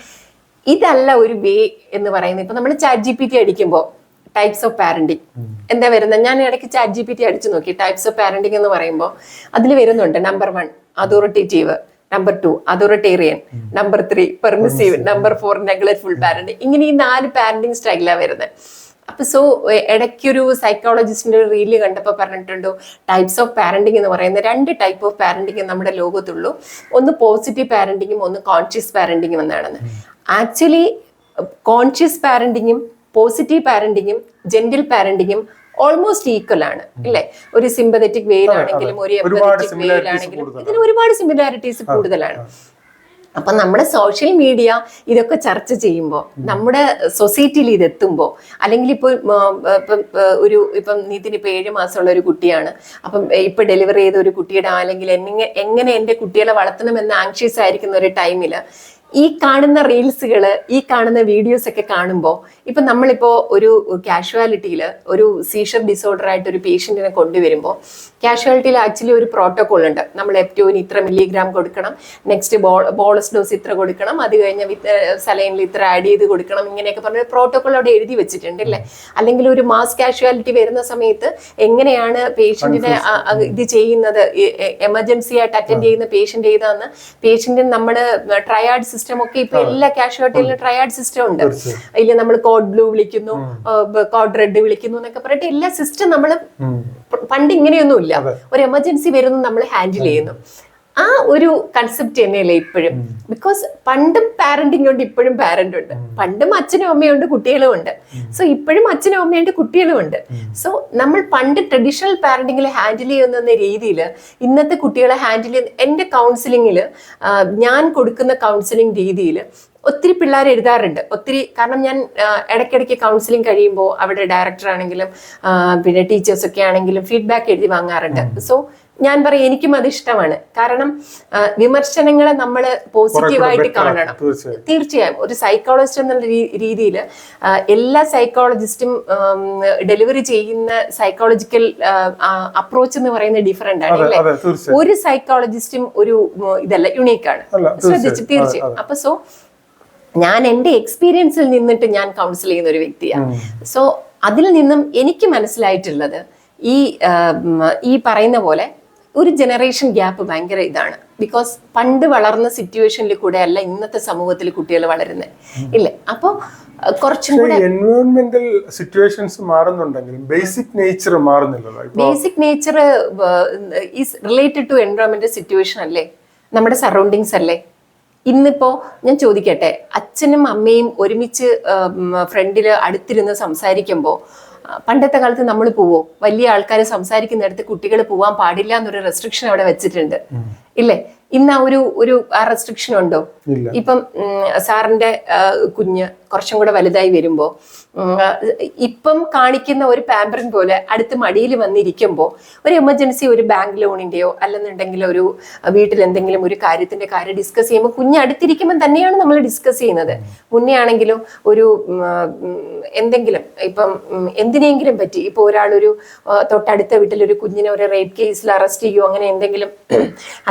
ഇതല്ല ഒരു വേ എന്ന് പറയുന്നത്. ഇപ്പൊ നമ്മൾ ChatGPT അടിക്കുമ്പോൾ ടൈപ്സ് ഓഫ് പാരന്റിങ് എന്താ വരുന്നത്, ഞാൻ ഇടയ്ക്ക് ChatGPT അടിച്ചു നോക്കി. ടൈപ്സ് ഓഫ് പാരന്റിങ് എന്ന് പറയുമ്പോൾ അതിൽ വരുന്നുണ്ട് number 1 authoritative, number 2 authoritarian, number 3 permissive, number 4 നെഗ്ലക്റ്റ്ഫുൾ parenting. ഇങ്ങനെ ഈ 4 പാരന്റിങ് സ്റ്റൈലാണ് വരുന്നത്. അപ്പൊ ഇടയ്ക്കൊരു സൈക്കോളജിസ്റ്റിന്റെ ഒരു റീല് കണ്ടപ്പോൾ പറഞ്ഞിട്ടുണ്ടോ, ടൈപ്സ് ഓഫ് പാരന്റിങ് എന്ന് പറയുന്ന 2 ടൈപ്പ് ഓഫ് പാരന്റിങ് നമ്മുടെ ലോകത്തുള്ളൂ. ഒന്ന് പോസിറ്റീവ് പാരന്റിങ്ങും ഒന്ന് കോൺഷ്യസ് പാരന്റിങ്ങും എന്നാണെന്ന്. ആക്ച്വലി കോൺഷ്യസ് പാരന്റിങ്ങും പോസിറ്റീവ് പാരന്റിങ്ങും ജെന്റിൽ പാരന്റിങ്ങും ഓൾമോസ്റ്റ് ഈക്വൽ ആണ്, ഇല്ലേ? ഒരു സിമ്പതറ്റിക് വേയിലാണെങ്കിലും ഒരു എംപതറ്റിക് വേയിലാണെങ്കിലും ഇതിന് ഒരുപാട് സിമിലാരിറ്റീസ് കൂടുതലാണ്. അപ്പൊ നമ്മുടെ സോഷ്യൽ മീഡിയ ഇതൊക്കെ ചർച്ച ചെയ്യുമ്പോൾ, നമ്മുടെ സൊസൈറ്റിയിൽ ഇതെത്തുമ്പോൾ, അല്ലെങ്കിൽ ഇപ്പം നിതിൻ ഇപ്പൊ 7 മാസമുള്ള ഒരു കുട്ടിയാണ്, അപ്പം ഇപ്പൊ ഡെലിവറി ചെയ്ത ഒരു കുട്ടിയുടെ അല്ലെങ്കിൽ എങ്ങനെ എന്റെ കുട്ടികളെ വളർത്തണമെന്ന് ആങ്ഷ്യസ് ആയിരിക്കുന്ന ഒരു ടൈമില് ഈ കാണുന്ന റീൽസുകൾ, ഈ കാണുന്ന വീഡിയോസ് ഒക്കെ കാണുമ്പോൾ ഇപ്പൊ നമ്മളിപ്പോ ഒരു കാഷ്വാലിറ്റിയിൽ ഒരു സീഷർ ഡിസോർഡർ ആയിട്ട് ഒരു പേഷ്യന്റിനെ കൊണ്ടുവരുമ്പോൾ കാഷ്വാലിറ്റിയിൽ ആക്ച്വലി ഒരു പ്രോട്ടോകോൾ ഉണ്ട്. നമ്മൾ എപ്റ്റോയിന് ഇത്ര മില്ലിഗ്രാം കൊടുക്കണം, നെക്സ്റ്റ് ബോളസ് ഡോസ് ഇത്ര കൊടുക്കണം, അത് കഴിഞ്ഞ സലൈനിൽ ഇത്ര ആഡ് ചെയ്ത് കൊടുക്കണം, ഇങ്ങനെയൊക്കെ പറഞ്ഞ പ്രോട്ടോകോൾ അവിടെ എഴുതി വെച്ചിട്ടുണ്ട്, അല്ലേ? അല്ലെങ്കിൽ ഒരു മാസ് കാഷ്വാലിറ്റി വരുന്ന സമയത്ത് എങ്ങനെയാണ് പേഷ്യന്റിനെ ഇത് ചെയ്യുന്നത്, എമർജൻസി ആയിട്ട് അറ്റൻഡ് ചെയ്യുന്ന പേഷ്യന്റ് ഏതാന്ന് പേഷ്യന്റിന് നമ്മുടെ ട്രയാഡ് സിസ്റ്റം ഒക്കെ ഇപ്പൊ എല്ലാ കാഷ്വാലിറ്റിയിലും ട്രയാഡ് സിസ്റ്റം ഉണ്ട്. അതിൽ നമ്മൾ കോഡ് ബ്ലൂ വിളിക്കുന്നു, കോഡ് റെഡ് വിളിക്കുന്നു എന്നൊക്കെ പറഞ്ഞിട്ട് എല്ലാ സിസ്റ്റം നമ്മൾ പണ്ട് ഇങ്ങനെയൊന്നും ഇല്ല. ഒരു എമർജൻസി വരുന്നു നമ്മൾ ഹാൻഡിൽ ചെയ്യുന്നു. ആ ഒരു കൺസെപ്റ്റ് തന്നെയല്ലേ ഇപ്പോഴും. ബിക്കോസ് പണ്ടും പാരന്റിങ് ഉണ്ട്, ഇപ്പോഴും പാരന്റ് ഉണ്ട്. പണ്ടും അച്ഛനും അമ്മയുണ്ട്, കുട്ടികളും ഉണ്ട്. സോ ഇപ്പോഴും അച്ഛനും അമ്മയുണ്ട്, കുട്ടികളും ഉണ്ട്. സോ നമ്മൾ പണ്ട് ട്രഡീഷണൽ പാരന്റിങ്ങിൽ ഹാൻഡിൽ ചെയ്യുന്ന രീതിയിൽ ഇന്നത്തെ കുട്ടികളെ ഹാൻഡിൽ ചെയ്യുന്ന എൻ്റെ കൗൺസിലിങ്ങിൽ, ഞാൻ കൊടുക്കുന്ന കൗൺസിലിംഗ് രീതിയിൽ ഒത്തിരി പിള്ളേർ എഴുതാറുണ്ട്. ഒത്തിരി, കാരണം ഞാൻ ഇടയ്ക്കിടയ്ക്ക് കൗൺസിലിംഗ് കഴിയുമ്പോൾ അവിടെ ഡയറക്ടർ ആണെങ്കിലും പിന്നെ ടീച്ചേഴ്സൊക്കെ ആണെങ്കിലും ഫീഡ്ബാക്ക് എഴുതി വാങ്ങാറുണ്ട്. സോ ഞാൻ പറയും എനിക്കും അത് ഇഷ്ടമാണ്. കാരണം വിമർശനങ്ങളെ നമ്മൾ പോസിറ്റീവായിട്ട് കാണണം. തീർച്ചയായും ഒരു സൈക്കോളജിസ്റ്റ് എന്നുള്ള രീതിയിൽ എല്ലാ സൈക്കോളജിസ്റ്റും ഡെലിവറി ചെയ്യുന്ന സൈക്കോളജിക്കൽ അപ്രോച്ച് എന്ന് പറയുന്നത് ഡിഫറെന്റ് ആണ് അല്ലേ? ഒരു സൈക്കോളജിസ്റ്റും ഒരു ഇതല്ല, യുണീക്കാണ്. ശ്രദ്ധിച്ചു തീർച്ചയായും. അപ്പൊ സോ ഞാൻ എൻ്റെ എക്സ്പീരിയൻസിൽ നിന്നിട്ട് ഞാൻ കൗൺസിൽ ചെയ്യുന്ന ഒരു വ്യക്തിയാണ്. സോ അതിൽ നിന്നും എനിക്ക് മനസ്സിലായിട്ടുള്ളത് ഈ പറയുന്ന പോലെ ഒരു ജനറേഷൻ ഗ്യാപ്പ് ഭയങ്കര ഇതാണ്. ബിക്കോസ് പണ്ട് വളർന്ന സിറ്റുവേഷനിൽ കൂടെ അല്ല ഇന്നത്തെ സമൂഹത്തിൽ കുട്ടികൾ വളരുന്നത്, ഇല്ലേ? അപ്പോൾ കുറച്ചും കൂടെ എൻവയോൺമെന്റൽ സിറ്റുവേഷൻസ് മാറുന്നുണ്ടെങ്കിലും ബേസിക് നേച്ചർ മാറുന്നില്ലല്ലോ. Basic nature is related to എൻവയോൺമെന്റൽ സിറ്റുവേഷൻ അല്ലേ, നമ്മുടെ സറൗണ്ടിങ്സ് അല്ലേ. ഇന്നിപ്പോ ഞാൻ ചോദിക്കട്ടെ, അച്ഛനും അമ്മയും ഒരുമിച്ച് ഫ്രണ്ടില് അടുത്തിരുന്ന് സംസാരിക്കുമ്പോൾ പണ്ടത്തെ കാലത്ത് നമ്മൾ പോവോ? വലിയ ആൾക്കാർ സംസാരിക്കുന്നിടത്ത് കുട്ടികൾ പോവാൻ പാടില്ല എന്നൊരു റെസ്ട്രിക്ഷൻ അവിടെ വെച്ചിട്ടുണ്ട്, ഇല്ലേ? ഇന്ന് ഒരു റെസ്ട്രിക്ഷൻ ഉണ്ടോ? ഇപ്പം സാറിന്റെ കുഞ്ഞ് കുറച്ചും കൂടെ വലുതായി വരുമ്പോ ഇപ്പം കാണിക്കുന്ന ഒരു പാമ്പറിങ് പോലെ അടുത്ത് മടിയിൽ വന്നിരിക്കുമ്പോൾ ഒരു എമർജൻസി, ഒരു ബാങ്ക് ലോണിന്റെയോ അല്ലെന്നുണ്ടെങ്കിൽ ഒരു വീട്ടിൽ എന്തെങ്കിലും ഒരു കാര്യത്തിന്റെ കാര്യം ഡിസ്കസ് ചെയ്യുമ്പോൾ കുഞ്ഞ് അടുത്തിരിക്കുമ്പോൾ തന്നെയാണ് നമ്മൾ ഡിസ്കസ് ചെയ്യുന്നത്. മുന്നേ ആണെങ്കിലും ഒരു എന്തെങ്കിലും ഇപ്പം എന്തിനെങ്കിലും പറ്റി, ഇപ്പൊ ഒരാളൊരു തൊട്ടടുത്ത വീട്ടിലൊരു കുഞ്ഞിനെ ഒരു റേപ്പ് കേസിൽ അറസ്റ്റ് ചെയ്യുമോ അങ്ങനെ എന്തെങ്കിലും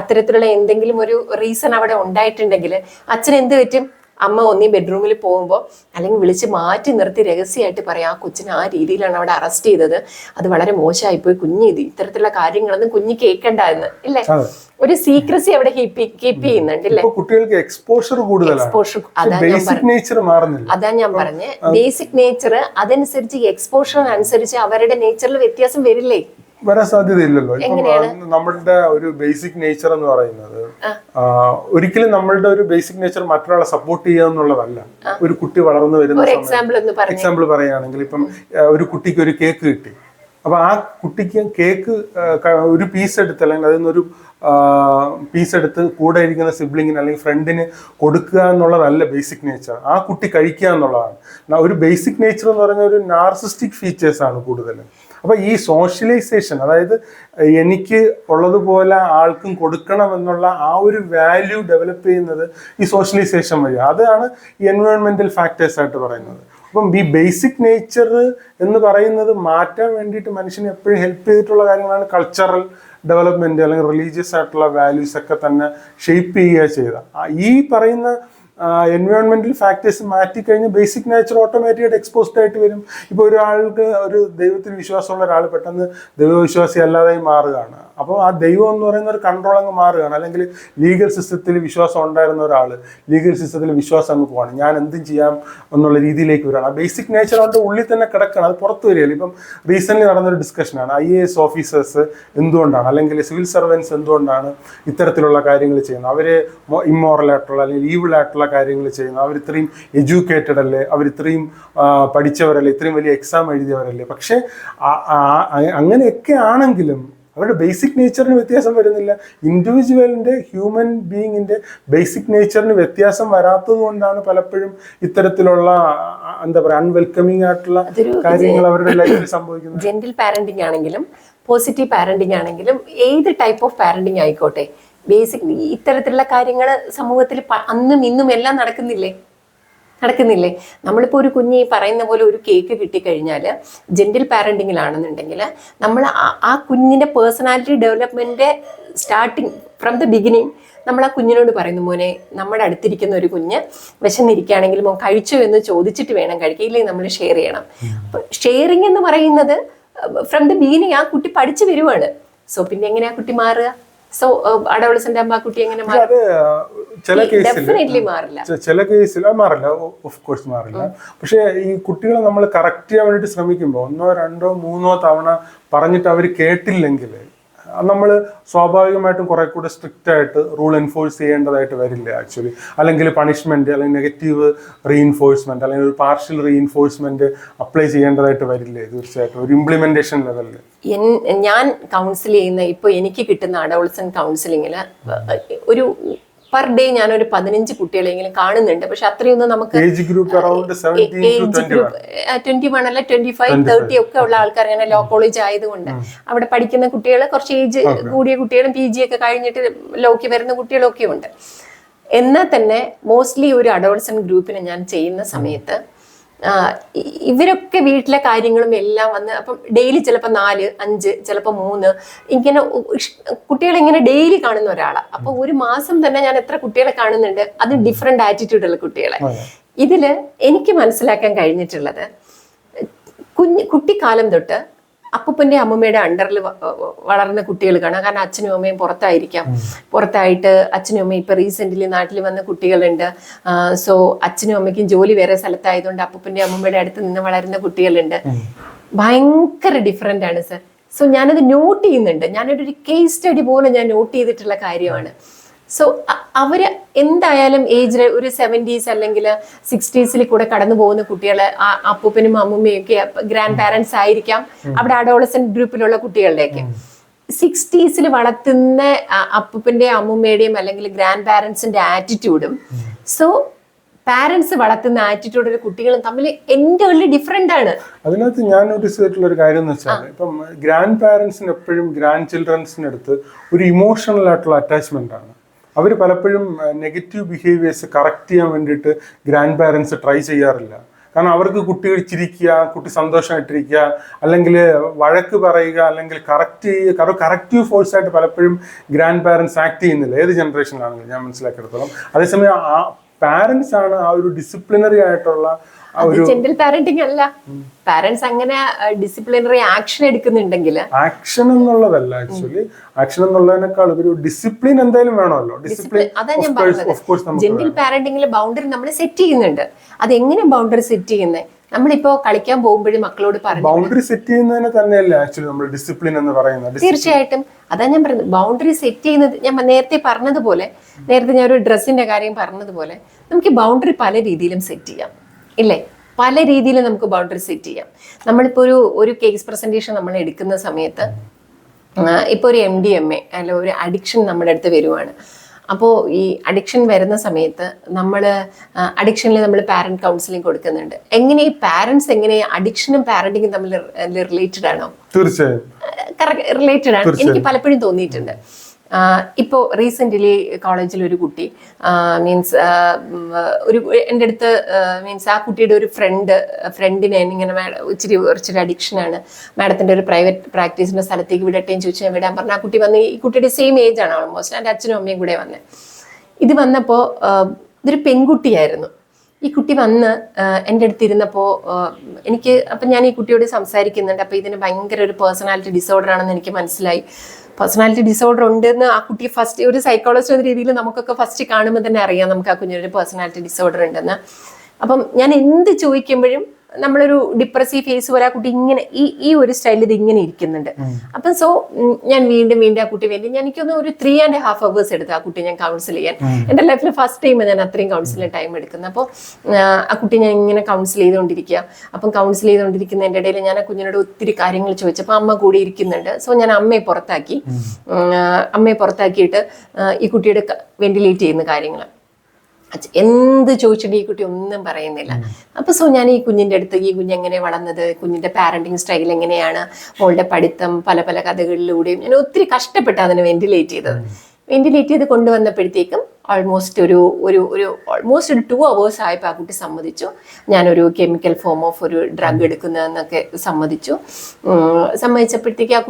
അത്തരത്തിലുള്ള എന്തെങ്കിലും ഒരു റീസൺ അവിടെ ഉണ്ടായിട്ടുണ്ടെങ്കിൽ അച്ഛൻ എന്ത് പറ്റും? അമ്മ ഒന്നീ ബെഡ്റൂമിൽ പോകുമ്പോൾ അല്ലെങ്കിൽ വിളിച്ച് മാറ്റി നിർത്തി രഹസ്യമായിട്ട് പറയാം, ആ കൊച്ചിനെ ആ രീതിയിലാണ് അവിടെ അറസ്റ്റ് ചെയ്തത്, അത് വളരെ മോശമായിപ്പോയി, കുഞ്ഞ് ഇത്തരത്തിലുള്ള കാര്യങ്ങളൊന്നും കുഞ്ഞ് കേൾക്കണ്ടെന്ന്, ഇല്ലേ? ഒരു സീക്രസി അവിടെ കീപ്പ് ചെയ്യുന്നുണ്ട്, ഇല്ലേ? കുട്ടികൾക്ക് എക്സ്പോഷർ കൂടുതലാണ്. അതാ ഞാൻ പറഞ്ഞ ബേസിക് നേച്ചർ അതനുസരിച്ച് എക്സ്പോഷറിനനുസരിച്ച് അവരുടെ നേച്ചറിൽ വ്യത്യാസം വരില്ലേ? വരാൻ സാധ്യതയില്ലല്ലോ. ഇപ്പം നമ്മളുടെ ഒരു ബേസിക് നേച്ചർ എന്ന് പറയുന്നത് ഒരിക്കലും നമ്മളുടെ ഒരു ബേസിക് നേച്ചർ മറ്റൊരാളെ സപ്പോർട്ട് ചെയ്യുക എന്നുള്ളതല്ല. ഒരു കുട്ടി വളർന്നു വരുന്ന എക്സാമ്പിൾ പറയുകയാണെങ്കിൽ, ഇപ്പം ഒരു കുട്ടിക്ക് ഒരു കേക്ക് കിട്ടി. അപ്പൊ ആ കുട്ടിക്ക് കേക്ക് ഒരു പീസ് എടുത്ത് അല്ലെങ്കിൽ അതിൽ നിന്നൊരു പീസ് എടുത്ത് കൂടെ ഇരിക്കുന്ന സിബ്ലിങ്ങിന് അല്ലെങ്കിൽ ഫ്രണ്ടിന് കൊടുക്കുക എന്നുള്ളതല്ല ബേസിക് നേച്ചർ. ആ കുട്ടി കഴിക്കുക എന്നുള്ളതാണ്. ഒരു ബേസിക് നേച്ചർ എന്ന് പറഞ്ഞ ഒരു നാർസിസ്റ്റിക് ഫീച്ചേഴ്സ് ആണ് കൂടുതലും. അപ്പൊ ഈ സോഷ്യലൈസേഷൻ, അതായത് എനിക്ക് ഉള്ളതുപോലെ ആൾക്കും കൊടുക്കണം എന്നുള്ള ആ ഒരു വാല്യൂ ഡെവലപ്പ് ചെയ്യുന്നത് ഈ സോഷ്യലൈസേഷൻ വഴിയാണ്. അതാണ് ഈ എൻവയോൺമെന്റൽ ഫാക്ടേഴ്സ് ആയിട്ട് പറയുന്നത്. അപ്പം ഈ ബേസിക് നേച്ചർ എന്ന് പറയുന്നത് മാറ്റാൻ വേണ്ടിയിട്ട് മനുഷ്യനെ എപ്പോഴും ഹെൽപ്പ് ചെയ്തിട്ടുള്ള കാര്യങ്ങളാണ് കൾച്ചറൽ ഡെവലപ്മെന്റ് അല്ലെങ്കിൽ റിലീജിയസ് ആയിട്ടുള്ള വാല്യൂസ് ഒക്കെ തന്നെ ഷെയ്പ്പ് ചെയ്യുക ചെയ്ത ഈ പറയുന്ന എൻവയോൺമെന്റൽ ഫാക്ടേഴ്സ് മാറ്റിക്കഴിഞ്ഞ് ബേസിക് നേച്ചർ ഓട്ടോമാറ്റിക്കായിട്ട് എക്സ്പോസ്ഡ് ആയിട്ട് വരും. ഇപ്പോൾ ഒരാൾക്ക് ഒരു ദൈവത്തിൽ വിശ്വാസമുള്ള ഒരാൾ പെട്ടെന്ന് ദൈവവിശ്വാസി അല്ലാതെ മാറുകയാണ്. അപ്പോൾ ആ ദൈവം എന്ന് പറയുന്ന ഒരു കൺട്രോൾ അങ്ങ് മാറുകയാണ്. അല്ലെങ്കിൽ ലീഗൽ സിസ്റ്റത്തിൽ വിശ്വാസം ഉണ്ടായിരുന്ന ഒരാൾ ലീഗൽ സിസ്റ്റത്തിൽ വിശ്വാസം അങ്ങ് പോവാണ്, ഞാൻ എന്തും ചെയ്യാം എന്നുള്ള രീതിയിലേക്ക് വരികയാണ്. ആ ബേസിക് നേച്ചർ അവരുടെ ഉള്ളിൽ തന്നെ കിടക്കണം, അത് പുറത്ത് വരികയില്ല. ഇപ്പം റീസെൻ്റ്ലി നടന്നൊരു ഡിസ്കഷനാണ് IAS ഓഫീസേഴ്സ് എന്തുകൊണ്ടാണ് അല്ലെങ്കിൽ സിവിൽ സർവൻസ് എന്തുകൊണ്ടാണ് ഇത്തരത്തിലുള്ള കാര്യങ്ങൾ ചെയ്യുന്നത്? അവർ ഇമ്മോറലായിട്ടുള്ള അല്ലെങ്കിൽ ഈവിൾ ആയിട്ടുള്ള കാര്യങ്ങൾ ചെയ്യുന്നത്. അവർ ഇത്രയും എഡ്യൂക്കേറ്റഡ് അല്ലേ, അവർ ഇത്രയും പഠിച്ചവരല്ലേ, ഇത്രയും വലിയ എക്സാം എഴുതിയവരല്ലേ? പക്ഷെ അങ്ങനെയൊക്കെ ആണെങ്കിലും അവരുടെ ബേസിക് നേച്ചറിന് വ്യത്യാസം വരുന്നില്ല. ഇൻഡിവിജ്വലിന്റെ ഹ്യൂമൻ ബീയിങ്ങിന്റെ ബേസിക് നേച്ചറിന് വ്യത്യാസം വരാത്തത് കൊണ്ടാണ് പലപ്പോഴും ഇത്തരത്തിലുള്ള എന്താ പറയുക അൺവെൽക്കമിങ് ആയിട്ടുള്ള കാര്യങ്ങൾ അവരുടെ ലൈഫിൽ സംഭവിക്കുന്നത്. ജെന്റിൽ പാരന്റിങ് ആണെങ്കിലും പോസിറ്റീവ് പാരന്റിങ് ആണെങ്കിലും ഏത് ടൈപ്പ് ഓഫ് പാരന്റിങ് ആയിക്കോട്ടെ, ബേസിക് ഇത്തരത്തിലുള്ള കാര്യങ്ങൾ സമൂഹത്തിൽ അന്നും ഇന്നും എല്ലാം നടക്കുന്നില്ലേ? നമ്മളിപ്പോൾ ഒരു കുഞ്ഞ് ഈ പറയുന്ന പോലെ ഒരു കേക്ക് കിട്ടിക്കഴിഞ്ഞാൽ ജെന്റിൽ പാരന്റിങ്ങിലാണെന്നുണ്ടെങ്കിൽ നമ്മൾ ആ കുഞ്ഞിൻ്റെ personality development starting from the beginning നമ്മൾ ആ കുഞ്ഞിനോട് പറയുന്നു, മോനെ നമ്മുടെ അടുത്തിരിക്കുന്ന ഒരു കുഞ്ഞ് വിശന്നിരിക്കുകയാണെങ്കിൽ മോൻ കഴിച്ചോ എന്ന് ചോദിച്ചിട്ട് വേണം കഴിക്കുക, ഇല്ലെങ്കിൽ നമ്മൾ ഷെയർ ചെയ്യണം. അപ്പോൾ ഷെയറിങ് എന്ന് പറയുന്നത് ഫ്രം ദ ബിഗിനിങ് ആ കുട്ടി പഠിച്ചു വരുവാണ്. സോ പിന്നെ എങ്ങനെയാ കുട്ടി മാറുക? സോ അഡോളസന്റ് ആകുമ്പോൾ ആ കുട്ടി എങ്ങനെ ചില കേസിൽ മാറില്ല, ഓഫ് കോഴ്സ് മാറില്ല. പക്ഷെ ഈ കുട്ടികളെ നമ്മൾ കറക്റ്റ് ചെയ്യാൻ വേണ്ടിയിട്ട് ശ്രമിക്കുമ്പോൾ 1, 2, 3 തവണ പറഞ്ഞിട്ട് അവർ കേട്ടില്ലെങ്കിൽ നമ്മൾ സ്വാഭാവികമായിട്ടും കുറെ കൂടെ സ്ട്രിക്റ്റ് ആയിട്ട് റൂൾ എൻഫോഴ്സ് ചെയ്യേണ്ടതായിട്ട് വരില്ല ആക്ച്വലി. അല്ലെങ്കിൽ പണിഷ്മെന്റ്, അല്ലെങ്കിൽ നെഗറ്റീവ് റീഇൻഫോഴ്സ്മെന്റ്, അല്ലെങ്കിൽ ഒരു പാർഷ്യൽ റീഇൻഫോഴ്സ്മെന്റ് അപ്ലൈ ചെയ്യേണ്ടതായിട്ട് വരില്ലേ തീർച്ചയായിട്ടും ഒരു ഇംപ്ലിമെന്റേഷൻ ലെവലിൽ? ഞാൻ കൗൺസിൽ ചെയ്യുന്ന ഇപ്പോൾ എനിക്ക് കിട്ടുന്ന അഡോൾസന്റ് കൗൺസിലിങ്ങിൽ ഒരു പെർ ഡേ ഞാനൊരു 15 കുട്ടികളെങ്കിലും കാണുന്നുണ്ട്. പക്ഷെ അത്രയൊന്നും നമുക്ക് ഏജ് ഗ്രൂപ്പ് അറൗണ്ട് 21 അല്ല 25, 30 ഒക്കെ ഉള്ള ആൾക്കാർ. അങ്ങനെ ലോ കോളേജ് ആയതുകൊണ്ട് അവിടെ പഠിക്കുന്ന കുട്ടികൾ കുറച്ച് ഏജ് കൂടിയ കുട്ടികളും PG ഒക്കെ കഴിഞ്ഞിട്ട് ലോക്ക് വരുന്ന കുട്ടികളൊക്കെ ഉണ്ട്. എന്നാൽ തന്നെ മോസ്റ്റ്ലി ഒരു അഡോൾസന്റ് ഗ്രൂപ്പിന് ഞാൻ ചെയ്യുന്ന സമയത്ത് ഇവരൊക്കെ വീട്ടിലെ കാര്യങ്ങളും എല്ലാം വന്ന് അപ്പം ഡെയിലി ചിലപ്പോൾ 4, 5, ചിലപ്പോൾ 3 ഇങ്ങനെ കുട്ടികളെ ഇങ്ങനെ ഡെയിലി കാണുന്ന ഒരാളാണ്. അപ്പൊ ഒരു മാസം തന്നെ ഞാൻ എത്ര കുട്ടികളെ കാണുന്നുണ്ട്, അത് ഡിഫറെന്റ് ആറ്റിറ്റ്യൂഡുള്ള കുട്ടികളെ. ഇതില് എനിക്ക് മനസ്സിലാക്കാൻ കഴിഞ്ഞിട്ടുള്ളത്, കുട്ടിക്കാലം തൊട്ട് അപ്പൂപ്പന്റെ അമ്മൂമ്മയുടെ അണ്ടറിൽ വളർന്ന കുട്ടികൾ കാണാം. കാരണം അച്ഛനും അമ്മയും പുറത്തായിരിക്കാം. പുറത്തായിട്ട് അച്ഛനും അമ്മയും ഇപ്പൊ റീസെന്റ്ലി നാട്ടിൽ വന്ന കുട്ടികളുണ്ട്. സോ അച്ഛനും അമ്മയ്ക്കും ജോലി വേറെ സ്ഥലത്തായതുകൊണ്ട് അപ്പൂപ്പന്റെ അമ്മൂമ്മയുടെ അടുത്ത് നിന്ന് വളരുന്ന കുട്ടികളുണ്ട്. ഭയങ്കര ഡിഫറെന്റ് ആണ് സർ. സോ ഞാനത് നോട്ട് ചെയ്യുന്നുണ്ട്. ഞാനൊരു കേസ് സ്റ്റഡി പോലെ ഞാൻ നോട്ട് ചെയ്തിട്ടുള്ള കാര്യമാണ്. സോ അവര് എന്തായാലും ഏജ് ഒരു 70s അല്ലെങ്കിൽ 60s കൂടെ കടന്നു പോകുന്ന കുട്ടികള്, അപ്പൂപ്പനും അമ്മൂമ്മയും ഒക്കെ ഗ്രാൻഡ് പാരന്റ്സ് ആയിരിക്കാം അവിടെ അഡോളസന്റ് ഗ്രൂപ്പിലുള്ള കുട്ടികളിലേക്ക്. 60s വളർത്തുന്ന അപ്പൂപ്പന്റെയും അമ്മൂമ്മയുടെയും അല്ലെങ്കിൽ ഗ്രാൻഡ് പാരന്റ്സിന്റെ ആറ്റിറ്റ്യൂഡും സോ പാരന്റ്സ് വളർത്തുന്ന ആറ്റിറ്റ്യൂഡിലെ കുട്ടികളും തമ്മിൽ എൻ്റർലി ഡിഫറെന്റ് ആണ്. അതിനകത്ത് ഞാൻ നോട്ടീസ് ചെയ്തിട്ടുള്ള ഒരു കാര്യം എന്ന് വെച്ചാൽ, ഇപ്പം ഗ്രാൻഡ് പാരന്റ്സിന് എപ്പോഴും ഗ്രാൻഡ് ചിൽഡ്രൻസിന് അടുത്ത് ഒരു ഇമോഷണൽ ആയിട്ടുള്ള അറ്റാച്ച്മെന്റ് ആണ്. അവർ പലപ്പോഴും നെഗറ്റീവ് ബിഹേവിയേഴ്സ് കറക്റ്റ് ചെയ്യാൻ വേണ്ടിയിട്ട് ഗ്രാൻഡ് പാരൻസ് ട്രൈ ചെയ്യാറില്ല. കാരണം അവർക്ക് കുട്ടികൾ ചിരിക്കുക, കുട്ടി സന്തോഷമായിട്ടിരിക്കുക, അല്ലെങ്കിൽ വഴക്ക് പറയുക, അല്ലെങ്കിൽ കറക്റ്റീവ് ഫോഴ്സ് ആയിട്ട് പലപ്പോഴും ഗ്രാൻഡ് പാരൻസ് ആക്ട് ചെയ്യുന്നില്ല, ഏത് ജനറേഷനിലാണെങ്കിലും ഞാൻ മനസ്സിലാക്കിയെടുത്തോളം. അതേസമയം ആ പാരൻസ് ആണ് ആ ഒരു ഡിസിപ്ലിനറി ആയിട്ടുള്ള ജെന്റൽ പാരന്റിംഗ് അല്ല. പാരന്റ്സ് അങ്ങനെ ഡിസിപ്ലിനറി ആക്ഷൻ എടുക്കുന്നുണ്ടെങ്കിൽ, ആക്ഷൻ എന്നുള്ളതല്ല ആക്ച്വലി, ആക്ഷൻ എന്നുള്ളതിനേക്കാൾ ഒരു ഡിസിപ്ലിൻ എന്തായാലും വേണമല്ലോ. ഡിസിപ്ലിൻ അതാ ഞാൻ പറഞ്ഞത്. ജെന്റൽ പാരന്റിംഗിൽ ബൗണ്ടറി നമ്മൾ സെറ്റ് ചെയ്യുന്നുണ്ട്. അതെങ്ങനെ ബൗണ്ടറി സെറ്റ് ചെയ്യുന്നത്? നമ്മളിപ്പോ കളിക്കാൻ പോകുമ്പോഴും മക്കളോട് പറഞ്ഞു ബൗണ്ടറി സെറ്റ് ചെയ്യുന്നതിന് തന്നെയല്ലേ ആക്ച്വലി നമ്മൾ ഡിസിപ്ലിൻ എന്ന് പറയുന്നത്. തീർച്ചയായിട്ടും അതാ ഞാൻ പറയുന്നത്. ബൗണ്ടറി സെറ്റ് ചെയ്യുന്നത്, ഞാൻ നേരത്തെ പറഞ്ഞതുപോലെ, നേരത്തെ ഞാൻ ഒരു ഡ്രസ്സിന്റെ കാര്യം പറഞ്ഞതുപോലെ, നമുക്ക് ബൗണ്ടറി പല രീതിയിലും സെറ്റ് ചെയ്യാം ഇല്ലേ? പല രീതിയിൽ നമുക്ക് ബൗണ്ടറി സെറ്റ് ചെയ്യാം. നമ്മളിപ്പോൾ ഒരു കേസ് പ്രസന്റേഷൻ നമ്മൾ എടുക്കുന്ന സമയത്ത്, ഇപ്പോൾ ഒരു MDMA അല്ല ഒരു അഡിക്ഷൻ നമ്മുടെ അടുത്ത് വരുവാണ്. അപ്പോൾ ഈ അഡിക്ഷൻ വരുന്ന സമയത്ത് അഡിക്ഷനിൽ നമ്മൾ പാരന്റ് കൗൺസിലിംഗ് കൊടുക്കുന്നുണ്ട്. എങ്ങനെ ഈ പാരന്റ്സ് എങ്ങനെ അഡിക്ഷനും പാരന്റിങ്ങും തമ്മിൽ റിലേറ്റഡ് ആണോ? തീർച്ചയായും റിലേറ്റഡ് ആണ്. എനിക്ക് പലപ്പോഴും തോന്നിയിട്ടുണ്ട്. ഇപ്പോൾ റീസെൻ്റ്ലി കോളേജിൽ ഒരു കുട്ടി മീൻസ് എൻ്റെ അടുത്ത് മീൻസ് ആ കുട്ടിയുടെ ഒരു ഫ്രണ്ടിനെ ഇങ്ങനെ കുറച്ചൊരു അഡിക്ഷനാണ്, മാഡത്തിൻ്റെ ഒരു പ്രൈവറ്റ് പ്രാക്ടീസിൻ്റെ സ്ഥലത്തേക്ക് വിടട്ടേന്ന് ചോദിച്ചു. ഞാൻ വിടാൻ പറഞ്ഞു. ആ കുട്ടി വന്ന്, ഈ കുട്ടിയുടെ സെയിം ഏജ് ആണ് ഓൾമോസ്റ്റ്, എൻ്റെ അച്ഛനും അമ്മയും കൂടെ വന്നത്. ഇത് വന്നപ്പോൾ ഇതൊരു പെൺകുട്ടിയായിരുന്നു. ഈ കുട്ടി വന്ന് എൻ്റെ അടുത്ത് ഇരുന്നപ്പോൾ അപ്പം ഞാൻ ഈ കുട്ടിയോട് സംസാരിക്കുന്നുണ്ട്. അപ്പോൾ ഇതിന് ഭയങ്കര ഒരു പേഴ്സണാലിറ്റി ഡിസോർഡർ ആണെന്ന് എനിക്ക് മനസ്സിലായി. പേഴ്സണാലിറ്റി ഡിസോർഡർ ഉണ്ടെന്ന് ആ കുട്ടി ഫസ്റ്റ്, ഒരു സൈക്കോളജിസ്റ്റ് എന്ന രീതിയിൽ നമുക്കൊക്കെ ഫസ്റ്റ് കാണുമ്പോൾ തന്നെ അറിയാം നമുക്ക് ആ കുഞ്ഞിനൊരു പേഴ്സണാലിറ്റി ഡിസോർഡർ ഉണ്ടെന്ന്. അപ്പം ഞാൻ എന്ത് ചോദിക്കുമ്പോഴും നമ്മളൊരു ഡിപ്രസീവ് ഫേസ് പോലെ ആ കുട്ടി ഇങ്ങനെ ഈ ഒരു സ്റ്റൈലിൽ ഇത് ഇങ്ങനെ ഇരിക്കുന്നുണ്ട്. അപ്പം സോ ഞാൻ വീണ്ടും ആ കുട്ടി എനിക്കൊന്ന് ഒരു 3.5 hours എടുത്തു ആ കുട്ടി ഞാൻ കൗൺസിൽ ചെയ്യാൻ. എൻ്റെ ലൈഫിൽ ഫസ്റ്റ് ടൈം ഞാൻ അത്രയും കൗൺസിലിംഗ് ടൈം എടുക്കുന്നത്. അപ്പോൾ ആ കുട്ടി ഞാൻ ഇങ്ങനെ കൗൺസിൽ ചെയ്തുകൊണ്ടിരിക്കുക. അപ്പം കൗൺസിൽ ചെയ്തുകൊണ്ടിരിക്കുന്നതിൻ്റെ ഇടയിൽ ഞാൻ ആ കുഞ്ഞിനോട് ഒത്തിരി കാര്യങ്ങൾ ചോദിച്ചപ്പോൾ അമ്മ കൂടി ഇരിക്കുന്നുണ്ട്. സോ ഞാൻ അമ്മയെ പുറത്താക്കിയിട്ട് ഈ കുട്ടിയുടെ വെന്റിലേറ്റ് ചെയ്യുന്ന കാര്യങ്ങൾ എന്ത് ചോദിച്ചിട്ട് ഈ കുട്ടി ഒന്നും പറയുന്നില്ല. അപ്പൊ സോ ഞാൻ ഈ കുഞ്ഞിന്റെ അടുത്ത്, ഈ കുഞ്ഞ് എങ്ങനെ വളർന്നത്, കുഞ്ഞിന്റെ പാരന്റിങ് സ്റ്റൈൽ എങ്ങനെയാണ്, മോളുടെ പഠിത്തം, പല പല കഥകളിലൂടെയും ഞാൻ ഒത്തിരി കഷ്ടപ്പെട്ട് അതിനെ വെന്റിലേറ്റ് ചെയ്ത് കൊണ്ടുവന്നപ്പോഴത്തേക്കും ഓൾമോസ്റ്റ് ഒരു 2 hours ആയപ്പോൾ ആ കുട്ടി സമ്മതിച്ചു. ഞാനൊരു കെമിക്കൽ ഫോം ഓഫ് ഒരു ഡ്രഗ് എടുക്കുന്നതെന്നൊക്കെ സമ്മതിച്ചപ്പോഴത്തേക്ക് ആ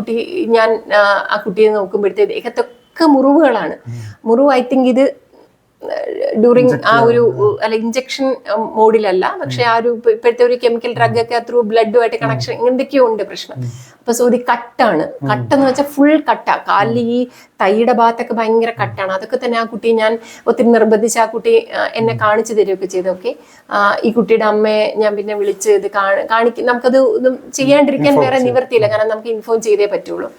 കുട്ടിയെ നോക്കുമ്പോഴത്തേക്ക് ദേഹത്തൊക്കെ മുറിവുകളാണ്. ഐ തിങ്ക് ഇത് ഡ്യൂറിങ് ആ ഒരു ഇഞ്ചക്ഷൻ മോഡിലല്ല, പക്ഷെ ആ ഒരു ഇപ്പോഴത്തെ ഒരു കെമിക്കൽ ഡ്രഗ് ഒക്കെ ത്രൂ ബ്ലഡുമായിട്ട് കണക്ഷൻ എന്തൊക്കെയോ ഉണ്ട് പ്രശ്നം. അപ്പൊ സോ ഇത് കട്ടെന്ന് വെച്ചാൽ ഫുൾ കട്ടാ. കാലിൽ ഈ തൈയുടെ ഭാഗത്തൊക്കെ ഭയങ്കര കട്ടാണ്. അതൊക്കെ തന്നെ ആ കുട്ടി ഞാൻ ഒത്തിരി നിർബന്ധിച്ച് ആ കുട്ടി എന്നെ കാണിച്ചു തരികയൊക്കെ ചെയ്തു. ഓക്കെ, ഈ കുട്ടിയുടെ അമ്മയെ ഞാൻ പിന്നെ വിളിച്ച് ഇത് നമുക്കത് ഒന്നും ചെയ്യാണ്ടിരിക്കാൻ വേറെ നിവർത്തിയില്ല, കാരണം നമുക്ക് ഇൻഫോം ചെയ്തേ പറ്റുള്ളൂ.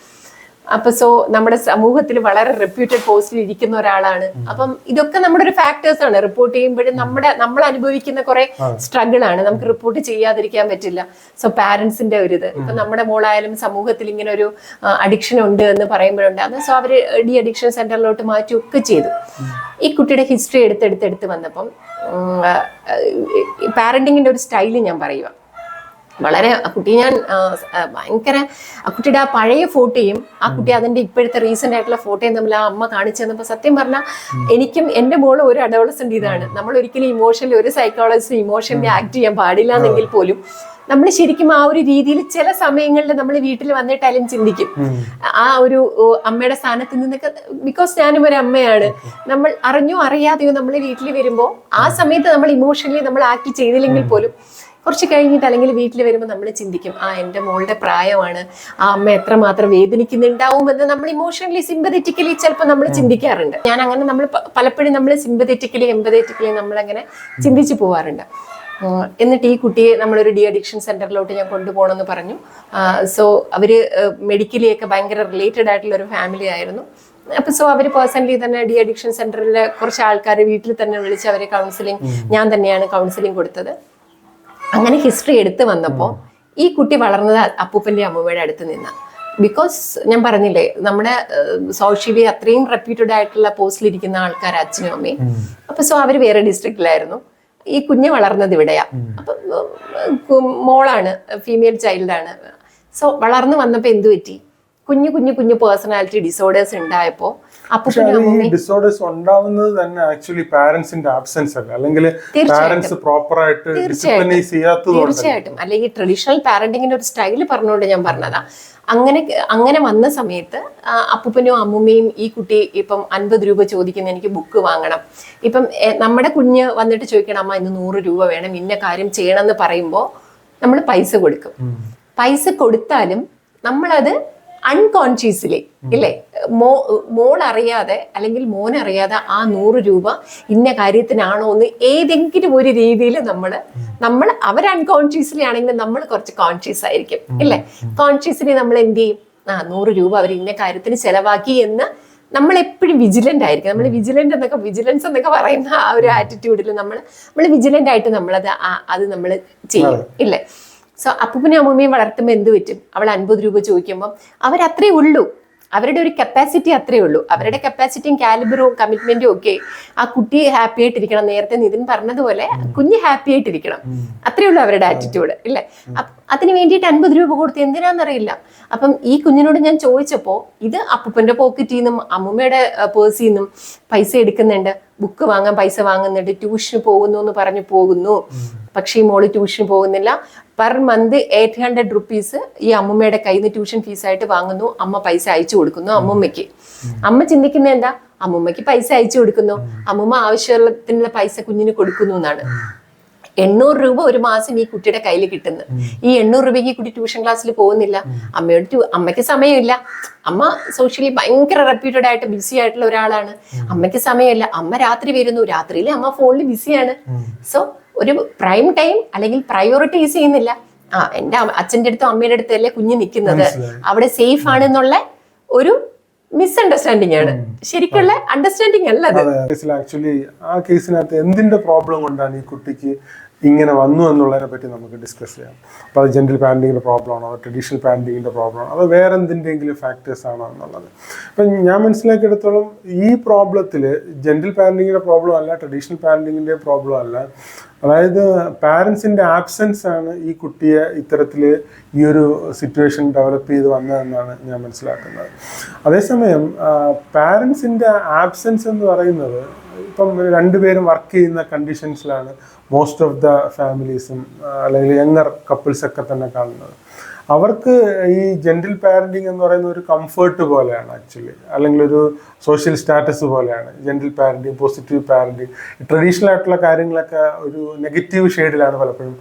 അപ്പൊ സോ നമ്മുടെ സമൂഹത്തിൽ വളരെ റെപ്യൂട്ടഡ് പോസ്റ്റിൽ ഇരിക്കുന്ന ഒരാളാണ്. അപ്പം ഇതൊക്കെ നമ്മുടെ ഒരു ഫാക്ടേഴ്സ് ആണ്. റിപ്പോർട്ട് ചെയ്യുമ്പോഴും നമ്മൾ അനുഭവിക്കുന്ന കുറെ സ്ട്രഗിൾ ആണ്, നമുക്ക് റിപ്പോർട്ട് ചെയ്യാതിരിക്കാൻ പറ്റില്ല. സോ പാരന്റ്സിന്റെ ഒരു ഇത് ഇപ്പൊ നമ്മുടെ മോളായാലും സമൂഹത്തിൽ ഇങ്ങനെ ഒരു അഡിക്ഷൻ ഉണ്ട് എന്ന് പറയുമ്പോഴുണ്ടാകും. സോ അവര് ഡി അഡിക്ഷൻ സെന്ററിലോട്ട് മാറ്റുകയൊക്കെ ചെയ്തു. ഈ കുട്ടിയുടെ ഹിസ്റ്ററി എടുത്തെടുത്ത് വന്നപ്പം പാരന്റിങ്ങിന്റെ ഒരു സ്റ്റൈല് ഞാൻ പറയുക, വളരെ കുട്ടി ഞാൻ ഭയങ്കര ആ കുട്ടിയുടെ ആ പഴയ ഫോട്ടോയും ആ കുട്ടി അതിന്റെ ഇപ്പോഴത്തെ റീസെന്റ് ആയിട്ടുള്ള ഫോട്ടോയും തമ്മിൽ ആ അമ്മ കാണിച്ചു തന്നപ്പോൾ സത്യം പറഞ്ഞാൽ എനിക്കും എന്റെ മോളും ഒരു അഡോളസെന്റ് ഇതാണ്. നമ്മൾ ഒരിക്കലും ഇമോഷണലി ഒരു സൈക്കോളജിസ്റ്റ് ഇമോഷണലി ആക്ട് ചെയ്യാൻ പാടില്ല എന്നെങ്കിൽ പോലും നമ്മൾ ശരിക്കും ആ ഒരു രീതിയിൽ ചില സമയങ്ങളിൽ നമ്മൾ വീട്ടിൽ വന്നിട്ടാലും ചിന്തിക്കും ആ ഒരു അമ്മയുടെ സ്ഥാനത്ത് നിന്നൊക്കെ. ബിക്കോസ് ഞാനും ഒരു അമ്മയാണ്. നമ്മൾ അറിഞ്ഞോ അറിയാതെയോ നമ്മൾ വീട്ടിൽ വരുമ്പോൾ ആ സമയത്ത് നമ്മൾ ഇമോഷണലി നമ്മൾ ആക്ട് ചെയ്തില്ലെങ്കിൽ പോലും കുറച്ച് കഴിഞ്ഞിട്ട് അല്ലെങ്കിൽ വീട്ടിൽ വരുമ്പോൾ നമ്മൾ ചിന്തിക്കും, ആ എൻ്റെ മോളുടെ പ്രായമാണ്, ആ അമ്മ എത്രമാത്രം വേദനിക്കുന്നുണ്ടാവുമെന്ന് നമ്മൾ ഇമോഷണലി സിമ്പതറ്റിക്കലി ചിലപ്പോൾ നമ്മൾ ചിന്തിക്കാറുണ്ട്. ഞാൻ അങ്ങനെ നമ്മൾ പലപ്പോഴും നമ്മൾ സിമ്പതറ്റിക്കലി എംപതറ്റിക്കലി നമ്മളങ്ങനെ ചിന്തിച്ചു പോവാറുണ്ട്. എന്നിട്ട് ഈ കുട്ടിയെ നമ്മളൊരു ഡി അഡിക്ഷൻ സെന്ററിലോട്ട് ഞാൻ കൊണ്ടുപോകണമെന്ന് പറഞ്ഞു. സോ അവര് മെഡിക്കലി ഒക്കെ ഭയങ്കര റിലേറ്റഡ് ആയിട്ടുള്ള ഒരു ഫാമിലി ആയിരുന്നു. അപ്പൊ സോ അവര് പേഴ്സണലി തന്നെ ഡി അഡിക്ഷൻ സെന്ററിലെ കുറച്ച് ആൾക്കാർ വീട്ടിൽ തന്നെ വിളിച്ച് അവരെ കൗൺസിലിംഗ്, ഞാൻ തന്നെയാണ് കൗൺസിലിംഗ് കൊടുത്തത്. അങ്ങനെ ഹിസ്റ്ററി എടുത്ത് വന്നപ്പോൾ ഈ കുട്ടി വളർന്നത് അപ്പൂപ്പന്റെ അമ്മൂമ്മയുടെ അടുത്ത് നിന്നാണ്. ബിക്കോസ് ഞാൻ പറഞ്ഞില്ലേ, നമ്മുടെ സോഷ്യലി അത്രയും റെപ്യൂട്ടഡ് ആയിട്ടുള്ള പോസ്റ്റിലിരിക്കുന്ന ആൾക്കാർ അച്ഛനും അമ്മയും. അപ്പൊ സോ അവര് വേറെ ഡിസ്ട്രിക്റ്റിലായിരുന്നു. ഈ കുഞ്ഞ് വളർന്നത് ഇവിടെയാ. അപ്പൊ മോളാണ്, ഫീമെയിൽ ചൈൽഡാണ്. സോ വളർന്നു വന്നപ്പോ എന്തു പറ്റി, കുഞ്ഞു പേഴ്സണാലിറ്റി ഡിസോർഡേഴ്സ് ഉണ്ടായപ്പോ ഡിസോർഡേഴ്സ് ഉണ്ടാവുന്നത് തന്നെ ആക്ച്വലി പാരന്റ്സിന്റെ ആബ്സെൻസ് അല്ല, അല്ലെങ്കിൽ പാരന്റ്സ് പ്രോപ്പർ ആയിട്ട് ഡിസിപ്ലിനൈസ് ചെയ്യാത്തത്. തീർച്ചയായിട്ടും. അല്ലെങ്കിൽ ട്രഡീഷണൽ പാരന്റിങ്ങിന്റെ ഒരു സ്റ്റൈല് പറഞ്ഞുകൊണ്ട് ഞാൻ പറഞ്ഞതാ. അങ്ങനെ വന്ന സമയത്ത് അപ്പൂപ്പനും അമ്മൂമ്മയും ഈ കുട്ടി ഇപ്പം 50 രൂപ ചോദിക്കുന്ന, എനിക്ക് ബുക്ക് വാങ്ങണം. ഇപ്പം നമ്മുടെ കുഞ്ഞ് വന്നിട്ട് ചോദിക്കണം, അമ്മ ഇന്ന് 100 രൂപ വേണം, ഇന്ന കാര്യം ചെയ്യണം എന്ന് പറയുമ്പോൾ നമ്മൾ പൈസ കൊടുക്കും. പൈസ കൊടുത്താലും നമ്മളത് അൺകോൺഷ്യസ്ലി ഇല്ലേ, മോൾ അറിയാതെ അല്ലെങ്കിൽ മോൻ അറിയാതെ ആ 100 രൂപ ഇന്ന കാര്യത്തിനാണോ എന്ന് ഏതെങ്കിലും ഒരു രീതിയിൽ നമ്മൾ അവർ അൺകോൺഷ്യസ്ലി ആണെങ്കിൽ നമ്മൾ കുറച്ച് കോൺഷ്യസ് ആയിരിക്കും ഇല്ലേ. കോൺഷ്യസ്ലി നമ്മൾ എന്ത് ചെയ്യും, 100 രൂപ അവർ ഇന്ന കാര്യത്തിന് ചെലവാക്കി എന്ന് നമ്മൾ എപ്പോഴും വിജിലന്റ് ആയിരിക്കും. നമ്മൾ വിജിലൻസ് എന്നൊക്കെ പറയുന്ന ആ ഒരു ആറ്റിറ്റ്യൂഡിൽ നമ്മൾ വിജിലന്റ് ആയിട്ട് അത് നമ്മൾ ചെയ്യും ഇല്ലേ. സോ അപ്പൂപ്പനും അമ്മൂമ്മയും വളർത്തുമ്പോൾ എന്ത് പറ്റും, അവൾ 50 രൂപ ചോദിക്കുമ്പോൾ അവരത്രേ ഉള്ളൂ, അവരുടെ ഒരു കപ്പാസിറ്റി അത്രേ ഉള്ളൂ. അവരുടെ കപ്പാസിറ്റിയും കാലിബറും കമ്മിറ്റ്മെന്റും ഒക്കെ ആ കുട്ടി ഹാപ്പി ആയിട്ടിരിക്കണം. നേരത്തെ നിതിൻ പറഞ്ഞതുപോലെ കുഞ്ഞ് ഹാപ്പി ആയിട്ടിരിക്കണം, അത്രേ ഉള്ളൂ അവരുടെ ആറ്റിറ്റ്യൂഡ് ഇല്ലേ. അതിന് വേണ്ടിയിട്ട് 50 രൂപ കൊടുത്ത് എന്തിനാന്നറിയില്ല. അപ്പം ഈ കുഞ്ഞിനോട് ഞാൻ ചോദിച്ചപ്പോൾ ഇത് അപ്പൂപ്പന്റെ പോക്കറ്റിൽ നിന്നും അമ്മൂമ്മയുടെ പേഴ്സിൽ നിന്നും പൈസ എടുക്കുന്നുണ്ട്, ബുക്ക് വാങ്ങാൻ പൈസ വാങ്ങുന്നുണ്ട്, ട്യൂഷന് പോകുന്നു എന്ന് പറഞ്ഞു പോകുന്നു. പക്ഷേ ഈ മോള് ട്യൂഷന് പോകുന്നില്ല. പെർ മന്ത് 800 റുപ്പീസ് ഈ അമ്മൂമ്മയുടെ കയ്യിൽ നിന്ന് ട്യൂഷൻ ഫീസായിട്ട് വാങ്ങുന്നു. അമ്മ പൈസ അയച്ചു കൊടുക്കുന്നു അമ്മൂമ്മയ്ക്ക്. അമ്മ ചിന്തിക്കുന്നത് എന്താ, അമ്മൂമ്മയ്ക്ക് പൈസ അയച്ചു കൊടുക്കുന്നു, അമ്മൂമ്മ ആവശ്യത്തിനുള്ള പൈസ കുഞ്ഞിന് കൊടുക്കുന്നു എന്നാണ്. 800 രൂപ ഒരു മാസം ഈ കുട്ടിയുടെ കയ്യിൽ കിട്ടുന്നു. ഈ 800 രൂപയ്ക്ക് ഈ കുട്ടി ട്യൂഷൻ ക്ലാസ്സിൽ പോകുന്നില്ല. അമ്മയ്ക്ക് സമയമില്ല. അമ്മ സോഷ്യലി ഭയങ്കര റെപ്യൂട്ടഡ് ആയിട്ട് ബിസി ആയിട്ടുള്ള ഒരാളാണ്. അമ്മയ്ക്ക് സമയമില്ല. അമ്മ രാത്രി വരുന്നു, രാത്രിയിൽ അമ്മ ഫോണിൽ ബിസിയാണ്. സോ ഒരു പ്രൈം ടൈം അല്ലെങ്കിൽ പ്രയോറിറ്റൈസ് ചെയ്യുന്നില്ല. എന്റെ അച്ഛൻ്റെ അടുത്തും അമ്മയുടെ അടുത്തും അല്ലേ കുഞ്ഞ് നിൽക്കുന്നത്, അവിടെ സേഫ് ആണെന്നുള്ള ഒരു മിസ്അണ്ടർസ്റ്റാൻഡിങ് ആണ്, ശരിക്കുള്ള അണ്ടർസ്റ്റാൻഡിങ് അല്ല അത്. ആക്ച്വലി ആ കേസിനകത്ത് എന്തിന്റെ പ്രോബ്ലം കൊണ്ടാണ് ഈ കുട്ടിക്ക് ഇങ്ങനെ വന്നു എന്നുള്ളതിനെ പറ്റി നമുക്ക് ഡിസ്കസ് ചെയ്യാം. അപ്പോൾ അത് ജെൻറൽ പാരന്റിങ്ങിന്റെ പ്രോബ്ലം ആണോ, ട്രഡീഷണൽ പാരന്റിങ്ങിന്റെ പ്രോബ്ലം ആണോ, അതോ വേറെ എന്തിൻ്റെങ്കിലും ഫാക്ടേഴ്സ് ആണോ എന്നുള്ളത്. അപ്പം ഞാൻ മനസ്സിലാക്കിയെടുത്തോളം ഈ പ്രോബ്ലത്തിൽ ജെൻറൽ പാരന്റിങ്ങിന്റെ പ്രോബ്ലം അല്ല, ട്രഡീഷണൽ പാരന്റിങ്ങിന്റെ പ്രോബ്ലം അല്ല. അതായത് പാരൻസിൻ്റെ ആബ്സെൻസ് ആണ് ഈ കുട്ടിയെ ഇത്തരത്തിൽ ഈ ഒരു സിറ്റുവേഷൻ ഡെവലപ്പ് ചെയ്ത് വന്നതെന്നാണ് ഞാൻ മനസ്സിലാക്കുന്നത്. അതേസമയം പാരൻസിൻ്റെ ആബ്സെൻസ് എന്ന് പറയുന്നത് ഇപ്പം 2 പേരും വർക്ക് ചെയ്യുന്ന കണ്ടീഷൻസിലാണ് മോസ്റ്റ് ഓഫ് ദ ഫാമിലീസും അല്ലെങ്കിൽ യങ്ങർ കപ്പിൾസൊക്കെ തന്നെ കാണുന്നത്. അവർക്ക് ഈ ജെൻറൽ പാരന്റിങ് എന്ന് പറയുന്ന ഒരു കംഫർട്ട് പോലെയാണ് ആക്ച്വലി, അല്ലെങ്കിൽ ഒരു സോഷ്യൽ സ്റ്റാറ്റസ് പോലെയാണ് gentle parenting, positive parenting. Traditional ആയിട്ടുള്ള കാര്യങ്ങളൊക്കെ ഒരു നെഗറ്റീവ് ഷെയ്ഡിലാണ് പലപ്പോഴും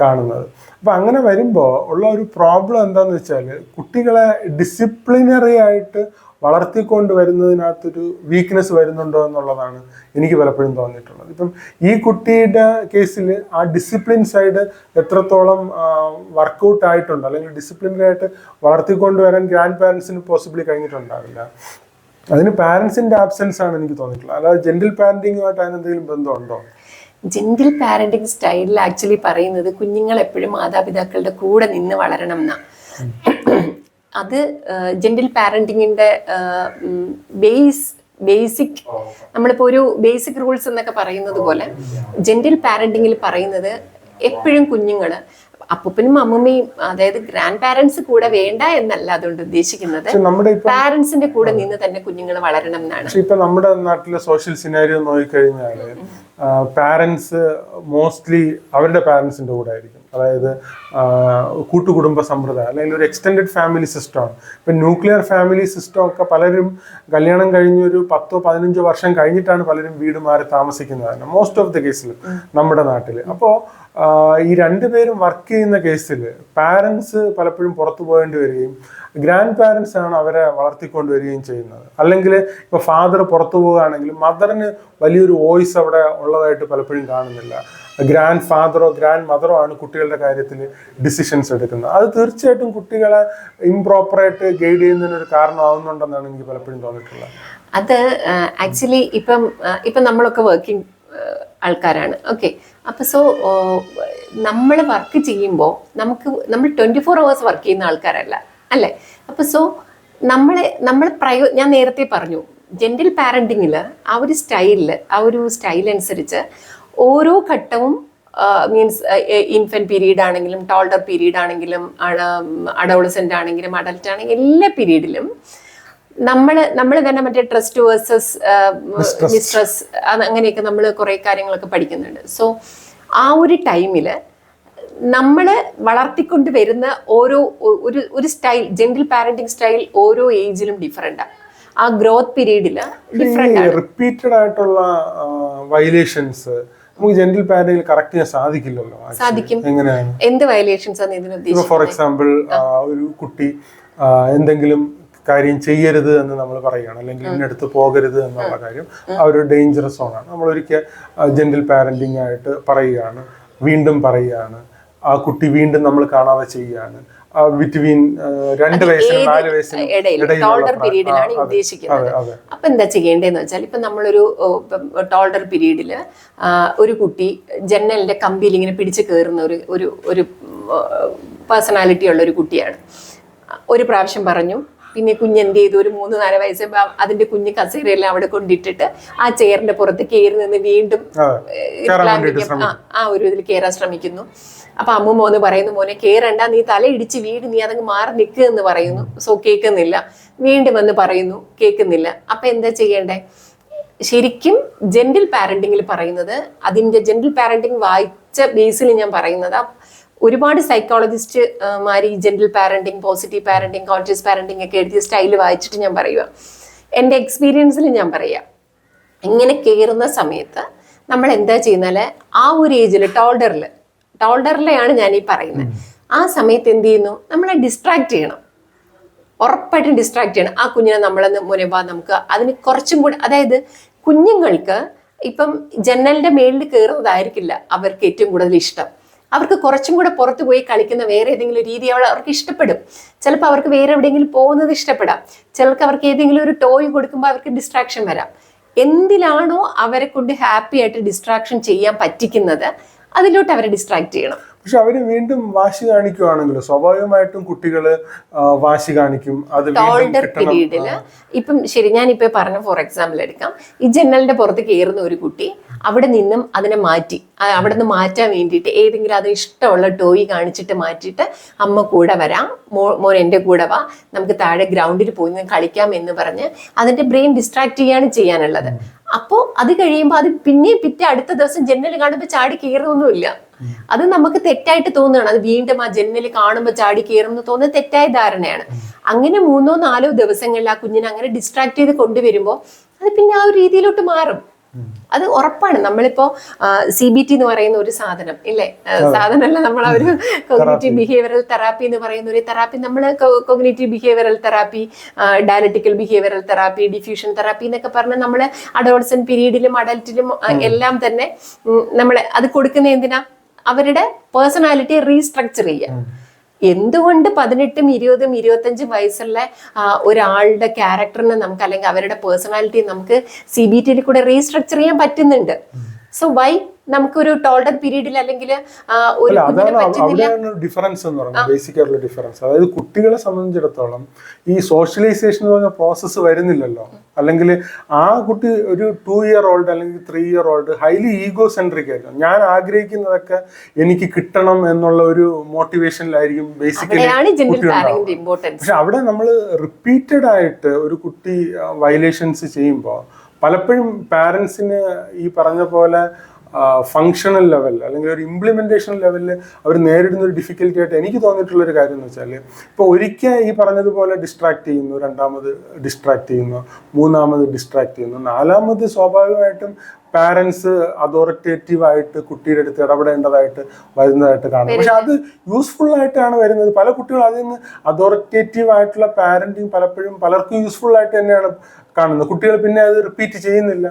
കാണുന്നത്. അപ്പം അങ്ങനെ വരുമ്പോൾ ഉള്ള ഒരു പ്രോബ്ലം എന്താണെന്ന് വെച്ചാൽ കുട്ടികളെ ഡിസിപ്ലിനറി ആയിട്ട് വളർത്തിക്കൊണ്ട് വരുന്നതിനകത്തൊരു വീക്ക്നെസ് വരുന്നുണ്ടോ എന്നുള്ളതാണ് എനിക്ക് പലപ്പോഴും തോന്നിയിട്ടുള്ളത്. ഇപ്പം ഈ കുട്ടിയുടെ കേസിൽ ആ ഡിസിപ്ലിൻ സൈഡ് എത്രത്തോളം വർക്കൗട്ട് ആയിട്ടുണ്ട്, അല്ലെങ്കിൽ ഡിസിപ്ലിനറി ആയിട്ട് വളർത്തിക്കൊണ്ട് വരാൻ ഗ്രാൻഡ് പാരൻസിന് പോസിബിളി കഴിഞ്ഞിട്ടുണ്ടാവില്ല. അതിന് പാരൻസിന്റെ ആബ്സെൻസ് ആണ് എനിക്ക് തോന്നിയിട്ടുള്ളത്. അല്ലാതെ ജെന്റിൽ പാരന്റിങ്ങുമായിട്ട് അതിനെന്തെങ്കിലും ബന്ധമുണ്ടോ? ജെന്റിൽ പാരന്റിങ് സ്റ്റൈലിൽ ആക്ച്വലി പറയുന്നത് കുഞ്ഞുങ്ങൾ എപ്പോഴും മാതാപിതാക്കളുടെ കൂടെ നിന്ന് വളരണം എന്നാ. അത് ജെന്റിൽ പാരന്റിങ്ങിന്റെ ബേസിക് നമ്മളിപ്പോൾ ഒരു ബേസിക് റൂൾസ് എന്നൊക്കെ പറയുന്നത് പോലെ ജെന്റിൽ പാരന്റിങ്ങിൽ പറയുന്നത് എപ്പോഴും കുഞ്ഞുങ്ങൾ അപ്പൂപ്പനും അമ്മൂമ്മയും, അതായത് ഗ്രാൻഡ് പാരന്റ്സ് കൂടെ വേണ്ട എന്നല്ല അതുകൊണ്ട് ഉദ്ദേശിക്കുന്നത്, പാരന്റ്സിന്റെ കൂടെ നിന്ന് തന്നെ കുഞ്ഞുങ്ങൾ വളരണം എന്നാണ്. ഇപ്പൊ നമ്മുടെ നാട്ടിലെ സോഷ്യൽ സിനാരിയോ നോക്കിക്കഴിഞ്ഞാല് പാരന്റ്സ് മോസ്റ്റ്ലി അവരുടെ പാരന്റ്സിന്റെ കൂടെ ആയിരിക്കും. അതായത് കൂട്ടുകുടുംബ സമ്പ്രദായം അല്ലെങ്കിൽ ഒരു എക്സ്റ്റെൻഡഡ് ഫാമിലി സിസ്റ്റമാണ്. ഇപ്പം ന്യൂക്ലിയർ ഫാമിലി സിസ്റ്റം ഒക്കെ പലരും കല്യാണം കഴിഞ്ഞൊരു 10-15 വർഷം കഴിഞ്ഞിട്ടാണ് പലരും വീട് മാറി താമസിക്കുന്നത് മോസ്റ്റ് ഓഫ് ദി കേസിൽ നമ്മുടെ നാട്ടിൽ. അപ്പോൾ ഈ രണ്ടുപേരും വർക്ക് ചെയ്യുന്ന കേസിൽ പാരൻസ് പലപ്പോഴും പുറത്തു പോകേണ്ടി വരികയും ഗ്രാൻഡ് പാരൻസ് ആണ് അവരെ വളർത്തിക്കൊണ്ടുവരികയും ചെയ്യുന്നത്. അല്ലെങ്കിൽ ഇപ്പോൾ ഫാദർ പുറത്തു പോവുകയാണെങ്കിലും മദറിന് വലിയൊരു വോയിസ് അവിടെ ഉള്ളതായിട്ട് പലപ്പോഴും കാണുന്നില്ല. ഗ്രാൻഡ് ഫാദറോ ഗ്രാൻഡ് മദറോ ആണ് കുട്ടികളുടെ കാര്യത്തിൽ ഡിസിഷൻസ് എടുക്കുന്നത്. അത് തീർച്ചയായിട്ടും കുട്ടികളെ ഇംപ്രോപ്പറായിട്ട് ഗൈഡ് ചെയ്യുന്നതിനൊരു കാരണമാവുന്നുണ്ടെന്നാണ് എനിക്ക് പലപ്പോഴും തോന്നിയിട്ടുള്ളത്. അത് ആക്ച്വലി ഇപ്പം നമ്മളൊക്കെ വർക്കിംഗ് ആൾക്കാരാണ്. ഓക്കെ, അപ്പോൾ സോ നമ്മൾ വർക്ക് ചെയ്യുമ്പോൾ നമ്മൾ 24 hours വർക്ക് ചെയ്യുന്ന ആൾക്കാരല്ല അല്ലേ? അപ്പോൾ സോ ഞാൻ നേരത്തെ പറഞ്ഞു ജെന്റിൽ പാരന്റിങ്ങിൽ ആ ഒരു സ്റ്റൈൽ അനുസരിച്ച് ഓരോ ഘട്ടവും മീൻസ് ഇൻഫന്റ് പീരീഡ് ആണെങ്കിലും ടോൾഡർ പീരീഡ് ആണെങ്കിലും അഡോളസെന്റ് ആണെങ്കിലും അഡൽട്ട് ആണെങ്കിലും എല്ലാ പീരീഡിലും നമ്മൾ തന്നെ മറ്റേ ട്രസ്റ്റ് വേഴ്സസ് മിസ്ട്രസ് അങ്ങനെയൊക്കെ നമ്മൾ കുറേ കാര്യങ്ങളൊക്കെ പഠിക്കുന്നുണ്ട്. സോ ആ ഒരു ടൈമിൽ നമ്മൾ വളർത്തിക്കൊണ്ട് വരുന്ന ഒരു സ്റ്റൈൽ, ജെന്റിൽ പാരന്റിങ് സ്റ്റൈൽ ഓരോ ഏജിലും ഡിഫറെന്റാണ്. ആ ഗ്രോത്ത് പീരീഡിൽ ഡിഫറെന്റ് ആണ്. റിപ്പീറ്റഡ് ആയിട്ടുള്ള വയലേഷൻസ് നമുക്ക് ജെന്റിൽ പാരന്റിങ്ങിൽ കറക്റ്റ് ചെയ്യാൻ സാധിക്കില്ലല്ലോ. സാധിക്കും. എങ്ങനെയാണ്? എന്ത് വയലേഷൻസ് ആണ് ഇതിന് ഉദ്ദേശിക്കുന്നത്? ഫോർ എക്സാമ്പിൾ ഒരു കുട്ടി എന്തെങ്കിലും കാര്യം ചെയ്യരുത് എന്ന് നമ്മൾ പറയുകയാണ്, അല്ലെങ്കിൽ ഇന്നടുത്ത് പോകരുത് എന്നുള്ള കാര്യം ആ ഒരു ഡേഞ്ചറസ് സോണാണ്. നമ്മൾ ഒരിക്കൽ ജെന്റിൽ പാരന്റിങ് ആയിട്ട് പറയുകയാണ്, വീണ്ടും പറയുകയാണ്, ആ കുട്ടി വീണ്ടും നമ്മൾ കാണാതെ ചെയ്യുകയാണ്. ബിറ്റ്വീൻ 2 വയസ്സിനും 4 വയസ്സിനും ടോൾഡർ പീരീഡിലാണ് ഉദ്ദേശിക്കുന്നത്. അപ്പൊ എന്താ ചെയ്യേണ്ടതെന്ന് വെച്ചാൽ ഇപ്പൊ നമ്മളൊരു ടോൾഡർ പീരീഡിൽ ഒരു കുട്ടി ജനലിന്റെ കമ്പിയിൽ ഇങ്ങനെ പിടിച്ചു കയറുന്ന ഒരു പേഴ്സണാലിറ്റി ഉള്ള ഒരു കുട്ടിയാണ്. ഒരു പ്രാവശ്യം പറഞ്ഞു, പിന്നെ കുഞ്ഞ് എന്ത് ചെയ്തു, ഒരു 3-4 വയസ്സ് അതിന്റെ കുഞ്ഞ് കസേരയെല്ലാം അവിടെ കൊണ്ടിട്ടിട്ട് ആ ചെയറിന്റെ പുറത്ത് കയറി നിന്ന് വീണ്ടും ആ ഒരു ഇതിൽ കയറാൻ ശ്രമിക്കുന്നു. അപ്പൊ അമ്മൂമ്മ ഒന്ന് പറയുന്നു, മോനെ കയറണ്ട, നീ തല ഇടിച്ച് വീട്, നീ അതങ്ങ് മാറി നിൽക്കുക എന്ന് പറയുന്നു. സോ കേൾക്കുന്നില്ല. വീണ്ടും വന്ന് പറയുന്നു, കേൾക്കുന്നില്ല. അപ്പൊ എന്താ ചെയ്യേണ്ടേ? ശരിക്കും ജെന്റിൽ പാരന്റിങ്ങിൽ പറയുന്നത്, അതിന്റെ ജെന്റിൽ പാരന്റിങ് വായിച്ച ബേസിൽ ഞാൻ പറയുന്നത്, ഒരുപാട് സൈക്കോളജിസ്റ്റ്മാർ ഈ gentle parenting, positive parenting, conscious parenting ഒക്കെ എഴുതിയ സ്റ്റൈൽ വായിച്ചിട്ട് ഞാൻ പറയുക, എൻ്റെ എക്സ്പീരിയൻസിൽ ഞാൻ പറയാം, ഇങ്ങനെ കയറുന്ന സമയത്ത് നമ്മൾ എന്താ ചെയ്യുന്നാല് ആ ഒരു ഏജിൽ ടോൾഡറിലെയാണ് ഞാൻ ഈ പറയുന്നത്. ആ സമയത്ത് എന്ത് ചെയ്യുന്നു, നമ്മളെ ഡിസ്ട്രാക്ട് ചെയ്യണം, ഉറപ്പായിട്ടും ഡിസ്ട്രാക്ട് ചെയ്യണം. ആ കുഞ്ഞിനെ നമ്മളെന്ന് മുനവാ നമുക്ക് അതിന് കുറച്ചും കൂടി, അതായത് കുഞ്ഞുങ്ങൾക്ക് ഇപ്പം ജനലിന്റെ മേളിൽ കയറുന്നതായിരിക്കില്ല അവർക്ക് ഏറ്റവും കൂടുതൽ ഇഷ്ടം. അവർക്ക് കുറച്ചും കൂടെ പുറത്തു പോയി കളിക്കുന്ന വേറെ ഏതെങ്കിലും രീതി അവർക്ക് ഇഷ്ടപ്പെടും. ചിലപ്പോൾ അവർക്ക് വേറെ എവിടെയെങ്കിലും പോകുന്നത് ഇഷ്ടപ്പെടാം. ചിലർക്ക് അവർക്ക് ഏതെങ്കിലും ഒരു ടോയ് കൊടുക്കുമ്പോൾ അവർക്ക് ഡിസ്ട്രാക്ഷൻ വരാം. എന്തിലാണോ അവരെ കൊണ്ട് ഹാപ്പി ആയിട്ട് ഡിസ്ട്രാക്ഷൻ ചെയ്യാൻ പറ്റിക്കുന്നത് അതിലോട്ട് അവരെ ഡിസ്ട്രാക്ട് ചെയ്യണം. പക്ഷെ അവര് വീണ്ടും വാശി കാണിക്കുവാണെങ്കിലും സ്വാഭാവികമായിട്ടും കുട്ടികള് വാശി കാണിക്കും. അത് ടോൾഡർ പീരീഡില് ഇപ്പം ശരി, ഞാനിപ്പോ പറഞ്ഞ ഫോർ എക്സാമ്പിൾ എടുക്കാം. ഈ ജനലിന്റെ പുറത്ത് കയറുന്ന ഒരു കുട്ടി അവിടെ നിന്നും അതിനെ മാറ്റി, അവിടെ നിന്ന് മാറ്റാൻ വേണ്ടിയിട്ട് ഏതെങ്കിലും അത് ഇഷ്ടമുള്ള ടോയ് കാണിച്ചിട്ട് മാറ്റിയിട്ട് അമ്മ കൂടെ വരാം, മോൻ എൻ്റെ കൂടെ വാ, നമുക്ക് താഴെ ഗ്രൗണ്ടിൽ പോയി കളിക്കാം എന്ന് പറഞ്ഞ് അതിന്റെ ബ്രെയിൻ ഡിസ്ട്രാക്ട് ചെയ്യാണ് ചെയ്യാനുള്ളത്. അപ്പോൾ അത് കഴിയുമ്പോൾ അത് പിറ്റേ അടുത്ത ദിവസം ജനൽ കാണുമ്പോൾ ചാടി കയറുമൊന്നുമില്ല. അത് നമുക്ക് തെറ്റായിട്ട് തോന്നുകയാണ്. അത് വീണ്ടും ആ ജനൽ കാണുമ്പോൾ ചാടി കയറുമെന്ന് തോന്നുന്നത് തെറ്റായ ധാരണയാണ്. അങ്ങനെ 3-4 ദിവസങ്ങളിൽ ആ കുഞ്ഞിനെ അങ്ങനെ ഡിസ്ട്രാക്ട് ചെയ്ത് കൊണ്ടുവരുമ്പോൾ അത് പിന്നെ ആ ഒരു രീതിയിലോട്ട് മാറും. അത് ഉറപ്പാണ്. നമ്മളിപ്പോ CBT എന്ന് പറയുന്ന ഒരു സാധനം ഇല്ലേ, സാധനമല്ല, നമ്മൾ ഒരു കോഗ്നിറ്റീവ് ബിഹേവിയറൽ തെറാപ്പി എന്ന് പറയുന്ന ഒരു തെറാപ്പി, നമ്മൾ cognitive behavioural therapy, dialectical behavioural therapy, diffusion therapy എന്നൊക്കെ പറഞ്ഞാൽ നമ്മൾ അഡോളസെന്റ് പീരീഡിലും അഡൽട്ടിലും എല്ലാം തന്നെ നമ്മൾ അത് കൊടുക്കുന്ന എന്തിനാ, അവരുടെ പേഴ്സണാലിറ്റി റീസ്ട്രക്ചർ ചെയ്യുക. എന്തുകൊണ്ട് 18, 20, 25 വയസ്സുള്ള ഒരാളുടെ ക്യാരക്ടറിനെ നമുക്ക്, അല്ലെങ്കിൽ അവരുടെ പേഴ്സണാലിറ്റി നമുക്ക് CBT കൂടെ റീസ്ട്രക്ചർ ചെയ്യാൻ പറ്റുന്നുണ്ട്. സോ വൈ നമുക്കൊരു ടോൾഡർ പീരീഡിൽ അല്ലെങ്കിൽ ഡിഫറൻസ് എന്ന് പറയുന്നത് ബേസിക് ആയിട്ടുള്ള ഡിഫറൻസ്. അതായത് കുട്ടികളെ സംബന്ധിച്ചിടത്തോളം ഈ സോഷ്യലൈസേഷൻ എന്ന് പറഞ്ഞ പ്രോസസ്സ് വരുന്നില്ലല്ലോ. അല്ലെങ്കിൽ ആ കുട്ടി ഒരു 2 year old അല്ലെങ്കിൽ 3 year old highly ego centric ആയിരിക്കും. ഞാൻ ആഗ്രഹിക്കുന്നതൊക്കെ എനിക്ക് കിട്ടണം എന്നുള്ള ഒരു മോട്ടിവേഷനിലായിരിക്കും ബേസിക്കലി. പക്ഷെ അവിടെ നമ്മൾ റിപ്പീറ്റഡ് ആയിട്ട് ഒരു കുട്ടി വയലേഷൻസ് ചെയ്യുമ്പോൾ പലപ്പോഴും പാരൻസിന് ഈ പറഞ്ഞ പോലെ ഫങ്ഷണൽ ലെവൽ അല്ലെങ്കിൽ ഒരു ഇംപ്ലിമെന്റേഷൻ ലെവലിൽ അവർ നേരിടുന്ന ഒരു ഡിഫിക്കൽറ്റി ആയിട്ട് എനിക്ക് തോന്നിയിട്ടുള്ളൊരു കാര്യം എന്ന് വെച്ചാൽ, ഇപ്പോൾ ഒരിക്കൽ ഈ പറഞ്ഞതുപോലെ ഡിസ്ട്രാക്ട് ചെയ്യുന്നു, രണ്ടാമത് ഡിസ്ട്രാക്ട് ചെയ്യുന്നു, മൂന്നാമത് ഡിസ്ട്രാക്ട് ചെയ്യുന്നു, നാലാമത് സ്വാഭാവികമായിട്ടും പാരൻസ് അതോറിറ്റേറ്റീവ് ആയിട്ട് കുട്ടിയുടെ അടുത്ത് ഇടപെടേണ്ടതായിട്ട് വരുന്നതായിട്ട് കാണും. പക്ഷെ അത് യൂസ്ഫുൾ ആയിട്ടാണ് വരുന്നത്. പല കുട്ടികളും അതിൽ നിന്ന് അതോറിറ്റേറ്റീവ് ആയിട്ടുള്ള പാരന്റിങ് പലപ്പോഴും പലർക്കും യൂസ്ഫുൾ ആയിട്ട് തന്നെയാണ് കാണുന്നത്. കുട്ടികൾ പിന്നെ അത് റിപ്പീറ്റ് ചെയ്യുന്നില്ല,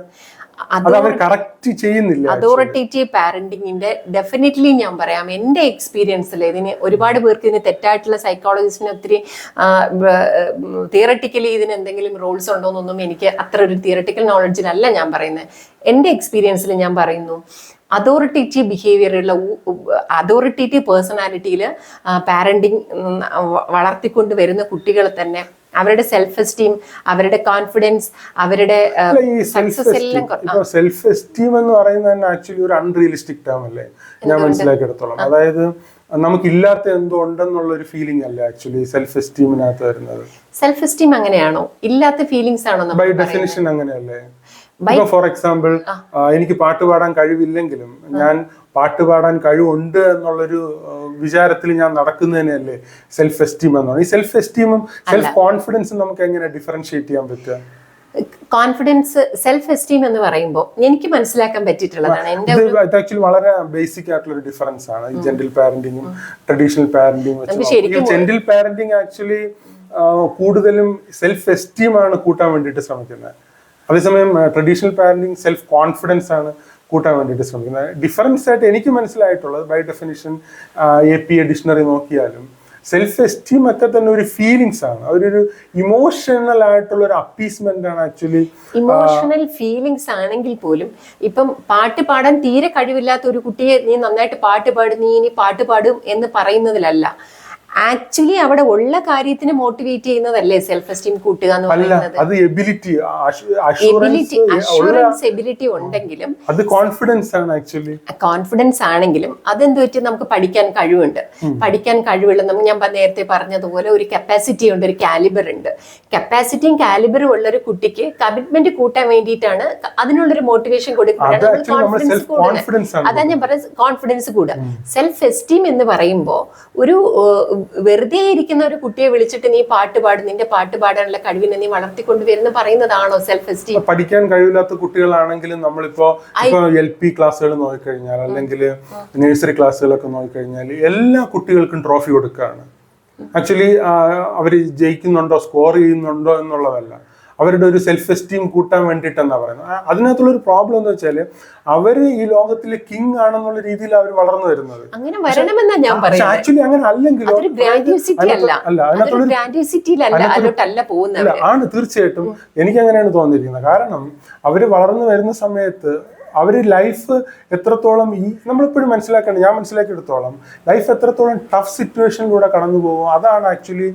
കറക്റ്റ് ചെയ്യുന്നില്ല. അതോറിറ്റേറ്റീവ് പാരന്റിങ്ങിന്റെ ഡെഫിനറ്റ്ലി ഞാൻ പറയാം, എൻ്റെ എക്സ്പീരിയൻസിൽ ഇതിന് ഒരുപാട് പേർക്ക് ഇതിന് തെറ്റായിട്ടുള്ള സൈക്കോളജിസ്റ്റിന് ഒത്തിരി തിയറട്ടിക്കലി ഇതിന് എന്തെങ്കിലും റോൾസ് ഉണ്ടോയെന്നൊന്നും എനിക്ക് അത്ര ഒരു തിയറട്ടിക്കൽ നോളജിലല്ല ഞാൻ പറയുന്നത്. എൻ്റെ എക്സ്പീരിയൻസിൽ ഞാൻ പറയുന്നു, അതോറിറ്റേറ്റീവ് ബിഹേവിയറുള്ള അതോറിറ്റേറ്റീവ് പേഴ്സണാലിറ്റിയിൽ പാരന്റിങ് വളർത്തിക്കൊണ്ട് വരുന്ന കുട്ടികളെ തന്നെ അവരുടെ സെൽഫ് എസ്റ്റീം, അവരുടെ കോൺഫിഡൻസ്, അവരുടെ സക്സസ് എല്ലാം. സെൽഫ് എസ്റ്റീം എന്ന് പറയുന്നത് ആക്ച്വലി ഒരു അൺറിയലിസ്റ്റിക് ടേം അല്ലേ ഞാൻ മനസ്സിലാക്കിയെടുത്തോളം. അതായത് നമുക്കില്ലാത്ത എന്തോ ഉണ്ടെന്നുള്ള ഒരു ഫീലിംഗ് അല്ലേ ആക്ച്വലി സെൽഫ് എസ്റ്റീമിനകത്ത് വരുന്നത്. സെൽഫ് എസ്റ്റീം അങ്ങനെയാണോ? ഇല്ലാത്ത ഫീലിംഗ്സ് ആണോ? ബൈ ഡെഫിനിഷൻ അങ്ങനെയല്ലേ. ഇപ്പൊ ഫോർ എക്സാമ്പിൾ, എനിക്ക് പാട്ട് പാടാൻ കഴിവില്ലെങ്കിലും ഞാൻ പാട്ട് പാടാൻ കഴിവുണ്ട് എന്നുള്ളൊരു വിചാരത്തിൽ ഞാൻ നടക്കുന്നതിനല്ലേ സെൽഫ് എസ്റ്റീം എന്നാണ്. ഈ സെൽഫ് എസ്റ്റീമും സെൽഫ് കോൺഫിഡൻസും നമുക്ക് എങ്ങനെ ഡിഫറൻഷിയേറ്റ് ചെയ്യാൻ പറ്റുക? കോൺഫിഡൻസ്, സെൽഫ് എസ്റ്റീം എന്ന് പറയുമ്പോൾ എനിക്ക് മനസ്സിലാക്കാൻ പറ്റിയിട്ടുള്ളതാണ്. ആക്ച്വലി വളരെ ബേസിക് ആയിട്ടുള്ള ഒരു ഡിഫറൻസ് ആണ് ഈ ജെന്റിൽ പാരന്റിങ്ങും ട്രഡീഷണൽ പാരന്റിങ്ങും. ജെന്റിൽ പാരന്റിങ് ആക്ച്വലി കൂടുതലും സെൽഫ് എസ്റ്റീം ആണ് കൂട്ടാൻ വേണ്ടിയിട്ട് ശ്രമിക്കുന്നത്. അതേസമയം ട്രഡീഷണൽ പാരന്റിങ് സെൽഫ് കോൺഫിഡൻസ് ആണ് കൂട്ടാൻ വേണ്ടിയിട്ട് ശ്രമിക്കുന്നത്. ഡിഫറൻസ് ആയിട്ട് എനിക്ക് മനസ്സിലായിട്ടുള്ളത് ബൈ ഡെഫിനിഷൻ APA ഡിക്ഷണറി നോക്കിയാലും സെൽഫ് എസ്റ്റീം ഒക്കെ തന്നെ ഒരു ഫീലിങ്സ് ആണ്, ഒരു ഇമോഷണൽ ആയിട്ടുള്ള ഒരു അപ്പീസ്മെന്റ് ആണ് ആക്ച്വലി. ഇമോഷണൽ ഫീലിങ്സ് ആണെങ്കിൽ പോലും ഇപ്പം പാട്ട് പാടാൻ തീരെ കഴിവില്ലാത്ത ഒരു കുട്ടിയെ നീ നന്നായിട്ട് പാട്ട് പാടും, നീ ഇനി പാട്ട് പാടും എന്ന് പറയുന്നതിലല്ല, ആക്ച്വലി അവിടെ ഉള്ള കാര്യത്തിന് മോട്ടിവേറ്റ് ചെയ്യുന്നതല്ലേ സെൽഫ് എസ്റ്റീം കൂട്ടുക എന്ന് പറയുന്നത്. എബിലിറ്റി ഉണ്ടെങ്കിലും അത് കോൺഫിഡൻസ് ആണ് ആക്ച്വലി. കോൺഫിഡൻസ് ആണെങ്കിലും അതെന്ത് പറ്റി, നമുക്ക് പഠിക്കാൻ കഴിവുണ്ട്. പഠിക്കാൻ കഴിവുള്ള ഞാൻ നേരത്തെ പറഞ്ഞതുപോലെ ഒരു കപ്പാസിറ്റി ഉണ്ട്, ഒരു കാലിബർ ഉണ്ട്. കപ്പാസിറ്റിയും കാലിബറും ഉള്ള ഒരു കുട്ടിക്ക് കമ്മിറ്റ്മെന്റ് കൂട്ടാൻ വേണ്ടിയിട്ടാണ് അതിനുള്ളൊരു മോട്ടിവേഷൻ കൊടുക്കുന്നത്. അതാ ഞാൻ പറയുന്നത്, കോൺഫിഡൻസ് കൂടുക. സെൽഫ് എസ്റ്റീം എന്ന് പറയുമ്പോൾ ഒരു വെറുതെ ഇരിക്കുന്ന ഒരു കുട്ടിയെ വിളിച്ചിട്ട് നീ പാട്ട് പാടും, നിന്റെ പാട്ട് പാടാനുള്ള കഴിവിനെ നീ വളർത്തിക്കൊണ്ടുവരുന്ന പറയുന്നതാണോ സെൽഫ് എസ്റ്റീം? പഠിക്കാൻ കഴിവില്ലാത്ത കുട്ടികളാണെങ്കിലും നമ്മളിപ്പോ LP ക്ലാസ്സുകൾ നോക്കിക്കഴിഞ്ഞാൽ അല്ലെങ്കിൽ നഴ്സറി ക്ലാസ്സുകളൊക്കെ നോക്കിക്കഴിഞ്ഞാൽ എല്ലാ കുട്ടികൾക്കും ട്രോഫി കൊടുക്കുകയാണ്. ആക്ച്വലി അവർ ജയിക്കുന്നുണ്ടോ സ്കോർ ചെയ്യുന്നുണ്ടോ എന്നുള്ളതല്ല, അവരുടെ ഒരു സെൽഫ് എസ്റ്റീം കൂട്ടാൻ വേണ്ടിയിട്ടെന്നാ പറയുന്നത്. അതിനകത്തുള്ളൊരു പ്രോബ്ലം എന്ന് വെച്ചാല് അവര് ഈ ലോകത്തിലെ കിങ് ആണെന്നുള്ള രീതിയിൽ അവർ വളർന്നു വരുന്നത്. ആക്ച്വലി അങ്ങനെ അല്ലെങ്കിലും ആണ് തീർച്ചയായിട്ടും എനിക്ക് അങ്ങനെയാണ് തോന്നിയിരിക്കുന്നത്. കാരണം അവര് വളർന്നു വരുന്ന സമയത്ത് അവര് ലൈഫ് എത്രത്തോളം നമ്മളിപ്പോഴും മനസ്സിലാക്കണം, ഞാൻ മനസ്സിലാക്കിയെടുത്തോളം ലൈഫ് എത്രത്തോളം ടഫ് സിറ്റുവേഷനിലൂടെ കടന്നു പോകും അതാണ് ആക്ച്വലി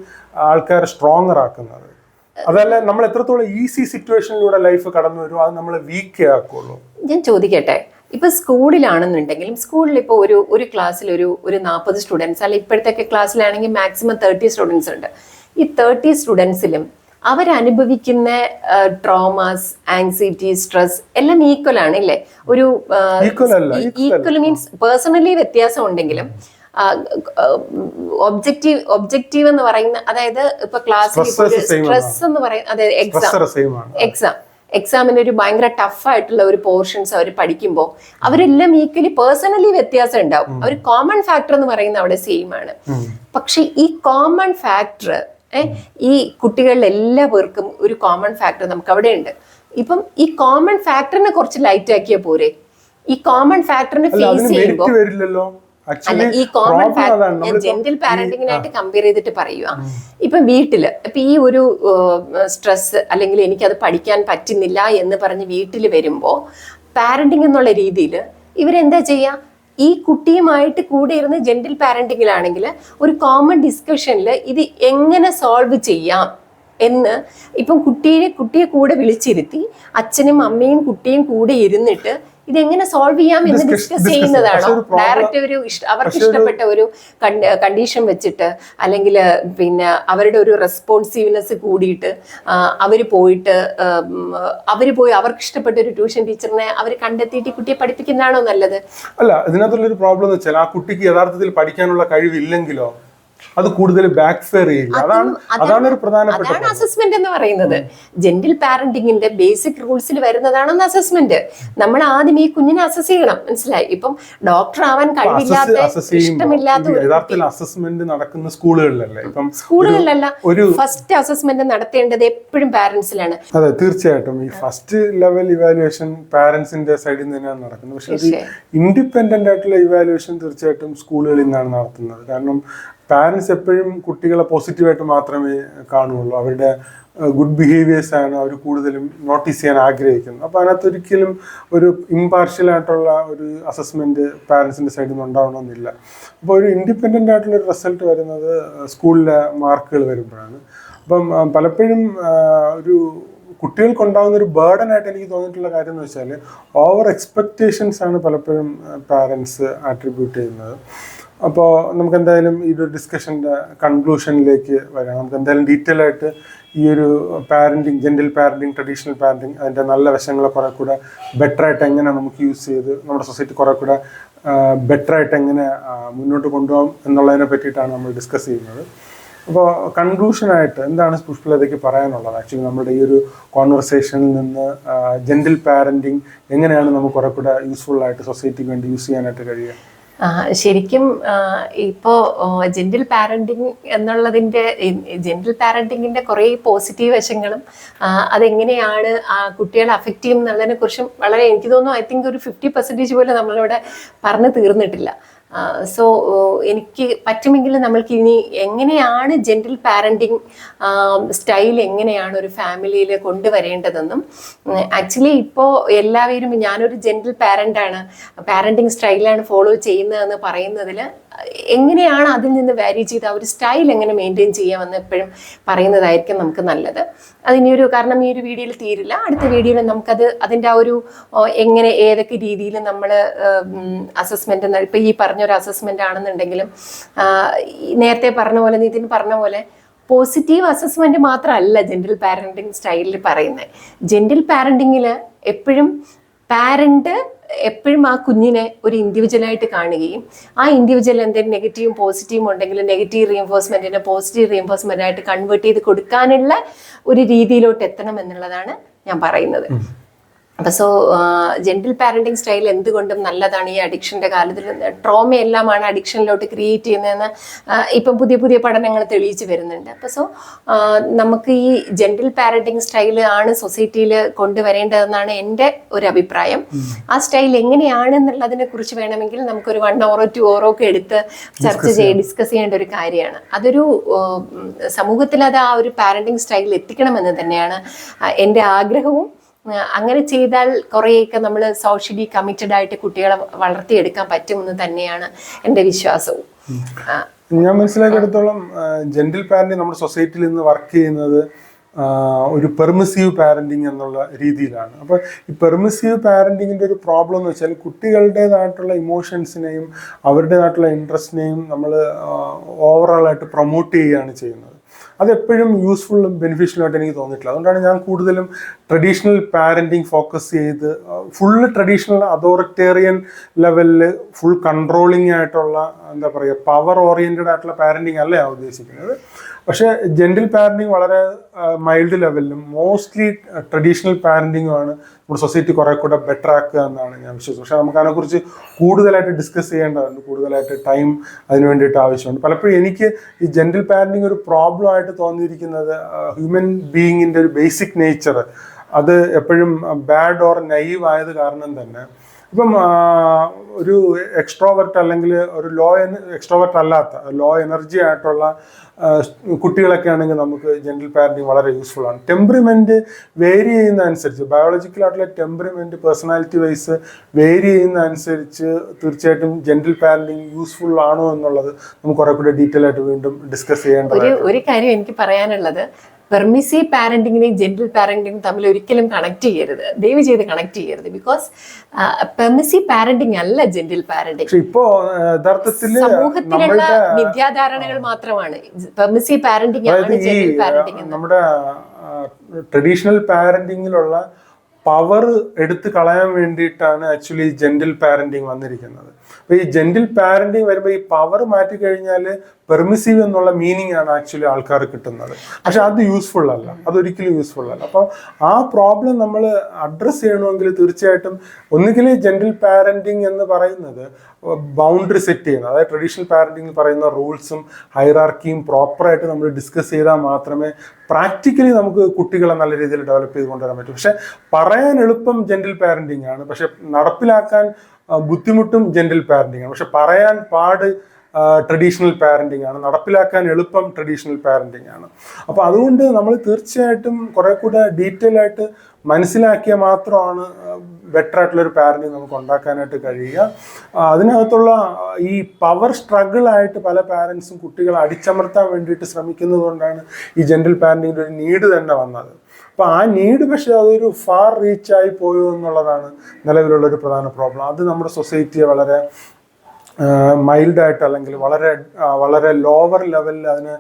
ആൾക്കാരെ സ്ട്രോങ്ങർ ആക്കുന്നത്. അതല്ല നമ്മൾ എത്രത്തോളം ഈസി സിറ്റുവേഷനിലൂടെ ലൈഫ് കടന്നു വരും അത് നമ്മളെ വീക്ക് ആക്കുള്ളൂ. ഞാൻ ചോദിക്കട്ടെ, ഇപ്പൊ സ്കൂളിലാണെന്നുണ്ടെങ്കിലും സ്കൂളിൽ ഇപ്പോൾ ഒരു ക്ലാസ്സിൽ ഒരു 40 സ്റ്റുഡൻസ് അല്ല, ഇപ്പോഴത്തെ ക്ലാസ്സിലാണെങ്കിൽ മാക്സിമം 30 സ്റ്റുഡൻസ് ഉണ്ട്. ഈ 30 സ്റ്റുഡൻസിലും അവരനുഭവിക്കുന്ന ട്രോമാസ്, ആങ്സൈറ്റി, സ്ട്രെസ് എല്ലാം ഈക്വൽ ആണ് ഇല്ലേ? ഒരു ഈക്വൽ മീൻസ് പേഴ്സണലി വ്യത്യാസം ഉണ്ടെങ്കിലും ഒബ്ജക്റ്റീവ് എന്ന് പറയുന്ന, അതായത് ഇപ്പൊ ക്ലാസ്സിൽ സ്ട്രെസ് എന്ന് പറയുന്ന, അതായത് എക്സാം എക്സാമിന് ഒരു ഭയങ്കര ടഫായിട്ടുള്ള ഒരു പോർഷൻസ് അവർ പഠിക്കുമ്പോൾ അവരെല്ലാം ഈക്വലി പേഴ്സണലി വ്യത്യാസം ഉണ്ടാവും. അവർ കോമൺ ഫാക്ടർ എന്ന് പറയുന്നത് അവിടെ സെയിം ആണ്. പക്ഷെ ഈ കോമൺ ഫാക്ടർ ഈ കുട്ടികളിൽ എല്ലാ പേർക്കും ഒരു കോമൺ ഫാക്ടർ നമുക്ക് അവിടെ ഉണ്ട്. ഇപ്പം ഈ കോമൺ ഫാക്ടറിനെ കുറച്ച് ലൈറ്റ് ആക്കിയാൽ പോരെ? ഈ കോമൺ ഫാക്ടറിനെ ഫേസ് ചെയ്യുമ്പോൾ അല്ല, ഈ കോമൺ ഫാക്ടർ ജെന്റൽ പാരന്റിങ്ങിനായിട്ട് കമ്പയർ ചെയ്തിട്ട് പറയുക. ഇപ്പൊ വീട്ടില് ഇപ്പൊ ഈ ഒരു സ്ട്രെസ് അല്ലെങ്കിൽ എനിക്കത് പഠിക്കാൻ പറ്റുന്നില്ല എന്ന് പറഞ്ഞ് വീട്ടിൽ വരുമ്പോ പാരന്റിങ് എന്നുള്ള രീതിയിൽ ഇവരെന്താ ചെയ്യാ? ഈ കുട്ടിയുമായിട്ട് കൂടെ ഇരുന്ന് ജെന്റൽ പാരന്റിങ്ങിലാണെങ്കിൽ ഒരു കോമൺ ഡിസ്കഷനിൽ ഇത് എങ്ങനെ സോൾവ് ചെയ്യാം എന്ന് ഇപ്പം കുട്ടിയെ കൂടെ വിളിച്ചിരുത്തി അച്ഛനും അമ്മയും കുട്ടിയും കൂടെ ഇരുന്നിട്ട് ഇതെങ്ങനെ സോൾവ് ചെയ്യാം എന്ന് ഡിസ്കസ് ചെയ്യുന്നതാണോ? ഡയറക്റ്റ് ഒരു അവർക്ക് ഇഷ്ടപ്പെട്ട ഒരു കണ്ടീഷൻ വെച്ചിട്ട് അല്ലെങ്കിൽ പിന്നെ അവരുടെ ഒരു റെസ്പോൺസീവ്നെസ് കൂടിയിട്ട് അവർ പോയി അവർക്ക് ഇഷ്ടപ്പെട്ട ഒരു ട്യൂഷൻ ടീച്ചറിനെ അവർ കണ്ടെത്തിയിട്ട് ഈ കുട്ടിയെ പഠിപ്പിക്കുന്നതാണോ നല്ലത്? അല്ല, ഇതിനകത്തുള്ളൊരു പ്രോബ്ലം എന്ന് വെച്ചാൽ ആ കുട്ടിക്ക് യഥാർത്ഥത്തിൽ പഠിക്കാനുള്ള കഴിവില്ലെങ്കിലോ അത് കൂടുതൽ ബാക്ക് ഫെയർ ചെയ്യില്ല. അതാണ് ഒരു പ്രധാനപ്പെട്ട അസസ്മെന്റ് എന്ന് പറയുന്നത്. ജെന്റൽ പാരന്റിങ്ങിന്റെ ബേസിക് റൂൾസിൽ വരുന്നതാണ് അസസ്മെന്റ്. നമ്മൾ ആദ്യം ഈ കുഞ്ഞിനെ അസസ് ചെയ്യണം. മനസ്സിലായി? ഇപ്പം ഡോക്ടർ ആവാൻ കഴിവില്ലാത്ത ഇഷ്ടമില്ലാത്ത യഥാർത്ഥത്തിൽ അസസ്മെന്റ് നടക്കുന്ന സ്കൂളുകളിലല്ലേ? ഇപ്പം സ്കൂളുകളിലല്ല, ഫസ്റ്റ് അസസ്മെന്റ് നടത്തേണ്ടത് എപ്പോഴും പാരന്റ്സിലാണ്. അതെ, തീർച്ചയായിട്ടും ഈ ഫസ്റ്റ് ലെവൽ ഇവാലുവേഷൻ പാരന്റ്സിന്റെ സൈഡിൽ നിന്നാണ് നടക്കുന്നത്. പക്ഷെ ഇൻഡിപെൻഡന്റ് ആയിട്ടുള്ള ഇവാലുവേഷൻ തീർച്ചയായിട്ടും സ്കൂളുകളിൽ നിന്നാണ് നടത്തുന്നത്. കാരണം പാരൻസ് എപ്പോഴും കുട്ടികളെ പോസിറ്റീവായിട്ട് മാത്രമേ കാണുകയുള്ളൂ. അവരുടെ ഗുഡ് ബിഹേവിയേഴ്സ് ആണ് അവർ കൂടുതലും നോട്ടീസ് ചെയ്യാൻ ആഗ്രഹിക്കുന്നത്. അപ്പോൾ അതിനകത്ത് ഒരിക്കലും ഒരു ഇമ്പാർഷ്യലായിട്ടുള്ള ഒരു അസസ്മെൻറ്റ് പാരൻസിൻ്റെ സൈഡിൽ നിന്ന് ഉണ്ടാവണമെന്നില്ല. അപ്പോൾ ഒരു ഇൻഡിപെൻഡൻ്റ് ആയിട്ടുള്ളൊരു റിസൾട്ട് വരുന്നത് സ്കൂളിലെ മാർക്കുകൾ വരുമ്പോഴാണ്. അപ്പം പലപ്പോഴും ഒരു കുട്ടികൾക്കുണ്ടാകുന്ന ഒരു ബേർഡൻ ആയിട്ട് എനിക്ക് തോന്നിയിട്ടുള്ള കാര്യം എന്ന് വെച്ചാൽ ഓവർ എക്സ്പെക്റ്റേഷൻസ് ആണ് പലപ്പോഴും പാരൻസ് ആട്രിബ്യൂട്ട് ചെയ്യുന്നത്. അപ്പോൾ നമുക്ക് എന്തായാലും ഈ ഒരു ഡിസ്കഷൻ്റെ കൺക്ലൂഷനിലേക്ക് വരാം. നമുക്ക് എന്തായാലും ഡീറ്റെയിൽ ആയിട്ട് ഈ ഒരു parenting, gentle parenting, traditional parenting, അതിൻ്റെ നല്ല വശങ്ങളെ കുറെ കൂടെ ബെറ്ററായിട്ട് എങ്ങനെ നമുക്ക് യൂസ് ചെയ്ത് നമ്മുടെ സൊസൈറ്റി കുറെ കൂടെ ബെറ്ററായിട്ട് എങ്ങനെ മുന്നോട്ട് കൊണ്ടുപോകാം എന്നുള്ളതിനെ പറ്റിയിട്ടാണ് നമ്മൾ ഡിസ്കസ് ചെയ്യുന്നത്. അപ്പോൾ കൺക്ലൂഷനായിട്ട് എന്താണ് പുഷ്പലതയ്ക്ക് പറയാനുള്ളത്? ആക്ച്വലി നമ്മുടെ ഈ ഒരു കോൺവെർസേഷനിൽ നിന്ന് ജെന്റൽ പാരൻറ്റിങ് എങ്ങനെയാണ് നമുക്ക് കുറെ കൂടെ യൂസ്ഫുൾ ആയിട്ട് സൊസൈറ്റിക്ക് വേണ്ടി യൂസ് ചെയ്യാനായിട്ട് കഴിയുക? ശരിക്കും ഇപ്പോൾ ജെന്റൽ പാരന്റിങ് ജെന്റൽ പാരന്റിങ്ങിന്റെ കുറേ പോസിറ്റീവ് വശങ്ങളും അതെങ്ങനെയാണ് കുട്ടികളെ അഫക്റ്റ് ചെയ്യും എന്നുള്ളതിനെ കുറിച്ചും വളരെ, എനിക്ക് തോന്നുന്നു, ഐ തിങ്ക് ഒരു 50% പോലും നമ്മളിവിടെ പറഞ്ഞു തീർന്നിട്ടില്ല. സോ എനിക്ക് പറ്റുമെങ്കിൽ നമ്മൾക്ക് ഇനി എങ്ങനെയാണ് ജെന്റൽ പാരന്റിങ് സ്റ്റൈൽ എങ്ങനെയാണ് ഒരു ഫാമിലിയിൽ കൊണ്ടുവരേണ്ടതെന്നും, ആക്ച്വലി ഇപ്പോൾ എല്ലാവരും ഞാനൊരു ജെന്റൽ പാരന്റിങ് സ്റ്റൈലാണ് ഫോളോ ചെയ്യുന്നതെന്ന് പറയുന്നതിൽ എങ്ങനെയാണ് അതിൽ നിന്ന് വാരി ചെയ്ത് ആ ഒരു സ്റ്റൈൽ എങ്ങനെ മെയിൻറ്റെയിൻ ചെയ്യാമെന്ന് എപ്പോഴും പറയുന്നതായിരിക്കും നമുക്ക് നല്ലത്. കാരണം ഈ ഒരു വീഡിയോയിൽ തീരില്ല. അടുത്ത വീഡിയോയിൽ നമുക്കത് അതിൻ്റെ ആ ഒരു എങ്ങനെ ഏതൊക്കെ രീതിയിൽ നമ്മൾ അസസ്മെന്റ്, ഇപ്പം ഈ പറഞ്ഞൊരു അസസ്മെന്റ് ആണെന്നുണ്ടെങ്കിലും നേരത്തെ പറഞ്ഞ പോലെ, നിതിൻ പറഞ്ഞ പോലെ പോസിറ്റീവ് അസസ്മെന്റ് മാത്രമല്ല ജെന്റൽ പാരന്റിങ് സ്റ്റൈലിൽ പറയുന്നത്. ജെന്റൽ പാരന്റിങ്ങിൽ എപ്പോഴും പാരന്റ് എപ്പോഴും ആ കുഞ്ഞിനെ ഒരു ഇൻഡിവിജ്വലായിട്ട് കാണുകയും ആ ഇൻഡിവിജ്വൽ എന്തെങ്കിലും നെഗറ്റീവും പോസിറ്റീവും ഉണ്ടെങ്കിൽ നെഗറ്റീവ് റീഎൻഫോഴ്സ്മെന്റിനെ പോസിറ്റീവ് റീഎൻഫോഴ്സ്മെന്റ് ആയിട്ട് കൺവേർട്ട് ചെയ്ത് കൊടുക്കാനുള്ള ഒരു രീതിയിലോട്ട് എത്തണം എന്നുള്ളതാണ് ഞാൻ പറയുന്നത്. അപ്പം ജെന്റൽ പാരന്റിങ് സ്റ്റൈൽ എന്തുകൊണ്ടും നല്ലതാണ്. ഈ അഡിക്ഷൻ്റെ കാലത്തിൽ ട്രോമ എല്ലാമാണ് അഡിക്ഷനിലോട്ട് ക്രിയേറ്റ് ചെയ്യുന്നതെന്ന് ഇപ്പം പുതിയ പുതിയ പഠനങ്ങൾ തെളിയിച്ച് വരുന്നുണ്ട്. അപ്പോൾ നമുക്ക് ഈ ജെന്റൽ പാരന്റിങ് സ്റ്റൈൽ ആണ് സൊസൈറ്റിയിൽ കൊണ്ടുവരേണ്ടതെന്നാണ് എൻ്റെ ഒരു അഭിപ്രായം. ആ സ്റ്റൈൽ എങ്ങനെയാണെന്നുള്ളതിനെ കുറിച്ച് വേണമെങ്കിൽ നമുക്കൊരു 1 hour 2 hour ഒക്കെ എടുത്ത് ഡിസ്കസ് ചെയ്യേണ്ട ഒരു കാര്യമാണ്. അതൊരു സമൂഹത്തിൽ അത് ആ ഒരു പാരന്റിങ് സ്റ്റൈലിൽ എത്തിക്കണമെന്ന് തന്നെയാണ് എൻ്റെ ആഗ്രഹവും. അങ്ങനെ ചെയ്താൽ കുറേയൊക്കെ നമ്മൾ സോഷ്യലി കമ്മിറ്റഡ് ആയിട്ട് കുട്ടികളെ വളർത്തിയെടുക്കാൻ പറ്റുമെന്ന് തന്നെയാണ് എൻ്റെ വിശ്വാസവും. ഞാൻ മനസ്സിലാക്കിയെടുത്തോളം ജെന്റൽ പാരന്റിങ് നമ്മുടെ സൊസൈറ്റിയിൽ നിന്ന് വർക്ക് ചെയ്യുന്നത് ഒരു പെർമിസീവ് പാരന്റിങ് എന്നുള്ള രീതിയിലാണ്. അപ്പോൾ ഈ പെർമിസീവ് പാരന്റിങ്ങിൻ്റെ ഒരു പ്രോബ്ലം എന്ന് വെച്ചാൽ കുട്ടികളുടേതായിട്ടുള്ള ഇമോഷൻസിനെയും അവരുടേതായിട്ടുള്ള ഇൻട്രസ്റ്റിനെയും നമ്മൾ ഓവറോളായിട്ട് പ്രൊമോട്ട് ചെയ്യുകയാണ് ചെയ്യുന്നത്. അതെപ്പോഴും യൂസ്ഫുള്ളും ബെനിഫിഷ്യലായിട്ട് എനിക്ക് തോന്നിയിട്ടില്ല. അതുകൊണ്ടാണ് ഞാൻ കൂടുതലും ട്രഡീഷണൽ പാരൻറ്റിങ് ഫോക്കസ് ചെയ്ത് ഫുള്ള് ട്രഡീഷണൽ അതോറിറ്റേറിയൻ ലെവലിൽ ഫുൾ കൺട്രോളിങ് ആയിട്ടുള്ള, എന്താ പറയുക, പവർ ഓറിയൻറ്റഡ് ആയിട്ടുള്ള പാരൻറ്റിങ് അല്ല ഞാൻ ഉദ്ദേശിക്കുന്നത്. പക്ഷേ ജെന്റിൽ പാരന്റിങ് വളരെ മൈൽഡ് ലെവലിലും മോസ്റ്റ്ലി ട്രഡീഷണൽ പാരന്റിങ്ങുമാണ് നമ്മുടെ സൊസൈറ്റി കുറെ കൂടെ ബെറ്റർ ആക്കുക എന്നാണ് ഞാൻ വിശ്വസിക്കുന്നത്. പക്ഷേ നമുക്ക് അതിനെക്കുറിച്ച് കൂടുതലായിട്ട് ഡിസ്കസ് ചെയ്യേണ്ടതുണ്ട്, കൂടുതലായിട്ട് ടൈം അതിന് വേണ്ടിയിട്ട് ആവശ്യമുണ്ട്. പലപ്പോഴും എനിക്ക് ഈ ജെന്റിൽ പാരന്റിങ് ഒരു പ്രോബ്ലം ആയിട്ട് തോന്നിയിരിക്കുന്നത് ഹ്യൂമൻ ബീയിങ്ങിൻ്റെ ഒരു ബേസിക് നേച്ചർ അത് എപ്പോഴും ബാഡ് ഓർ നൈവ് ആയത് കാരണം തന്നെ ഇപ്പം ഒരു എക്സ്ട്രോവർട്ട് അല്ലെങ്കിൽ ഒരു എക്സ്ട്രോവർട്ട് അല്ലാത്ത ലോ എനർജി ആയിട്ടുള്ള കുട്ടികളൊക്കെ ആണെങ്കിൽ നമുക്ക് ജെന്റിൽ പാരന്റിങ് വളരെ യൂസ്ഫുൾ ആണ്. ടെമ്പറിമെന്റ് വേരി ചെയ്യുന്ന അനുസരിച്ച് ബയോളജിക്കലായിട്ടുള്ള ടെമ്പറിമെന്റ് പേഴ്സണാലിറ്റി വൈസ് വേരി ചെയ്യുന്ന അനുസരിച്ച് തീർച്ചയായിട്ടും ജെന്റിൽ പാരന്റിങ് യൂസ്ഫുൾ ആണോ എന്നുള്ളത് നമുക്ക് കുറെ കൂടെ ഡീറ്റെയിൽ ആയിട്ട് വീണ്ടും ഡിസ്കസ് ചെയ്യേണ്ടത്. ഒരു കാര്യം എനിക്ക് പറയാനുള്ളത്, പെർമിസീവ് പാരന്റിങ്ങിനെയും ജെന്റിൽ പാരന്റിങ്ങും തമ്മിൽ ഒരിക്കലും കണക്ട് ചെയ്യരുത്, ദയവ് ചെയ്ത് കണക്ട് ചെയ്യരുത്. ബിക്കോസ് പെർമിസീവ് പാരന്റിങ് അല്ല ജെന്റിൽ പാരന്റിങ്. ഇപ്പോ യഥാർത്ഥത്തിൽ സമൂഹത്തിലുള്ള മിഥ്യാധാരണകൾ മാത്രമാണ് പെർമിസീവ് പാരന്റിങ് ആണ് ജെന്റിൽ പാരന്റിങ്. നമ്മുടെ ട്രഡീഷണൽ പാരന്റിങ്ങിലുള്ള പവർ എടുത്തു കളയാൻ വേണ്ടിയിട്ടാണ് ആക്ച്വലി ജെന്റിൽ പാരന്റിങ് വന്നിരിക്കുന്നത്. അപ്പോൾ ഈ ജെന്റിൽ പാരന്റിങ് വരുമ്പോൾ ഈ പവർ മാറ്റി കഴിഞ്ഞാൽ പെർമിസീവ് എന്നുള്ള മീനിങ് ആണ് ആക്ച്വലി ആൾക്കാർ കിട്ടുന്നത്. പക്ഷെ അത് യൂസ്ഫുൾ അല്ല, അതൊരിക്കലും യൂസ്ഫുൾ അല്ല. അപ്പോൾ ആ പ്രോബ്ലം നമ്മൾ അഡ്രസ്സ് ചെയ്യണമെങ്കിൽ തീർച്ചയായിട്ടും ഒന്നുകിൽ ജെന്റിൽ പാരന്റിങ് എന്ന് പറയുന്നത് ബൗണ്ടറി സെറ്റ് ചെയ്യുന്നത്, അതായത് ട്രഡീഷണൽ പാരന്റിങ് പറയുന്ന റൂൾസും ഹൈറാർക്കിയും പ്രോപ്പറായിട്ട് നമ്മൾ ഡിസ്കസ് ചെയ്താൽ മാത്രമേ പ്രാക്ടിക്കലി നമുക്ക് കുട്ടികളെ നല്ല രീതിയിൽ ഡെവലപ്പ് ചെയ്ത് കൊണ്ടുവരാൻ പറ്റും. പക്ഷെ പറയാൻ എളുപ്പം ജെന്റിൽ പാരന്റിങ് ആണ്, പക്ഷെ നടപ്പിലാക്കാൻ ബുദ്ധിമുട്ടും ജെന്റിൽ പാരന്റിങ് ആണ്. പക്ഷെ പറയാൻ പാട് ട്രഡീഷണൽ പാരന്റിങ് ആണ്, നടപ്പിലാക്കാൻ എളുപ്പം ട്രഡീഷണൽ പാരന്റിങ് ആണ്. അപ്പോൾ അതുകൊണ്ട് നമ്മൾ തീർച്ചയായിട്ടും കുറെ കൂടെ ഡീറ്റെയിൽ ആയിട്ട് മനസ്സിലാക്കിയാൽ മാത്രമാണ് ബെറ്റർ ആയിട്ടുള്ളൊരു പാരന്റിങ് നമുക്ക് ഉണ്ടാക്കാനായിട്ട് കഴിയുക. അതിനകത്തുള്ള ഈ പവർ സ്ട്രഗിൾ ആയിട്ട് പല പാരൻസും കുട്ടികളെ അടിച്ചമർത്താൻ വേണ്ടിയിട്ട് ശ്രമിക്കുന്നത് കൊണ്ടാണ് ഈ ജെന്റിൽ പാരന്റിങ്ങിൻ്റെ ഒരു നീഡ് തന്നെ വന്നത്. അപ്പോൾ ആ നീഡ് പക്ഷേ അതൊരു ഫാർ റീച്ചായി പോയോ എന്നുള്ളതാണ് നിലവിലുള്ളൊരു പ്രധാന പ്രോബ്ലം. അത് നമ്മുടെ സൊസൈറ്റിയെ വളരെ മൈൽഡായിട്ട് അല്ലെങ്കിൽ വളരെ വളരെ ലോവർ ലെവലിൽ അതിന്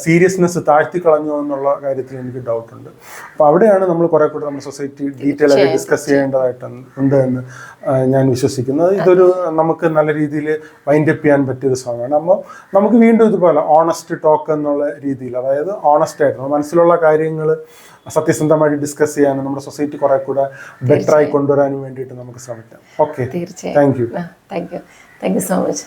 സീരിയസ്നെസ് താഴ്ത്തിക്കളഞ്ഞു എന്നുള്ള കാര്യത്തിൽ എനിക്ക് ഡൗട്ടുണ്ട്. അപ്പോൾ അവിടെയാണ് നമ്മൾ കുറെ കൂടെ നമ്മുടെ സൊസൈറ്റി ഡീറ്റെയിൽ ആയിട്ട് ഡിസ്കസ് ചെയ്യേണ്ടതായിട്ടുണ്ട് എന്ന് ഞാൻ വിശ്വസിക്കുന്നത്. ഇതൊരു നമുക്ക് നല്ല രീതിയിൽ വൈൻഡ് അപ്പ് ചെയ്യാൻ പറ്റിയൊരു സമയമാണ്. അപ്പോൾ നമുക്ക് വീണ്ടും ഇതുപോലെ ഓണസ്റ്റ് ടോക്ക് എന്നുള്ള രീതിയിൽ, അതായത് ഓണസ്റ്റ് ആയിട്ട് നമ്മുടെ മനസ്സിലുള്ള കാര്യങ്ങൾ സത്യസന്ധമായിട്ട് ഡിസ്കസ് ചെയ്യാനും നമ്മുടെ സൊസൈറ്റി കുറെ കൂടെ ബെറ്റർ ആയി കൊണ്ടുവരാനും വേണ്ടിയിട്ട് നമുക്ക് ശ്രമിക്കാം. ഓക്കെ, തീർച്ചയായും. Thank you. Thank you so much.